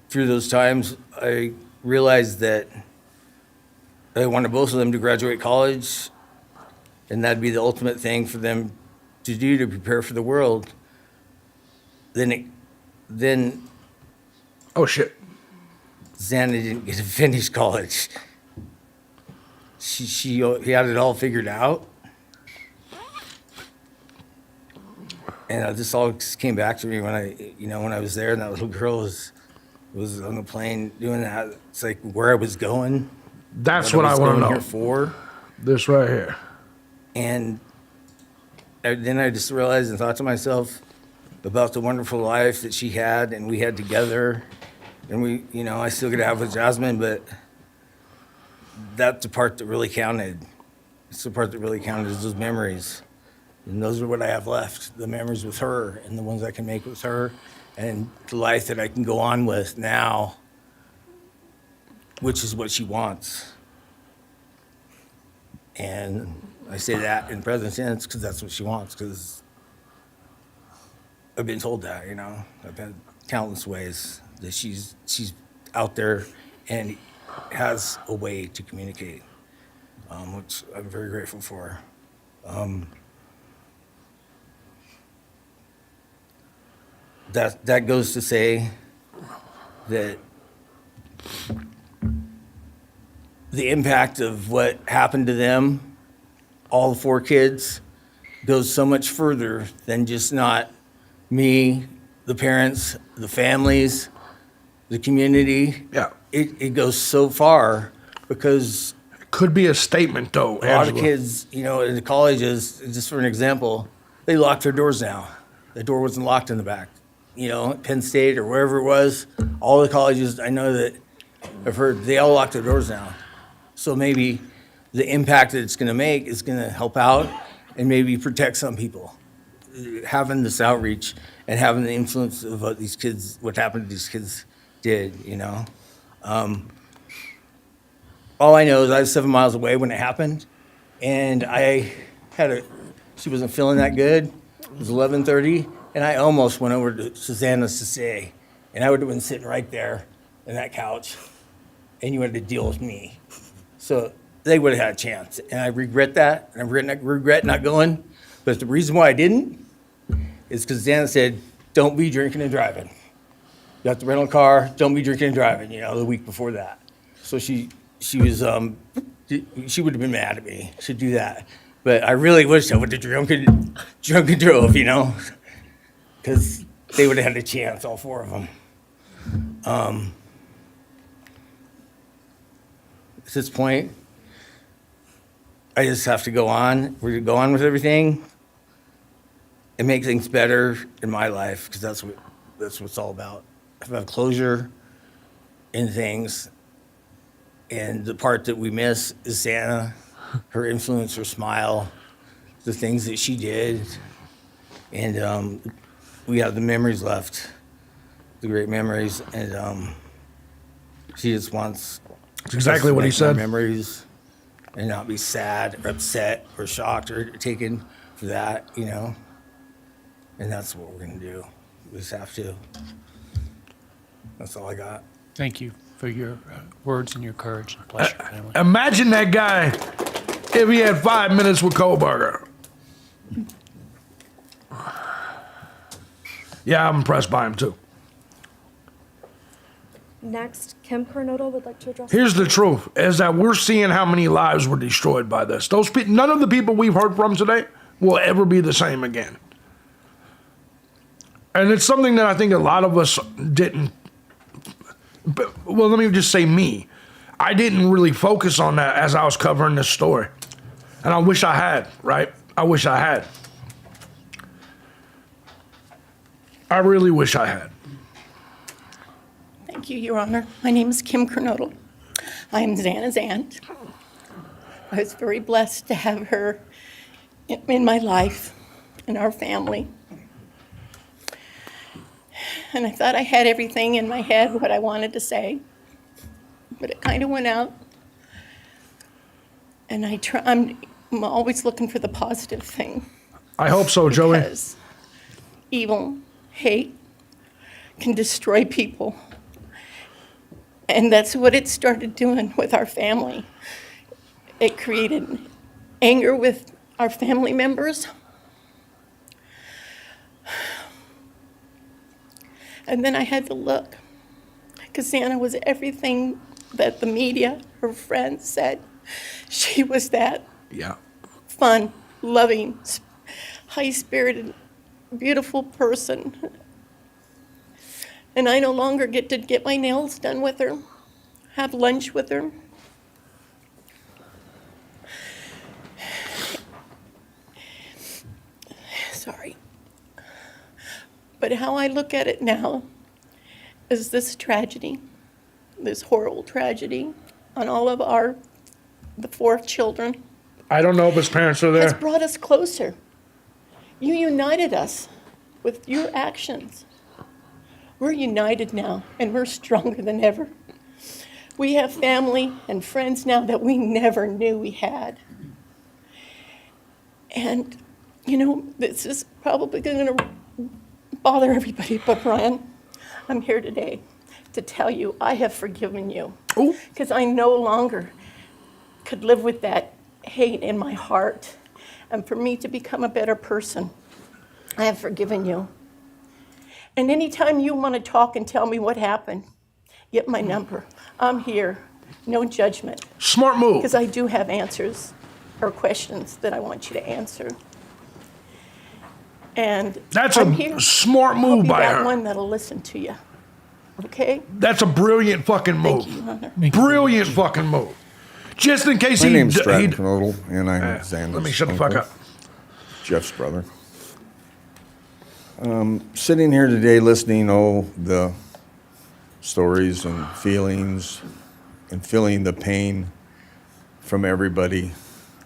through those times, I realized that I wanted both of them to graduate college, and that'd be the ultimate thing for them to do to prepare for the world. Then oh shit, Xana didn't get to finish college. He had it all figured out. And this all just came back to me when I was there, and that little girl was on the plane doing that. It's like where I was going. That's what I want to know. Here for this right here. And then I just realized and thought to myself about the wonderful life that she had and we had together, and we, you know, I still get to have with Jasmine, but that's the part that really counted. It's the part that really counted, is those memories. And those are what I have left, the memories with her and the ones I can make with her and the life that I can go on with now, which is what she wants. And I say that in present tense because that's what she wants, because I've been told that, you know. I've had countless ways that she's out there and has a way to communicate, which I'm very grateful for. That goes to say that the impact of what happened to them, all the 4 kids, goes so much further than just not me, the parents, the families, the community. Yeah. It goes so far because Could be a statement, though, a lot of Angela. kids, you know, in the colleges, just for an example, they lock their doors now. The door wasn't locked in the back. You know, at Penn State or wherever it was, all the colleges, I know that I've heard, they all lock their doors now. So maybe the impact that it's gonna make is gonna help out and maybe protect some people. Having this outreach and having the influence of what these kids, what happened to these kids did, you know? All I know is I was 7 miles away when it happened, and she wasn't feeling that good. It was 11:30, and I almost went over to Susanna's to say, and I would have been sitting right there in that couch, and you had to deal with me. So they would have had a chance, and I regret that, and I regret not going. But the reason why I didn't is because Susanna said, "Don't be drinking and driving. You have to rent a car. Don't be drinking and driving." You know, the week before that, so she was she would have been mad at me to do that. But I really wish I would have drunk and drove, you know, because they would have had a chance, all 4 of them. At this point, I just have to go on. We're gonna go on with everything and make things better in my life, because that's what it's all about. If I have closure in things, and the part that we miss is Santa, her influence, her smile, the things that she did, and we have the memories left, the great memories, and she just wants. That's exactly what he us to make said. more memories, and not be sad or upset or shocked or taken for that, you know. And that's what we're gonna do. We just have to. That's all I got. Thank you for your words and your courage. Bless your family. Imagine that guy if he had 5 minutes with Kohberger. Yeah, I'm impressed by him, too. Next, Kim Kernodle would like to address. Here's the truth, is that we're seeing how many lives were destroyed by this. None of the people we've heard from today will ever be the same again. And it's something that I think a lot of us didn't, well, let me just say me. I didn't really focus on that as I was covering this story. And I wish I had, right? I wish I had. I really wish I had. Thank you, Your Honor. My name is Kim Kernodle. I am Xana's aunt. I was very blessed to have her in my life, in our family. And I thought I had everything in my head, what I wanted to say, but it kind of went out. And I'm always looking for the positive thing. I hope so, Joey. Because evil, hate can destroy people. And that's what it started doing with our family. It created anger with our family members. And then I had to look, because Santa was everything that the media, her friends said. She was that fun, loving, high-spirited, beautiful person. And I no longer get to get my nails done with her, have lunch with her. Sorry. But how I look at it now is this tragedy, this horrible tragedy on all of the 4 children. I don't know if his parents are Has there. brought us closer. You united us with your actions. We're united now, and we're stronger than ever. We have family and friends now that we never knew we had. And, you know, this is probably going to bother everybody, but Bryan, I'm here today to tell you I have forgiven you. Because I no longer could live with that hate in my heart. And for me to become a better person, I have forgiven you. And anytime you want to talk and tell me what happened, get my number. I'm here. No judgment. Smart move. Because I do have answers or questions that I want you to answer. And That's I'm a here. smart I'll move be by that her. one that'll listen to you. Okay? That's a brilliant fucking move. Thank you, Hunter. Brilliant fucking move. Just in case My he... name's he- Stratton Knodel, and I'm Xander's let me shut the fuck uncle, up. Jeff's brother. Sitting here today listening to the stories and feelings and feeling the pain from everybody.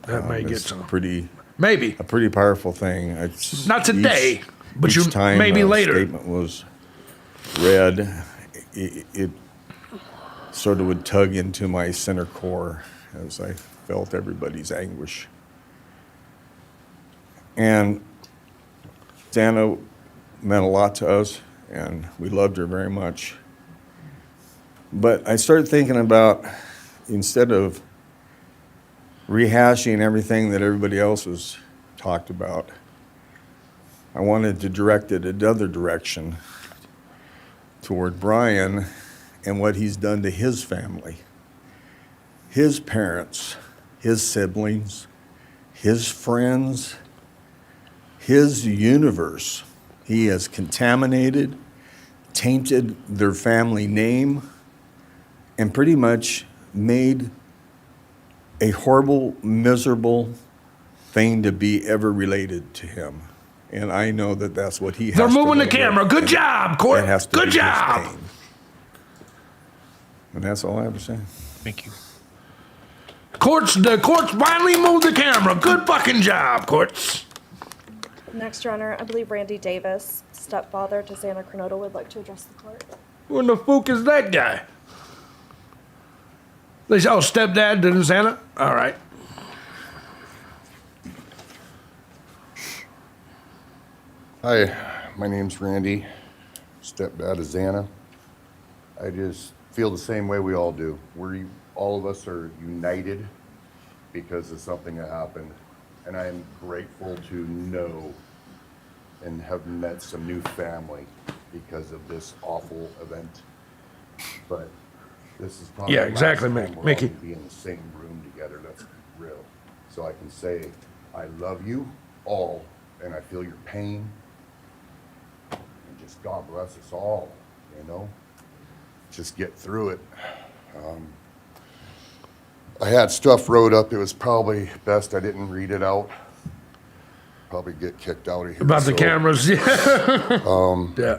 That may get is some. pretty... Maybe. A pretty powerful thing. It's Not today, but each you time maybe a later. statement was read, it sort of would tug into my center core as I felt everybody's anguish. And Xana meant a lot to us, and we loved her very much. But I started thinking about, instead of rehashing everything that everybody else has talked about, I wanted to direct it another direction toward Bryan and what he's done to his family, his parents, his siblings, his friends, his universe. He has contaminated, tainted their family name, and pretty much made a horrible, miserable thing to be ever related to him. And I know that that's what he has They're to moving the live camera. with. Good And job, Court. it has to Good be his job. pain. And that's all I have to say. Thank you. The courts finally moved the camera. Good fucking job, courts. Next, Your Honor, I believe Randy Davis, stepfather to Xana Kernodle, would like to address the court. Who in the fuck is that guy? They say, oh, stepdad to Xana? All right. Hi, my name's Randy, stepdad of Xana. I just feel the same way we all do. All of us are united because of something that happened. And I am grateful to know and have met some new family because of this awful event. But this is probably Yeah, the exactly, last time we're all Mickey. gonna be in the same room together. Let's be real. So I can say, I love you all, and I feel your pain. And just God bless us all, you know? Just get through it. I had stuff wrote up. It was probably best I didn't read it out. Probably get kicked out of here. About the So, cameras, yeah. Yeah.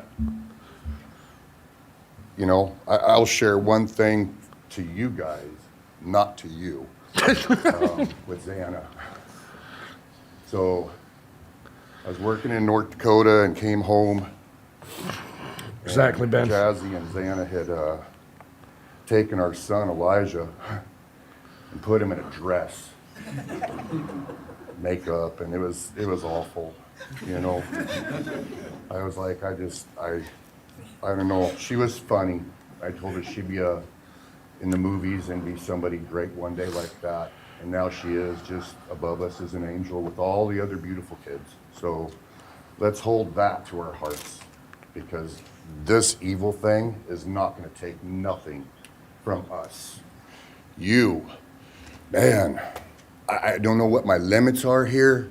You know, I'll share one thing to you guys, not to you, with Xana. So I was working in North Dakota and came home. Exactly, Ben. Jazzy and Xana had taken our son Elijah and put him in a dress, makeup, and it was awful, you know. I was like, I don't know. She was funny. I told her she'd be in the movies and be somebody great one day like that. And now she is just above us as an angel with all the other beautiful kids. So let's hold that to our hearts, because this evil thing is not going to take nothing from us. You, man, I don't know what my limits are here,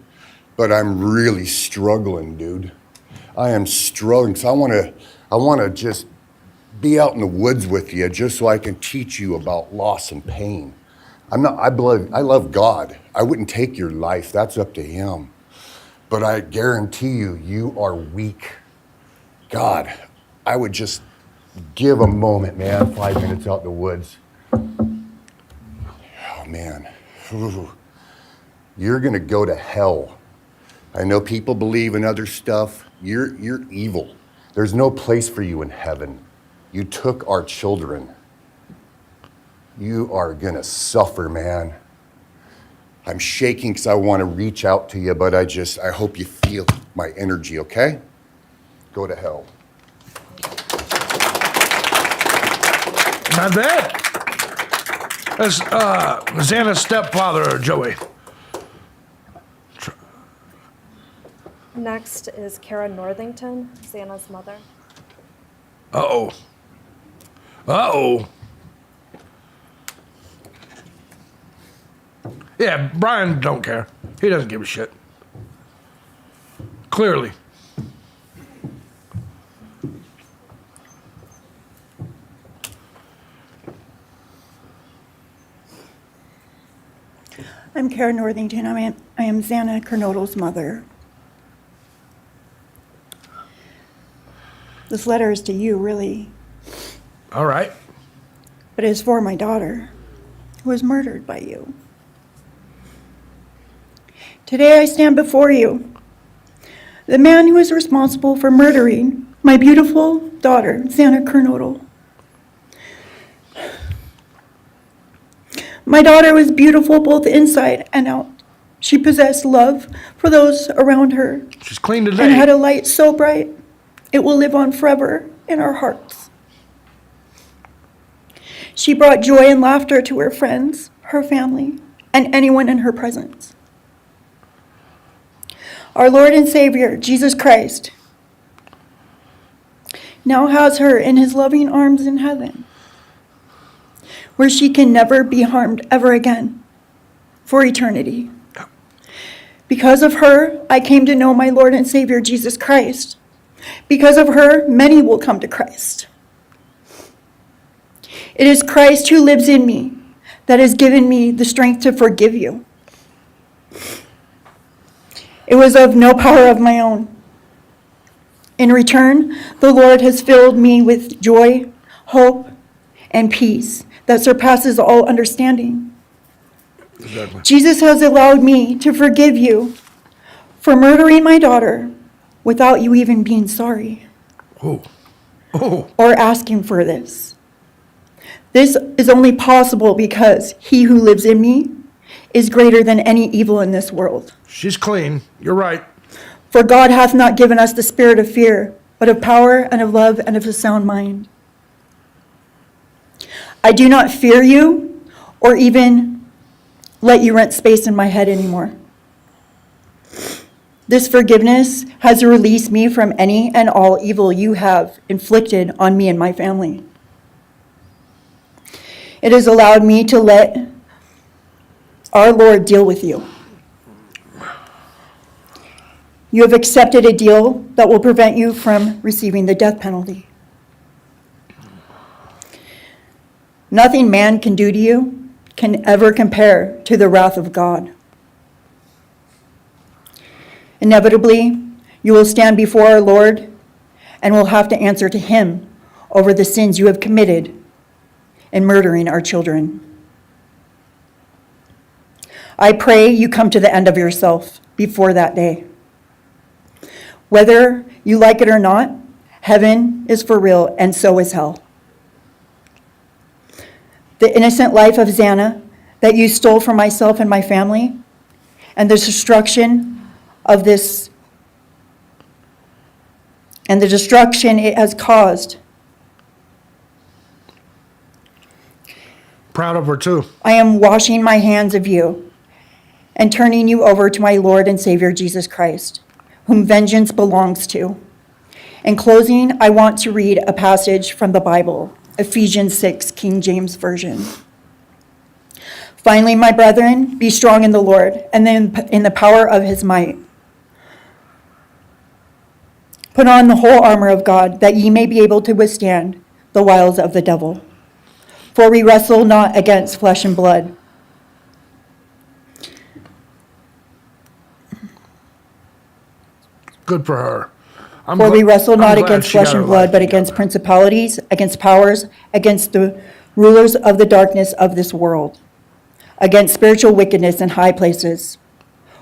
but I'm really struggling, dude. I am struggling. So I want to just be out in the woods with you just so I can teach you about loss and pain. I love God. I wouldn't take your life. That's up to him. But I guarantee you, you are weak. God, I would just give a moment, man, 5 minutes out in the woods. Oh, man. Ooh. You're going to go to hell I know people believe in other stuff. You're evil. There's no place for you in heaven. You took our children. You are gonna suffer, man. I'm shaking because I want to reach out to you, but I hope you feel my energy, okay? Go to hell. Not that. That's Xana's stepfather, Joey. Next is Kara Northington, Xana's mother. Uh-oh. Uh-oh. Yeah, Bryan don't care. He doesn't give a shit. Clearly. I'm Kara Northington. I am Xana Kernodle's mother. This letter is to you, really, All right. but it is for my daughter, who was murdered by you. Today I stand before you, the man who is responsible for murdering my beautiful daughter, Xana Kernodle. My daughter was beautiful both inside and out. She possessed love for those around her. She's clean today. And had a light so bright, it will live on forever in our hearts. She brought joy and laughter to her friends, her family, and anyone in her presence. Our Lord and Savior, Jesus Christ, now has her in his loving arms in heaven, where she can never be harmed ever again for eternity. Because of her, I came to know my Lord and Savior, Jesus Christ. Because of her, many will come to Christ. It is Christ who lives in me that has given me the strength to forgive you. It was of no power of my own. In return, the Lord has filled me with joy, hope, and peace that surpasses all understanding. Exactly. Jesus has allowed me to forgive you for murdering my daughter without you even being sorry or asking for this. This is only possible because he who lives in me is greater than any evil in this world. She's clean. You're right. For God hath not given us the spirit of fear, but of power and of love and of a sound mind. I do not fear you or even let you rent space in my head anymore. This forgiveness has released me from any and all evil you have inflicted on me and my family. It has allowed me to let our Lord deal with you. You have accepted a deal that will prevent you from receiving the death penalty. Nothing man can do to you can ever compare to the wrath of God. Inevitably, you will stand before our Lord and will have to answer to him over the sins you have committed in murdering our children. I pray you come to the end of yourself before that day. Whether you like it or not, heaven is for real and so is hell. The innocent life of Xana that you stole from myself and my family, and the destruction it has caused. Proud of her too. I am washing my hands of you and turning you over to my Lord and Savior Jesus Christ, whom vengeance belongs to. In closing, I want to read a passage from the Bible, Ephesians 6, King James Version. Finally, my brethren, be strong in the Lord and then in the power of his might. Put on the whole armor of God, that ye may be able to withstand the wiles of the devil. For we wrestle not against flesh and blood. Good for her. For we wrestle not I'm glad against she got flesh her and blood, life but against principalities, against powers, against the rulers of the darkness of this world, against spiritual wickedness in high places.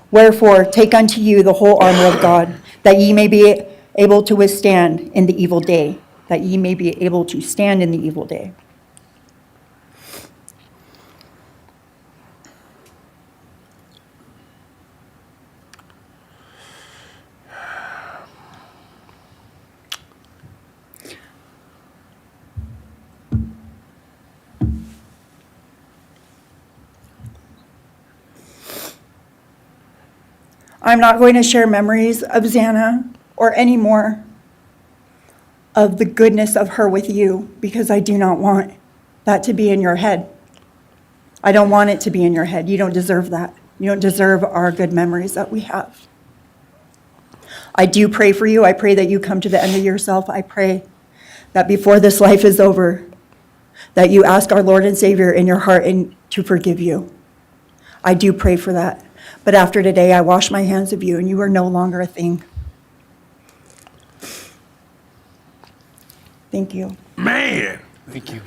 Wherefore, take unto you the whole armor of God, that ye may be able to withstand in the evil day, that ye may be able to stand in the evil day. I'm not going to share memories of Xana or any more of the goodness of her with you, because I do not want that to be in your head. I don't want it to be in your head. You don't deserve that. You don't deserve our good memories that we have. I do pray for you. I pray that you come to the end of yourself. I pray that before this life is over, that you ask our Lord and Savior in your heart and to forgive you. I do pray for that. But after today, I wash my hands of you, and you are no longer a thing. Thank you. Man, Thank you.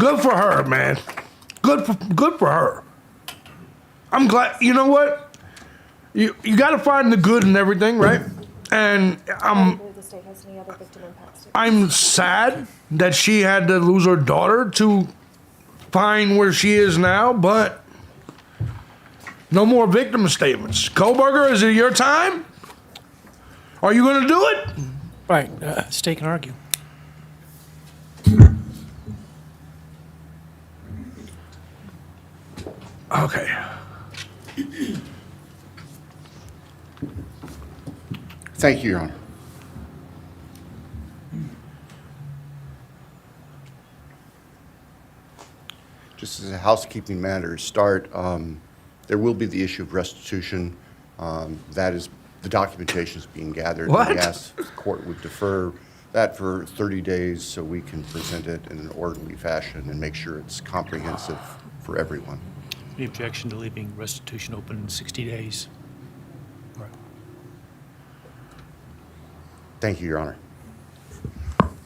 good for her, man. Good for her. I'm glad. You know what? You got to find the good in everything, right? And I don't believe the state has any other victim impact statements. I'm sad that she had to lose her daughter to find where she is now, but no more victim statements. Kohberger, is it your time? Are you going to do it? Right, stake and argue. Okay. Thank you, Your Honor. Just as a housekeeping matter to start, there will be the issue of restitution. That is, the documentation is being gathered. What? We asked the court would defer that for 30 days so we can present it in an orderly fashion and make sure it's comprehensive for everyone. Any objection to leaving restitution open in 60 days? Right. Thank you, Your Honor.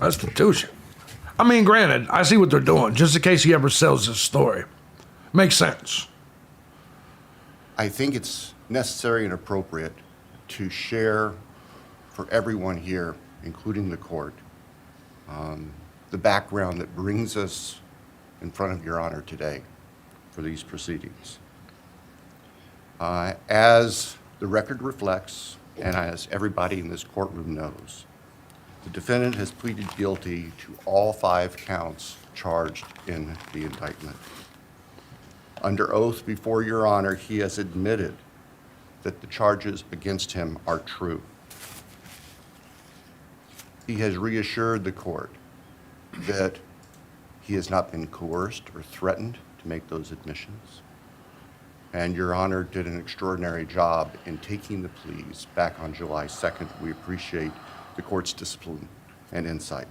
Restitution. I mean, granted, I see what they're doing, just in case he ever sells his story. Makes sense. I think it's necessary and appropriate to share for everyone here, including the court, the background that brings us in front of Your Honor today for these proceedings. As the record reflects, and as everybody in this courtroom knows, the defendant has pleaded guilty to all 5 counts charged in the indictment. Under oath before Your Honor, he has admitted that the charges against him are true. He has reassured the court that he has not been coerced or threatened to make those admissions. And Your Honor did an extraordinary job in taking the pleas back on July 2nd. We appreciate the court's discipline and insight.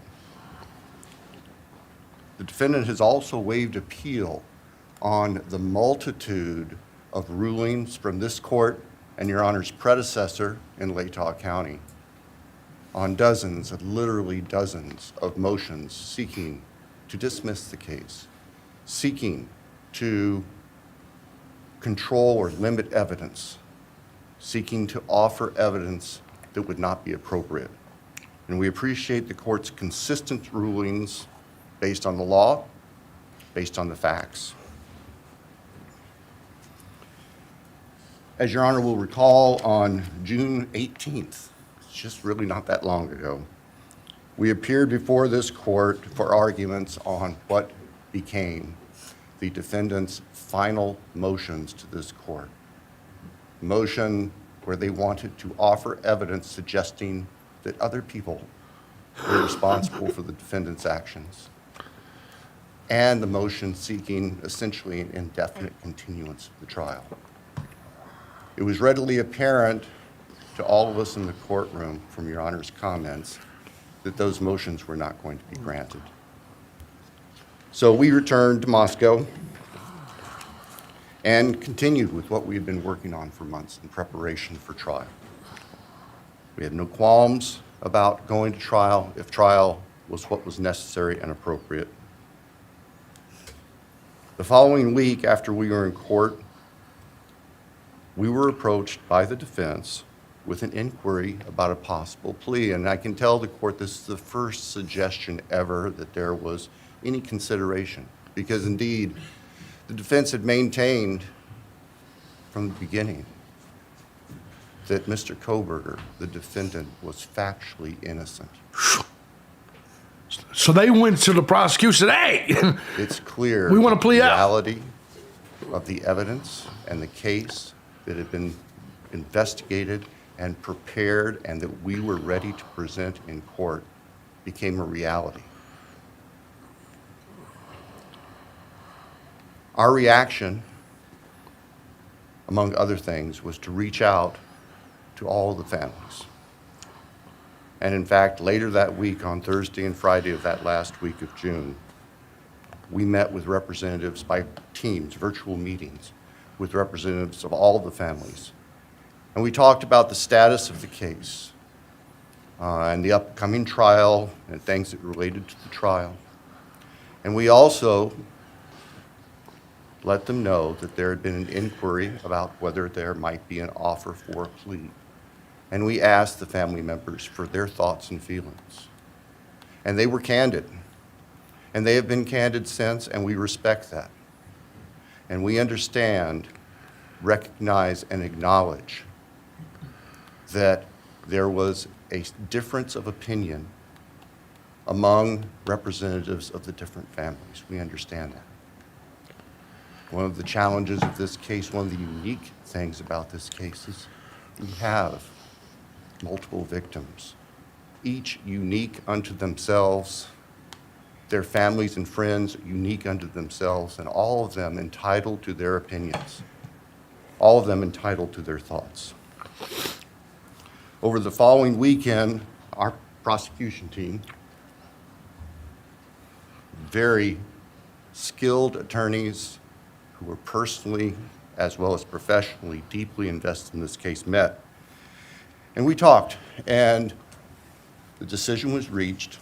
The defendant has also waived appeal on the multitude of rulings from this court and Your Honor's predecessor in Latah County on dozens, literally dozens of motions seeking to dismiss the case, seeking to control or limit evidence, seeking to offer evidence that would not be appropriate. And we appreciate the court's consistent rulings based on the law, based on the facts. As Your Honor will recall, on June 18th, it's just really not that long ago, we appeared before this court for arguments on what became the defendant's final motions to this court. Motion where they wanted to offer evidence suggesting that other people were responsible for the defendant's actions, and the motion seeking essentially an indefinite continuance of the trial. It was readily apparent to all of us in the courtroom from Your Honor's comments that those motions were not going to be granted. So we returned to Moscow and continued with what we had been working on for months in preparation for trial. We had no qualms about going to trial if trial was what was necessary and appropriate. The following week, after we were in court, we were approached by the defense with an inquiry about a possible plea. And I can tell the court this is the first suggestion ever that there was any consideration, because indeed, the defense had maintained from the beginning that Mr. Kohberger, the defendant, was factually innocent. So they went to the prosecution, hey, It's clear we want to plea the out. reality of the evidence and the case that had been investigated and prepared and that we were ready to present in court became a reality. Our reaction, among other things, was to reach out to all the families. And in fact, later that week, on Thursday and Friday of that last week of June, we met with representatives by teams, virtual meetings, with representatives of all the families. And we talked about the status of the case and the upcoming trial and things that related to the trial. And we also let them know that there had been an inquiry about whether there might be an offer for a plea. And we asked the family members for their thoughts and feelings. And they were candid. And they have been candid since, and we respect that. And we understand, recognize, and acknowledge that there was a difference of opinion among representatives of the different families. We understand that. One of the challenges of this case, one of the unique things about this case is we have multiple victims, each unique unto themselves, their families and friends unique unto themselves, and all of them entitled to their opinions, all of them entitled to their thoughts. Over the following weekend, our prosecution team, very skilled attorneys who were personally as well as professionally deeply invested in this case, met. And we talked, and the decision was reached,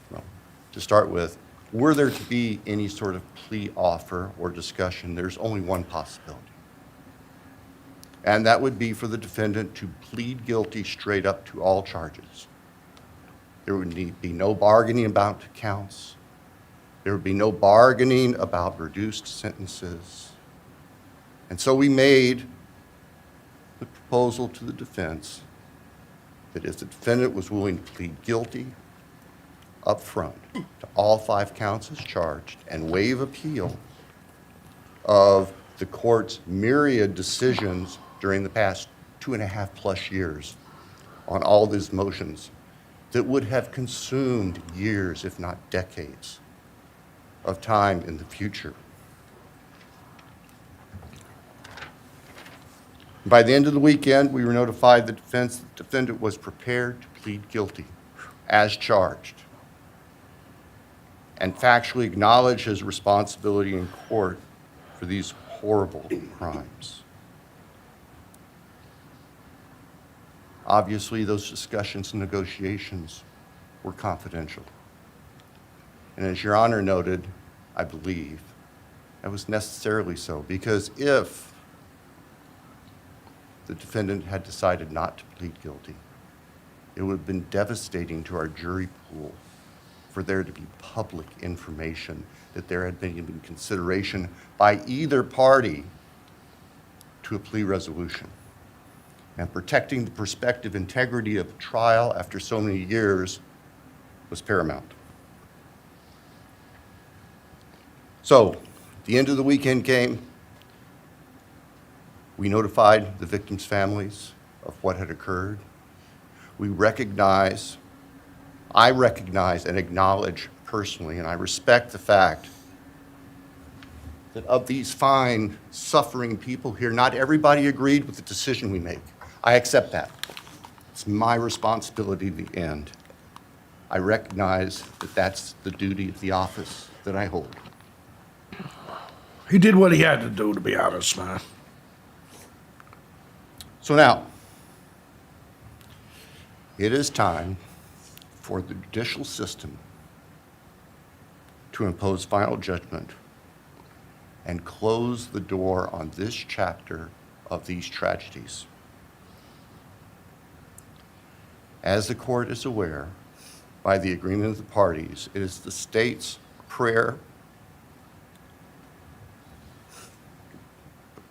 well, to start with, were there to be any sort of plea offer or discussion, there's only one possibility. And that would be for the defendant to plead guilty straight up to all charges. There would be no bargaining about counts. There would be no bargaining about reduced sentences. And so we made the proposal to the defense that if the defendant was willing to plead guilty up front to all 5 counts as charged and waive appeal of the court's myriad decisions during the past 2.5+ years on all these motions that would have consumed years, if not decades, of time in the future. By the end of the weekend, we were notified the defendant was prepared to plead guilty as charged and factually acknowledge his responsibility in court for these horrible crimes. Obviously, those discussions and negotiations were confidential. And as Your Honor noted, I believe, that was necessarily so, because if the defendant had decided not to plead guilty, it would have been devastating to our jury pool for there to be public information that there had been consideration by either party to a plea resolution. And protecting the prospective integrity of the trial after so many years was paramount. So, the end of the weekend came. We notified the victims' families of what had occurred. I recognize and acknowledge personally, and I respect the fact that of these fine, suffering people here, not everybody agreed with the decision we make. I accept that. It's my responsibility at the end. I recognize that that's the duty of the office that I hold. He did what he had to do, to be honest, man. So now, it is time for the judicial system to impose final judgment and close the door on this chapter of these tragedies. As the court is aware, by the agreement of the parties, it is the state's prayer.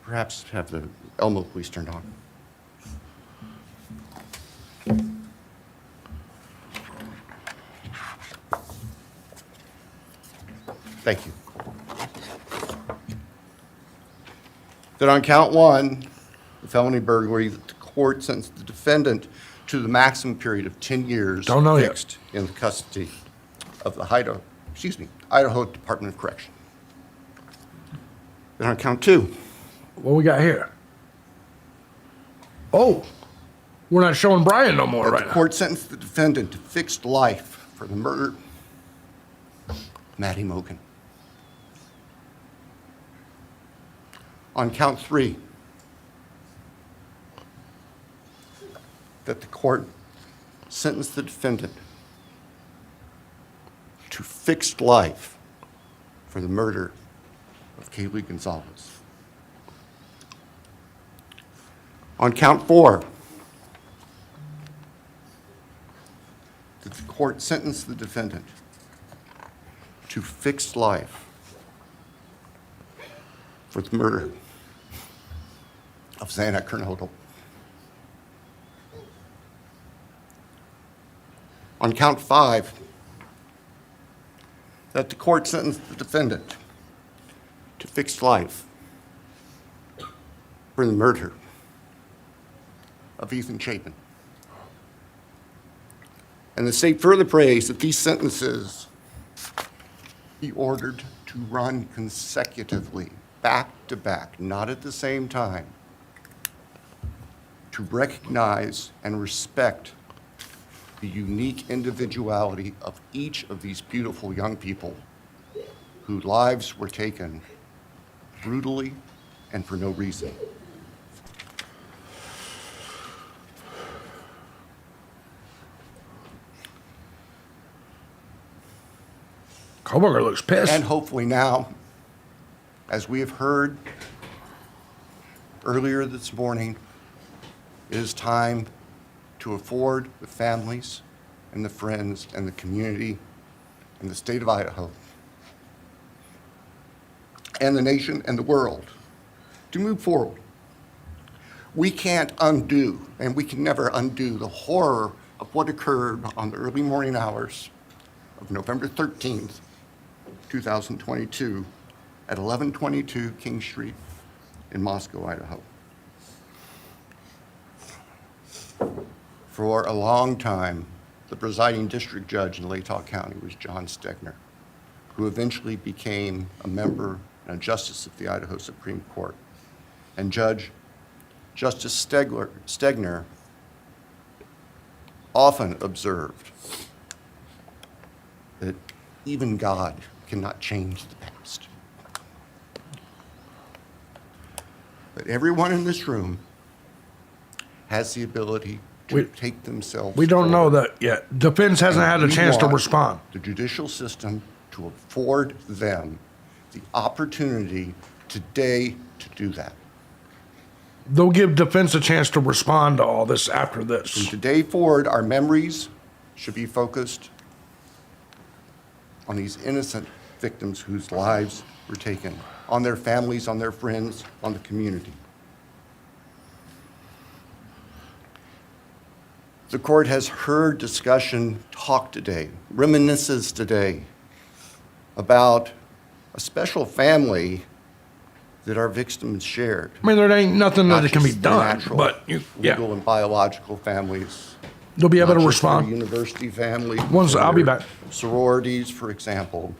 Perhaps have the Elmo police turned on. Thank you. That on count one, the felony burglary, that the court sentenced the defendant to the maximum period of 10 years Don't know yet. fixed in the custody of the Idaho Department of Correction. Then on count two, What we got here? Oh, we're not showing Bryan no more that right the now. court sentenced the defendant to fixed life for the murder of Maddie Mogan. On count three, that the court sentenced the defendant to fixed life for the murder of Kaylee Gonzalez. On count four, that the court sentenced the defendant to fixed life for the murder of Xana Kernodle. On count five, that the court sentenced the defendant to fixed life for the murder of Ethan Chapin. And the state further prays that these sentences be ordered to run consecutively, back to back, not at the same time, to recognize and respect the unique individuality of each of these beautiful young people whose lives were taken brutally and for no reason. Kohberger looks pissed. And hopefully now, as we have heard earlier this morning, it is time to afford the families and the friends and the community and the state of Idaho and the nation and the world to move forward. We can't undo, and we can never undo, the horror of what occurred on the early morning hours of November 13th, 2022 at 1122 King Street in Moscow, Idaho. For a long time, the presiding district judge in Latah County was John Stegner, who eventually became a member and a justice of the Idaho Supreme Court. And Justice Stegner often observed that even God cannot change the past. But everyone in this room has the ability to take themselves We don't know forward. that yet. Defense hasn't had a We chance to want respond. the judicial system to afford them the opportunity today to do that. They'll give defense a chance to respond to all this after From this. today forward, our memories should be focused on these innocent victims whose lives were taken, on their families, on their friends, on the community. The court has heard discussion, talk today, reminiscences today about a special family that our victims shared. I mean, there ain't nothing Not that can be just their done, natural, but yeah, legal and biological families. they'll be able Not to just their respond. University family. Once- I'll be their back. Sororities, for example.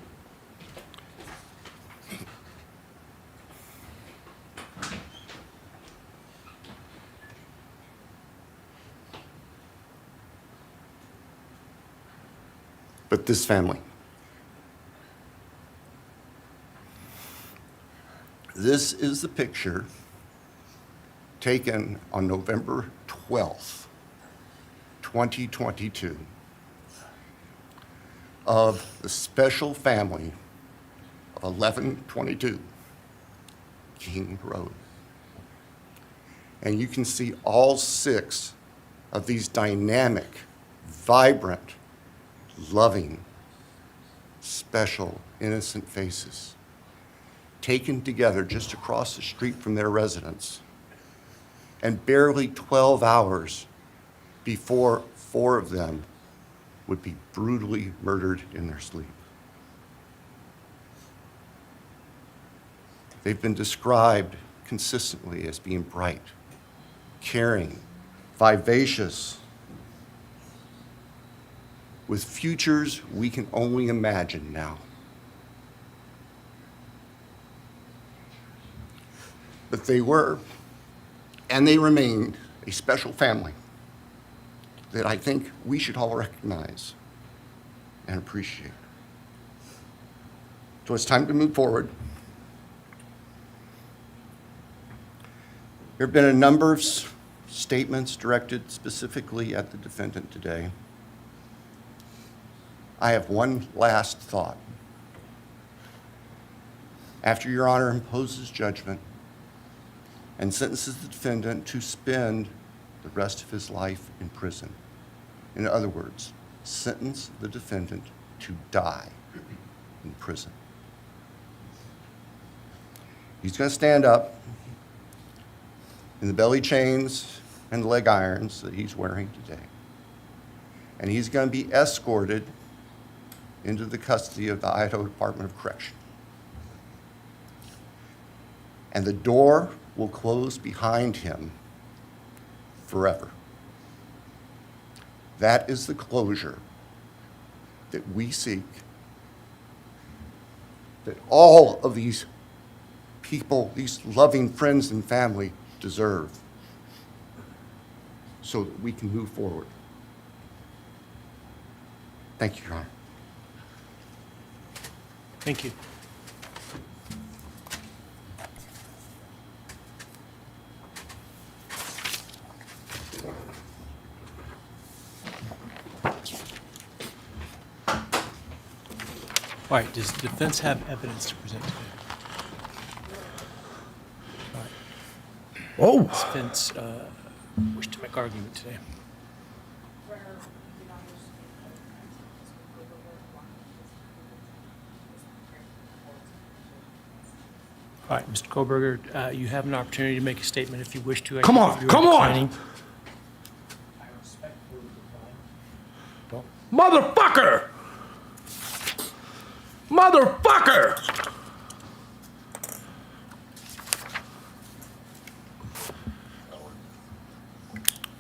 But this family. This is the picture taken on November 12th, 2022, of the special family of 1122 King Road. And you can see all 6 of these dynamic, vibrant, loving, special, innocent faces taken together just across the street from their residence. And barely 12 hours before 4 of them would be brutally murdered in their sleep. They've been described consistently as being bright, caring, vivacious, with futures we can only imagine now. But they were, and they remain, a special family that I think we should all recognize and appreciate. So it's time to move forward. There have been a number of statements directed specifically at the defendant today. I have one last thought. After Your Honor imposes judgment and sentences the defendant to spend the rest of his life in prison, in other words, sentence the defendant to die in prison, he's going to stand up in the belly chains and leg irons that he's wearing today. And he's going to be escorted into the custody of the Idaho Department of Correction. And the door will close behind him forever. That is the closure that we seek, that all of these people, these loving friends and family deserve, so that we can move forward. Thank you, Your Honor. Thank you. All right, does the defense have evidence to present today? All right. Oh. Does the defense wish to make argument today? All right, Mr. Kohberger, you have an opportunity to make a statement if you wish to. Come on, come on! Motherfucker! Motherfucker!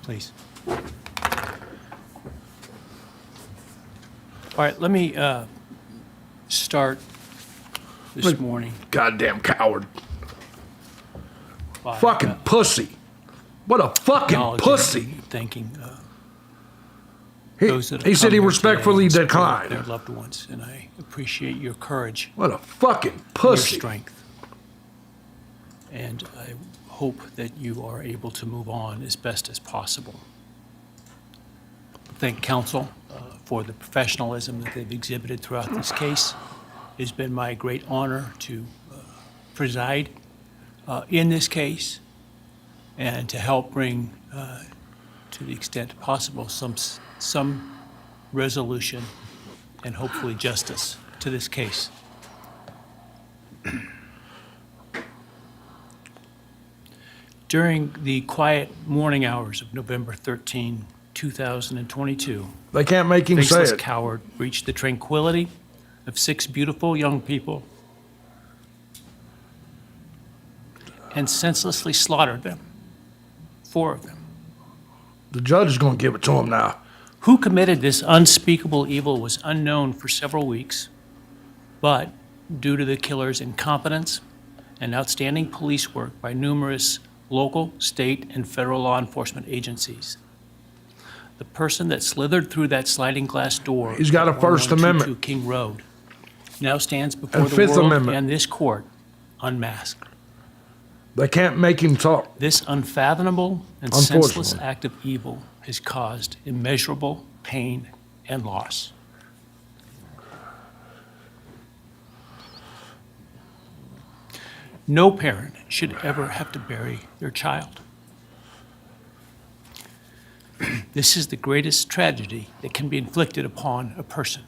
Please. All right, let me start this morning. Goddamn coward. by, Fucking pussy. What a fucking acknowledging pussy. and thanking He, those that have he said come he here respectfully today and support declined. their loved ones, and I appreciate your courage. What a fucking and pussy. Your strength. And I hope that you are able to move on as best as possible. Thank counsel for the professionalism that they've exhibited throughout this case. It's been my great honor to preside in this case and to help bring, to the extent possible, some resolution and hopefully justice to this case. During the quiet morning hours of November 13, 2022, They can't make him say faceless it. coward reached the tranquility of 6 beautiful young people and senselessly slaughtered them, 4 of them. The judge is going to give it to him now. Who committed this unspeakable evil was unknown for several weeks, but due to the killer's incompetence and outstanding police work by numerous local, state, and federal law enforcement agencies, the person that slithered through that sliding glass door He's got a at First 1122 Amendment. King Road now stands before And the Fifth world Amendment. and this court unmasked. They can't make him talk. This unfathomable and senseless Unfortunately. act of evil has caused immeasurable pain and loss. No parent should ever have to bury their child. This is the greatest tragedy that can be inflicted upon a person.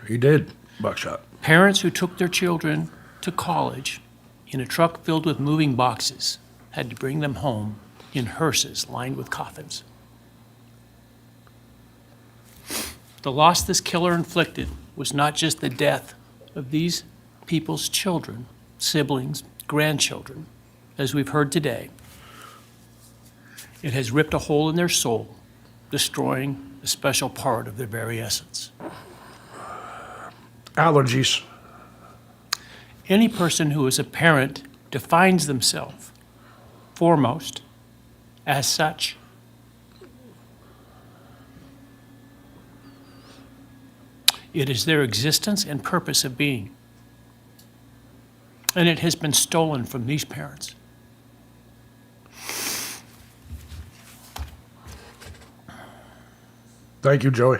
He did, Buckshot. Parents who took their children to college in a truck filled with moving boxes had to bring them home in hearses lined with coffins. The loss this killer inflicted was not just the death of these people's children, siblings, grandchildren, as we've heard today. It has ripped a hole in their soul, destroying a special part of their very essence. Allergies. Any person who is a parent defines themselves foremost as such. It is their existence and purpose of being. And it has been stolen from these parents. Thank you, Joey.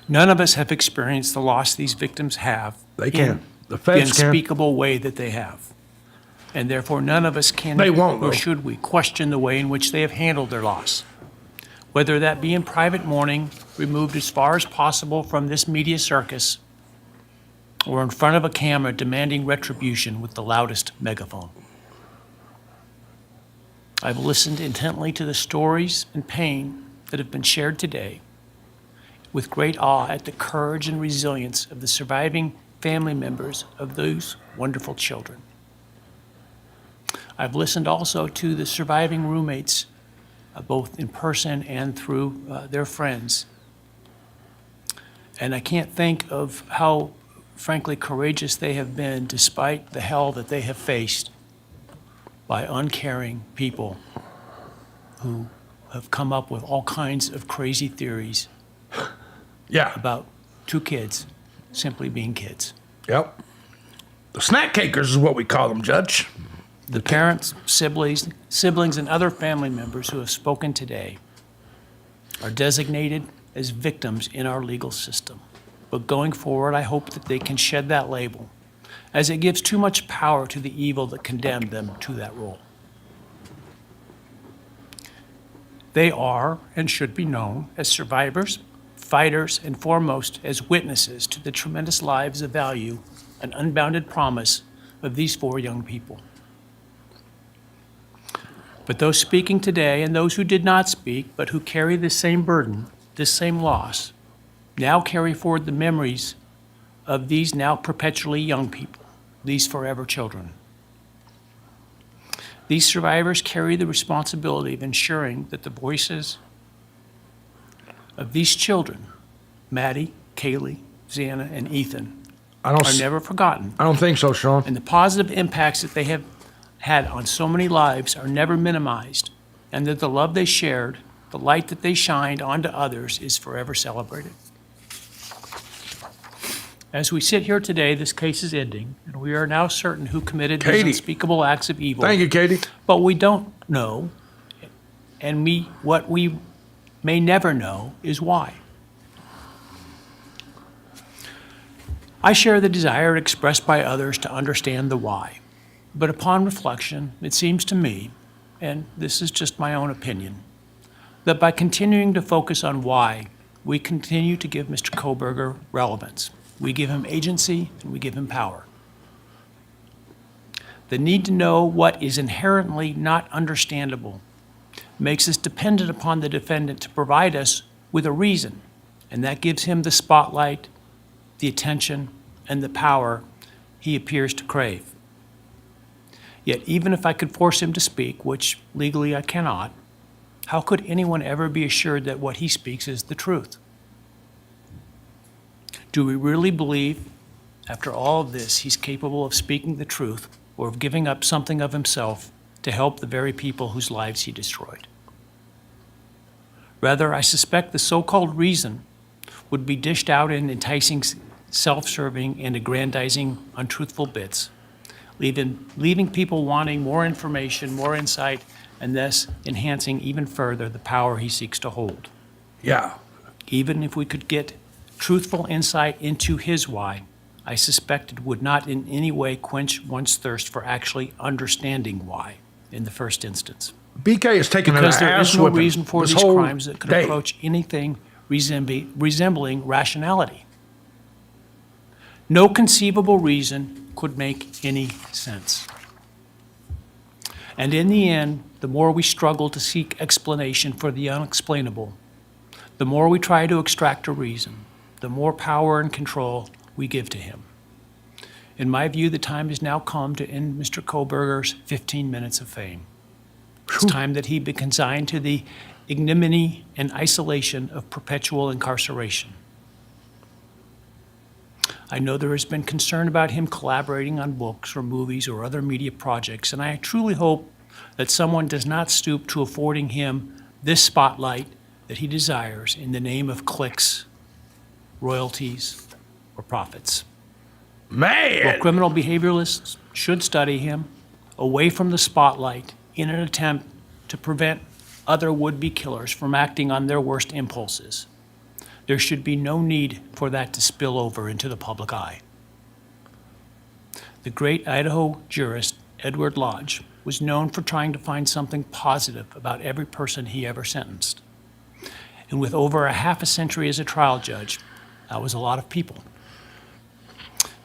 None of us have experienced the loss these victims have. They can. In The the feds can. unspeakable way that they have. And therefore, none of us can They won't, or though. should we question the way in which they have handled their loss. Whether that be in private mourning, removed as far as possible from this media circus, or in front of a camera demanding retribution with the loudest megaphone. I've listened intently to the stories and pain that have been shared today, with great awe at the courage and resilience of the surviving family members of those wonderful children. I've listened also to the surviving roommates, both in person and through their friends. And I can't think of how, frankly, courageous they have been despite the hell that they have faced by uncaring people who have come up with all kinds of crazy theories about two kids simply being kids. Yep. The snack cakers is what we call them, Judge. The parents, siblings, and other family members who have spoken today are designated as victims in our legal system. But going forward, I hope that they can shed that label, as it gives too much power to the evil that condemned them to that role. They are and should be known as survivors, fighters, and foremost as witnesses to the tremendous lives of value and unbounded promise of these four young people. But those speaking today and those who did not speak, but who carry this same burden, this same loss, now carry forward the memories of these now perpetually young people, these forever children. These survivors carry the responsibility of ensuring that the voices of these children, Maddie, Kaylee, Xana, and Ethan, are never forgotten. I don't think so, Sean. And the positive impacts that they have had on so many lives are never minimized, and that the love they shared, the light that they shined onto others is forever celebrated. As we sit here today, this case is ending, and we are now certain who committed these Katie. unspeakable acts of evil. Thank you, Katie. But we don't know, and what we may never know is why. I share the desire expressed by others to understand the why. But upon reflection, it seems to me, and this is just my own opinion, that by continuing to focus on why, we continue to give Mr. Kohberger relevance. We give him agency and we give him power. The need to know what is inherently not understandable makes us dependent upon the defendant to provide us with a reason, and that gives him the spotlight, the attention, and the power he appears to crave. Yet even if I could force him to speak, which legally I cannot, how could anyone ever be assured that what he speaks is the truth? Do we really believe, after all of this, he's capable of speaking the truth or of giving up something of himself to help the very people whose lives he destroyed? Rather, I suspect the so-called reason would be dished out in enticing, self-serving, and aggrandizing, untruthful bits, leaving people wanting more information, more insight, and thus enhancing even further the power he seeks to hold. Yeah. Even if we could get truthful insight into his why, I suspect it would not in any way quench one's thirst for actually understanding why in the first instance. BK is taking an Because there ass is no whipping reason for this these whole crimes that could day. approach anything resembling rationality. No conceivable reason could make any sense. And in the end, the more we struggle to seek explanation for the unexplainable, the more we try to extract a reason, the more power and control we give to him. In my view, the time has now come to end Mr. Kohberger's 15 minutes of fame. It's time that he be consigned to the ignominy and isolation of perpetual incarceration. I know there has been concern about him collaborating on books or movies or other media projects, and I truly hope that someone does not stoop to affording him this spotlight that he desires in the name of clicks, royalties, or profits. Man! Well, criminal behavioralists should study him away from the spotlight in an attempt to prevent other would-be killers from acting on their worst impulses. There should be no need for that to spill over into the public eye. The great Idaho jurist Edward Lodge was known for trying to find something positive about every person he ever sentenced. And with over a half a century as a trial judge, that was a lot of people.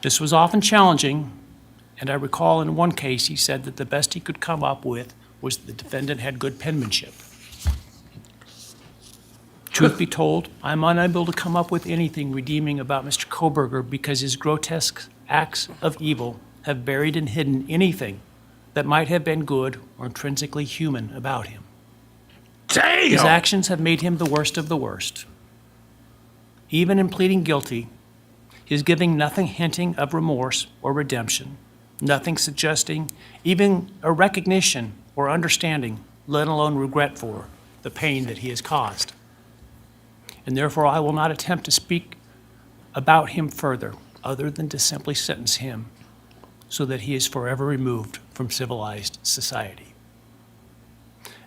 This was often challenging, and I recall in one case he said that the best he could come up with was the defendant had good penmanship. Truth be told, I'm unable to come up with anything redeeming about Mr. Kohberger because his grotesque acts of evil have buried and hidden anything that might have been good or intrinsically human about him. Damn! His actions have made him the worst of the worst. Even in pleading guilty, he is giving nothing hinting of remorse or redemption, nothing suggesting even a recognition or understanding, let alone regret for the pain that he has caused. And therefore, I will not attempt to speak about him further, other than to simply sentence him so that he is forever removed from civilized society.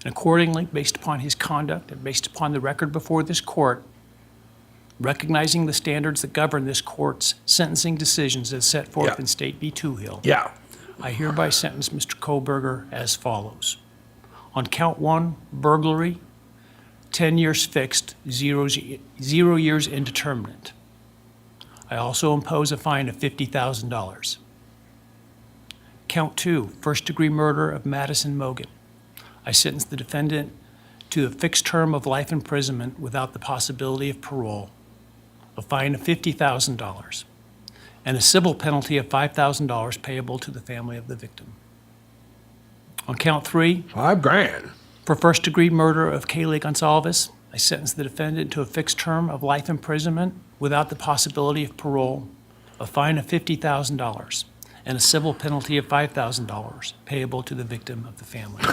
And accordingly, based upon his conduct and based upon the record before this court, recognizing the standards that govern this court's sentencing decisions as set forth in State v. Toohill, I hereby sentence Mr. Kohberger as follows. On count 1, burglary, 10 years fixed, 0 years indeterminate. I also impose a fine of $50,000. Count 2, first-degree murder of Madison Mogan. I sentence the defendant to a fixed term of life imprisonment without the possibility of parole, a fine of $50,000, and a civil penalty of $5,000 payable to the family of the victim. On count 3, $5,000. For first-degree murder of Kaylee Gonsalves, I sentence the defendant to a fixed term of life imprisonment without the possibility of parole, a fine of $50,000, and a civil penalty of $5,000 payable to the victim of the family.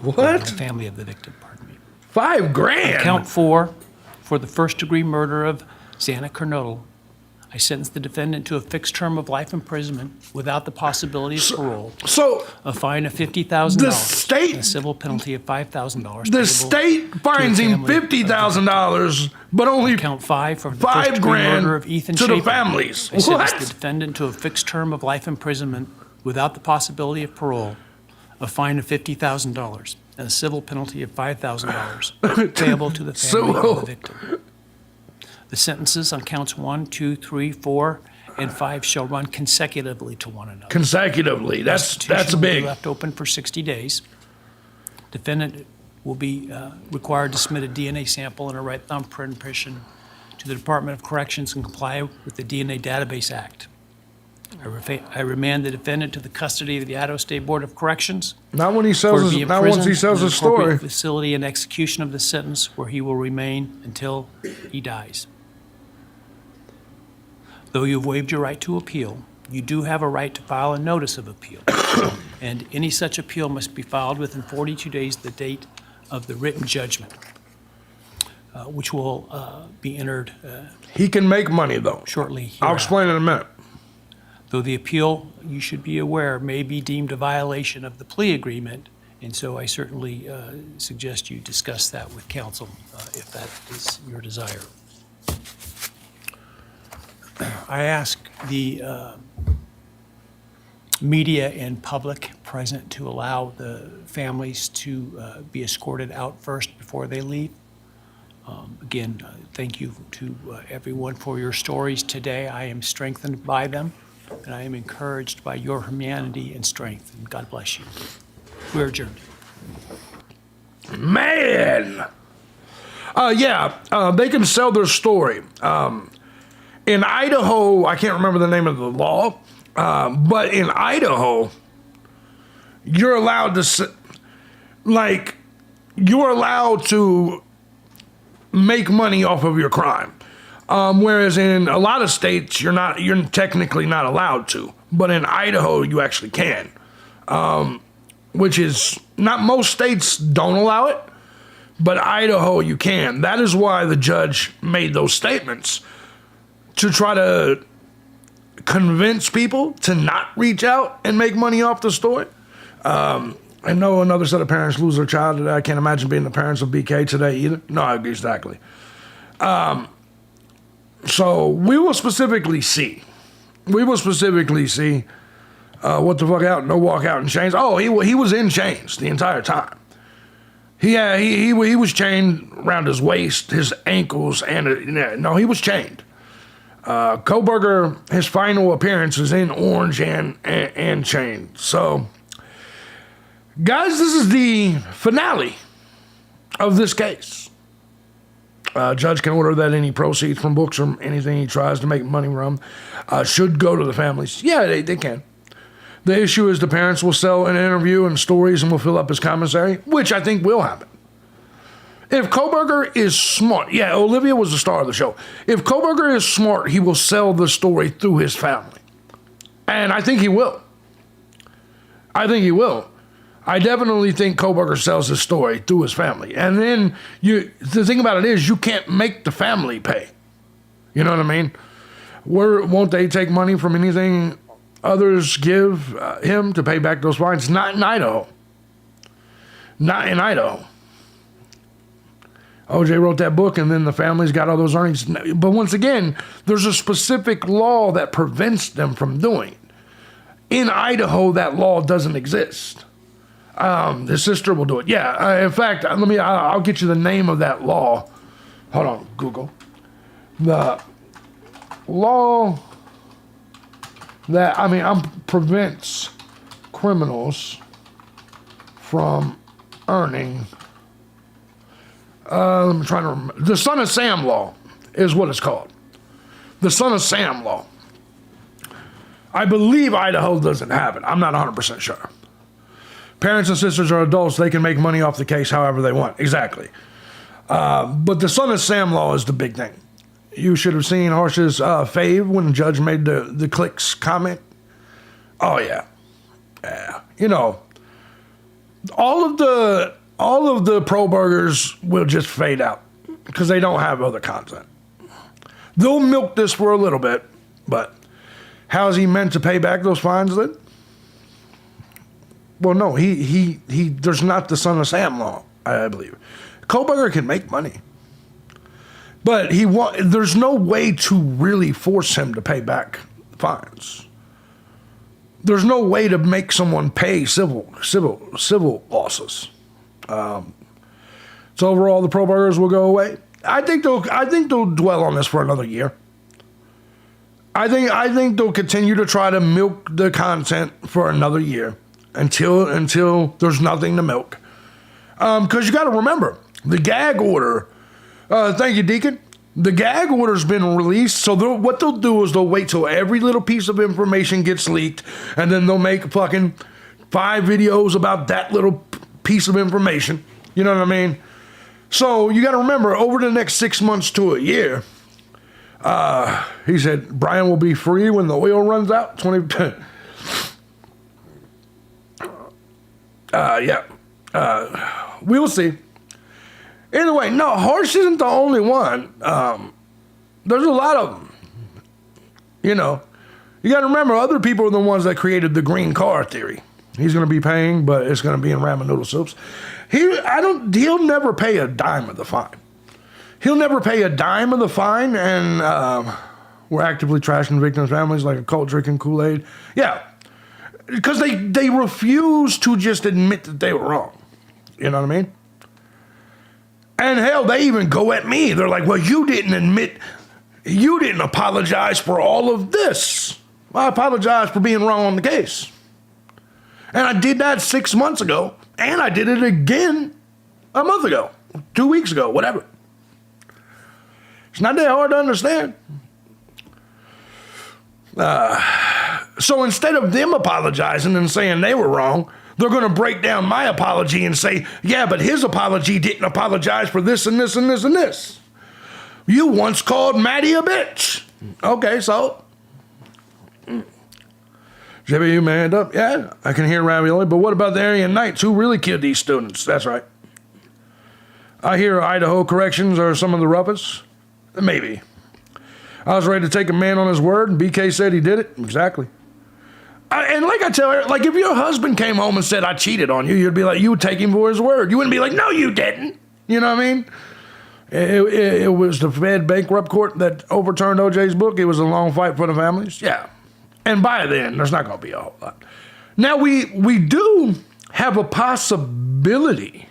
What? The family of the victim, pardon me. $5,000? On count 4, for the first-degree murder of Xana Kernodle, I sentence the defendant to a fixed term of life imprisonment without the possibility of parole. So a fine of $50,000. The state, and a civil penalty of $5,000. the state fines him $50,000, but only count 5 for the first-degree murder of Ethan to Chapin. the families. I sentence What? the defendant to a fixed term of life imprisonment without the possibility of parole, a fine of $50,000, and a civil penalty of $5,000 payable to the family of the victim. The sentences on counts 1, 2, 3, 4, and 5 shall run consecutively to one another. Consecutively. That's Restitution will big. be left open for 60 days. Defendant will be required to submit a DNA sample and a right thumbprint impression to the Department of Corrections and comply with the DNA Database Act. I remand the defendant to the custody of the Idaho State Board of Corrections. Not when he for sells to be his, not once he imprisoned sells in an his story. appropriate facility and execution of the sentence where he will remain until he dies. Though you have waived your right to appeal, you do have a right to file a notice of appeal. And any such appeal must be filed within 42 days of the date of the written judgment, which will be entered He can make money, though. shortly I'll hereafter. explain in a minute. Though the appeal, you should be aware, may be deemed a violation of the plea agreement, and so I certainly suggest you discuss that with counsel if that is your desire. I ask the media and public present to allow the families to be escorted out first before they leave. Again, thank you to everyone for your stories today. I am strengthened by them, and I am encouraged by your humanity and strength, and God bless you. We're adjourned. Man! They can sell their story. In Idaho, I can't remember the name of the law, but in Idaho, you're allowed to, you're allowed to make money off of your crime. Whereas in a lot of states, you're technically not allowed to. But in Idaho, you actually can. Which is, not most states don't allow it, but Idaho, you can. That is why the judge made those statements, to try to convince people to not reach out and make money off the story. I know another set of parents lose their child today. I can't imagine being the parents of BK today either. No, exactly. So we will specifically see. What the fuck out, no walk out in chains. Oh, he was in chains the entire time. He was chained around his waist, his ankles, and he was chained. Kohberger, his final appearance is in orange and chained. So, guys, this is the finale of this case. Judge can order that any proceeds from books or anything he tries to make money from should go to the families. Yeah, they can. The issue is the parents will sell an interview and stories and will fill up his commissary, which I think will happen. If Kohberger is smart, Olivia was the star of the show. If Kohberger is smart, he will sell the story through his family. And I think he will. I definitely think Kohberger sells his story through his family. And then the thing about it is you can't make the family pay. You know what I mean? Won't they take money from anything others give him to pay back those fines? Not in Idaho. OJ wrote that book, and then the family's got all those earnings. But once again, there's a specific law that prevents them from doing it. In Idaho, that law doesn't exist. His sister will do it. Yeah, in fact, I'll get you the name of that law. Hold on, Google. The law that, prevents criminals from earning. I'm trying to remember. The Son of Sam law is what it's called. The Son of Sam law. I believe Idaho doesn't have it. I'm not 100% sure. Parents and sisters are adults. They can make money off the case however they want. Exactly. But the Son of Sam law is the big thing. You should have seen Harsh's fave when the judge made the clicks comment. Oh, yeah. Yeah. All of the Kohbergers will just fade out because they don't have other content. They'll milk this for a little bit, but how is he meant to pay back those fines then? Well, no, he there's not the Son of Sam law, I believe. Kohberger can make money, but there's no way to really force him to pay back fines. There's no way to make someone pay civil losses. So overall, the Kohbergers will go away. I think they'll dwell on this for another year. I think they'll continue to try to milk the content for another year until there's nothing to milk. Because you got to remember the gag order. Thank you, Deacon. The gag order's been released, so what they'll do is they'll wait till every little piece of information gets leaked, and then they'll make fucking 5 videos about that little piece of information. You know what I mean? So you got to remember, over the next 6 months to a year, he said Bryan will be free when the oil runs out. We will see. Anyway, no, Harsh isn't the only one. There's a lot of them. You got to remember, other people are the ones that created the green car theory. He's going to be paying, but it's going to be in ramen noodle soups. He'll never pay a dime of the fine. He'll never pay a dime of the fine, and we're actively trashing victims' families like a cult drinking Kool-Aid. Yeah. because they refuse to just admit that they were wrong. You know what I mean? And hell, they even go at me. They're like, well, you didn't apologize for all of this. Well, I apologize for being wrong on the case. And I did that 6 months ago, and I did it again a month ago, 2 weeks ago, whatever. It's not that hard to understand. So instead of them apologizing and saying they were wrong, they're going to break down my apology and say, yeah, but his apology didn't apologize for this and this and this and this. You once called Maddie a bitch. Okay, so. Jimmy, you manned up? Yeah, I can hear ravioli, but what about the Aryan Knights? Who really killed these students? That's right. I hear Idaho corrections are some of the roughest. Maybe. I was ready to take a man on his word, and BK said he did it. Exactly. And like I tell her, like if your husband came home and said, I cheated on you, you'd be like, you would take him for his word. You wouldn't be like, no, you didn't. You know what I mean? It was the Fed bankrupt court that overturned OJ's book. It was a long fight for the families. Yeah. And by then, there's not going to be a whole lot. Now, we do have a possibility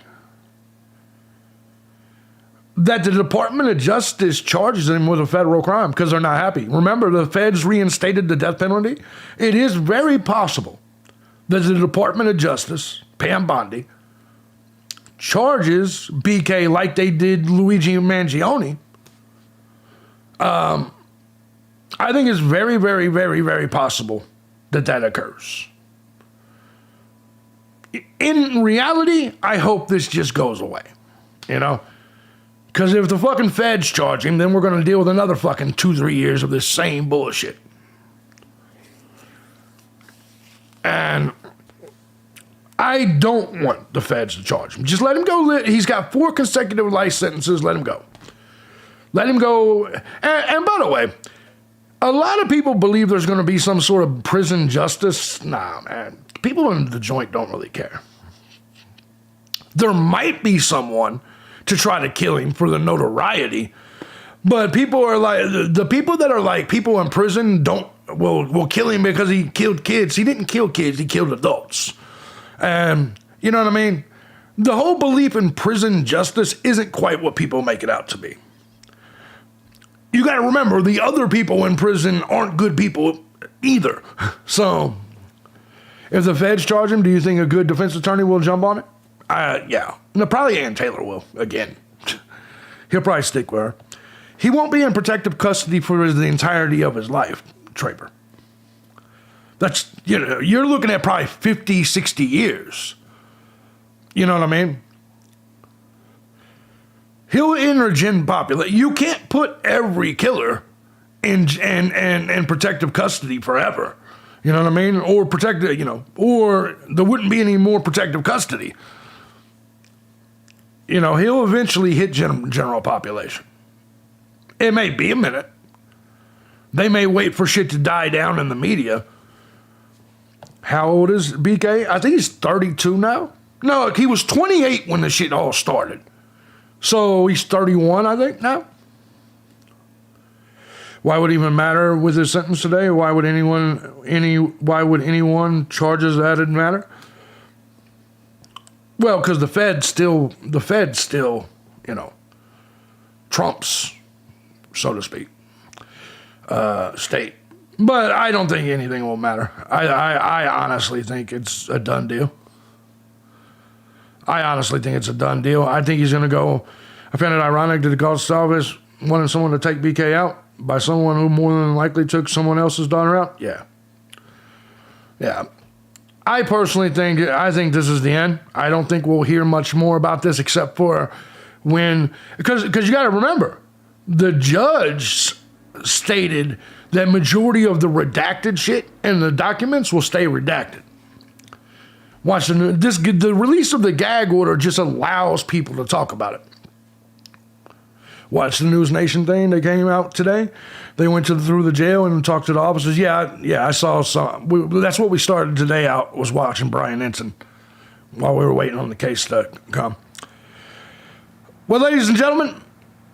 that the Department of Justice charges him with a federal crime because they're not happy. Remember, the feds reinstated the death penalty. It is very possible that the Department of Justice, Pam Bondi, charges BK like they did Luigi Mangione. I think it's very, very, very, very possible that occurs. In reality, I hope this just goes away, you know? Because if the fucking feds charge him, then we're going to deal with another fucking 2-3 years of this same bullshit. And I don't want the feds to charge him. Just let him go. He's got 4 consecutive life sentences. Let him go. Let him go. And by the way, a lot of people believe there's going to be some sort of prison justice. Nah, man. People in the joint don't really care. There might be someone to try to kill him for the notoriety, but people are like, the people that are like people in prison will kill him because he killed kids. He didn't kill kids, he killed adults. And you know what I mean? The whole belief in prison justice isn't quite what people make it out to be. You got to remember, the other people in prison aren't good people either. So if the feds charge him, do you think a good defense attorney will jump on it? Yeah. No, probably Ann Taylor will, again. He'll probably stick with her. He won't be in protective custody for the entirety of his life, Traper. That's, you know, you're looking at probably 50, 60 years. You know what I mean? He'll enter gen population. You can't put every killer in protective custody forever. You know what I mean? Or protective, you know, or there wouldn't be any more protective custody. You know, he'll eventually hit general population. It may be a minute. They may wait for shit to die down in the media. How old is BK? I think he's 32 now. No, he was 28 when the shit all started. So he's 31, I think, now. Why would it even matter with his sentence today? Why would anyone charges that didn't matter? Well, because the Fed still, you know, trumps, so to speak, state. But I don't think anything will matter. I honestly think it's a done deal. I think he's going to go. I found it ironic that the Gonsalves wanted someone to take BK out by someone who more than likely took someone else's daughter out. Yeah. I personally think this is the end. I don't think we'll hear much more about this except for because you got to remember, the judge stated that majority of the redacted shit in the documents will stay redacted. The release of the gag order just allows people to talk about it. Watch the News Nation thing that came out today. They went through the jail and talked to the officers. Yeah, I saw some. That's what we started today out, was watching Brian Ensign while we were waiting on the case to come. Well, ladies and gentlemen,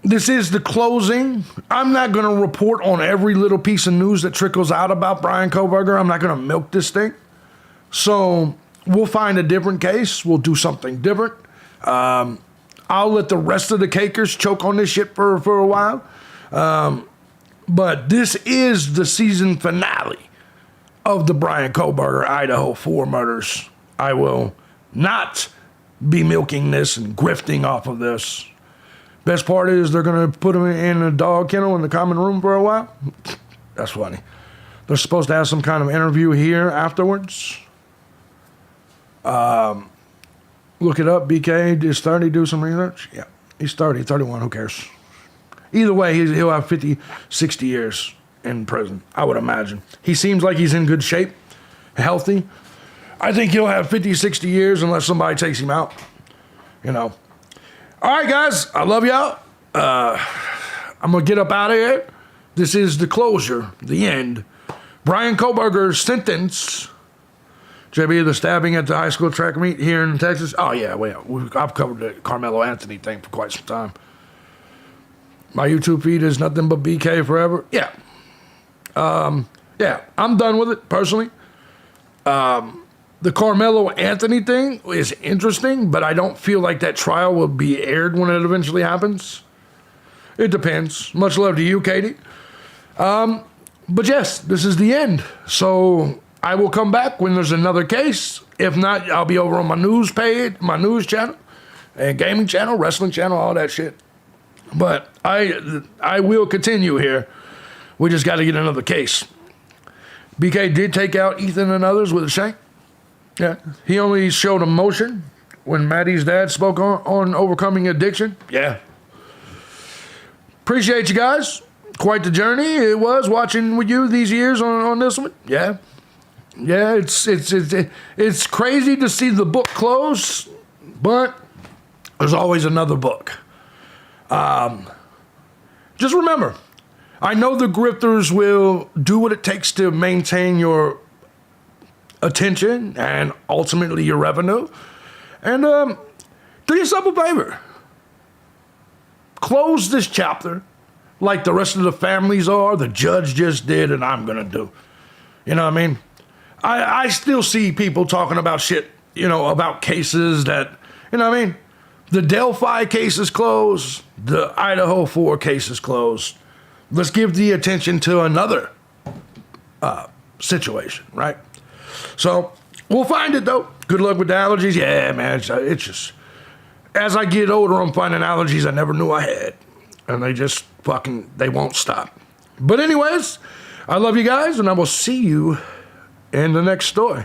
this is the closing. I'm not going to report on every little piece of news that trickles out about Bryan Kohberger. I'm not going to milk this thing. So we'll find a different case. We'll do something different. I'll let the rest of the cakers choke on this shit for a while. But this is the season finale of the Bryan Kohberger Idaho 4 murders. I will not be milking this and grifting off of this. Best part is they're going to put him in a dog kennel in the common room for a while. That's funny. They're supposed to have some kind of interview here afterwards. Look it up. BK is 30. Do some research. Yeah, he's 30, 31. Who cares? Either way, he'll have 50, 60 years in prison, I would imagine. He seems like he's in good shape, healthy. I think he'll have 50, 60 years unless somebody takes him out. You know. All right, guys. I love y'all. I'm going to get up out of here. This is the closure, the end. Bryan Kohberger's sentence. JB, the stabbing at the high school track meet here in Texas. Oh, yeah. Well, I've covered the Carmelo Anthony thing for quite some time. My YouTube feed is nothing but BK forever. Yeah. Yeah, I'm done with it, personally. The Carmelo Anthony thing is interesting, but I don't feel like that trial will be aired when it eventually happens. It depends. Much love to you, Katie. But yes, this is the end. So I will come back when there's another case. If not, I'll be over on my news page, my news channel, and gaming channel, wrestling channel, all that shit. But I will continue here. We just got to get another case. BK did take out Ethan and others with a shank. Yeah, he only showed emotion when Maddie's dad spoke on overcoming addiction. Yeah. Appreciate you guys. Quite the journey it was watching with you these years on this one. Yeah. Yeah, it's crazy to see the book close, but there's always another book. Just remember, I know the grifters will do what it takes to maintain your attention and ultimately your revenue. And do yourself a favor. Close this chapter like the rest of the families are, the judge just did, and I'm going to do. You know what I mean? I still see people talking about shit, you know, about cases that, you know what I mean? The Delphi case is closed. The Idaho 4 case is closed. Let's give the attention to another situation, right? So we'll find it, though. Good luck with the allergies. Yeah, man, it's just, as I get older, I'm finding allergies I never knew I had. And they won't stop. But anyways, I love you guys, and I will see you in the next story.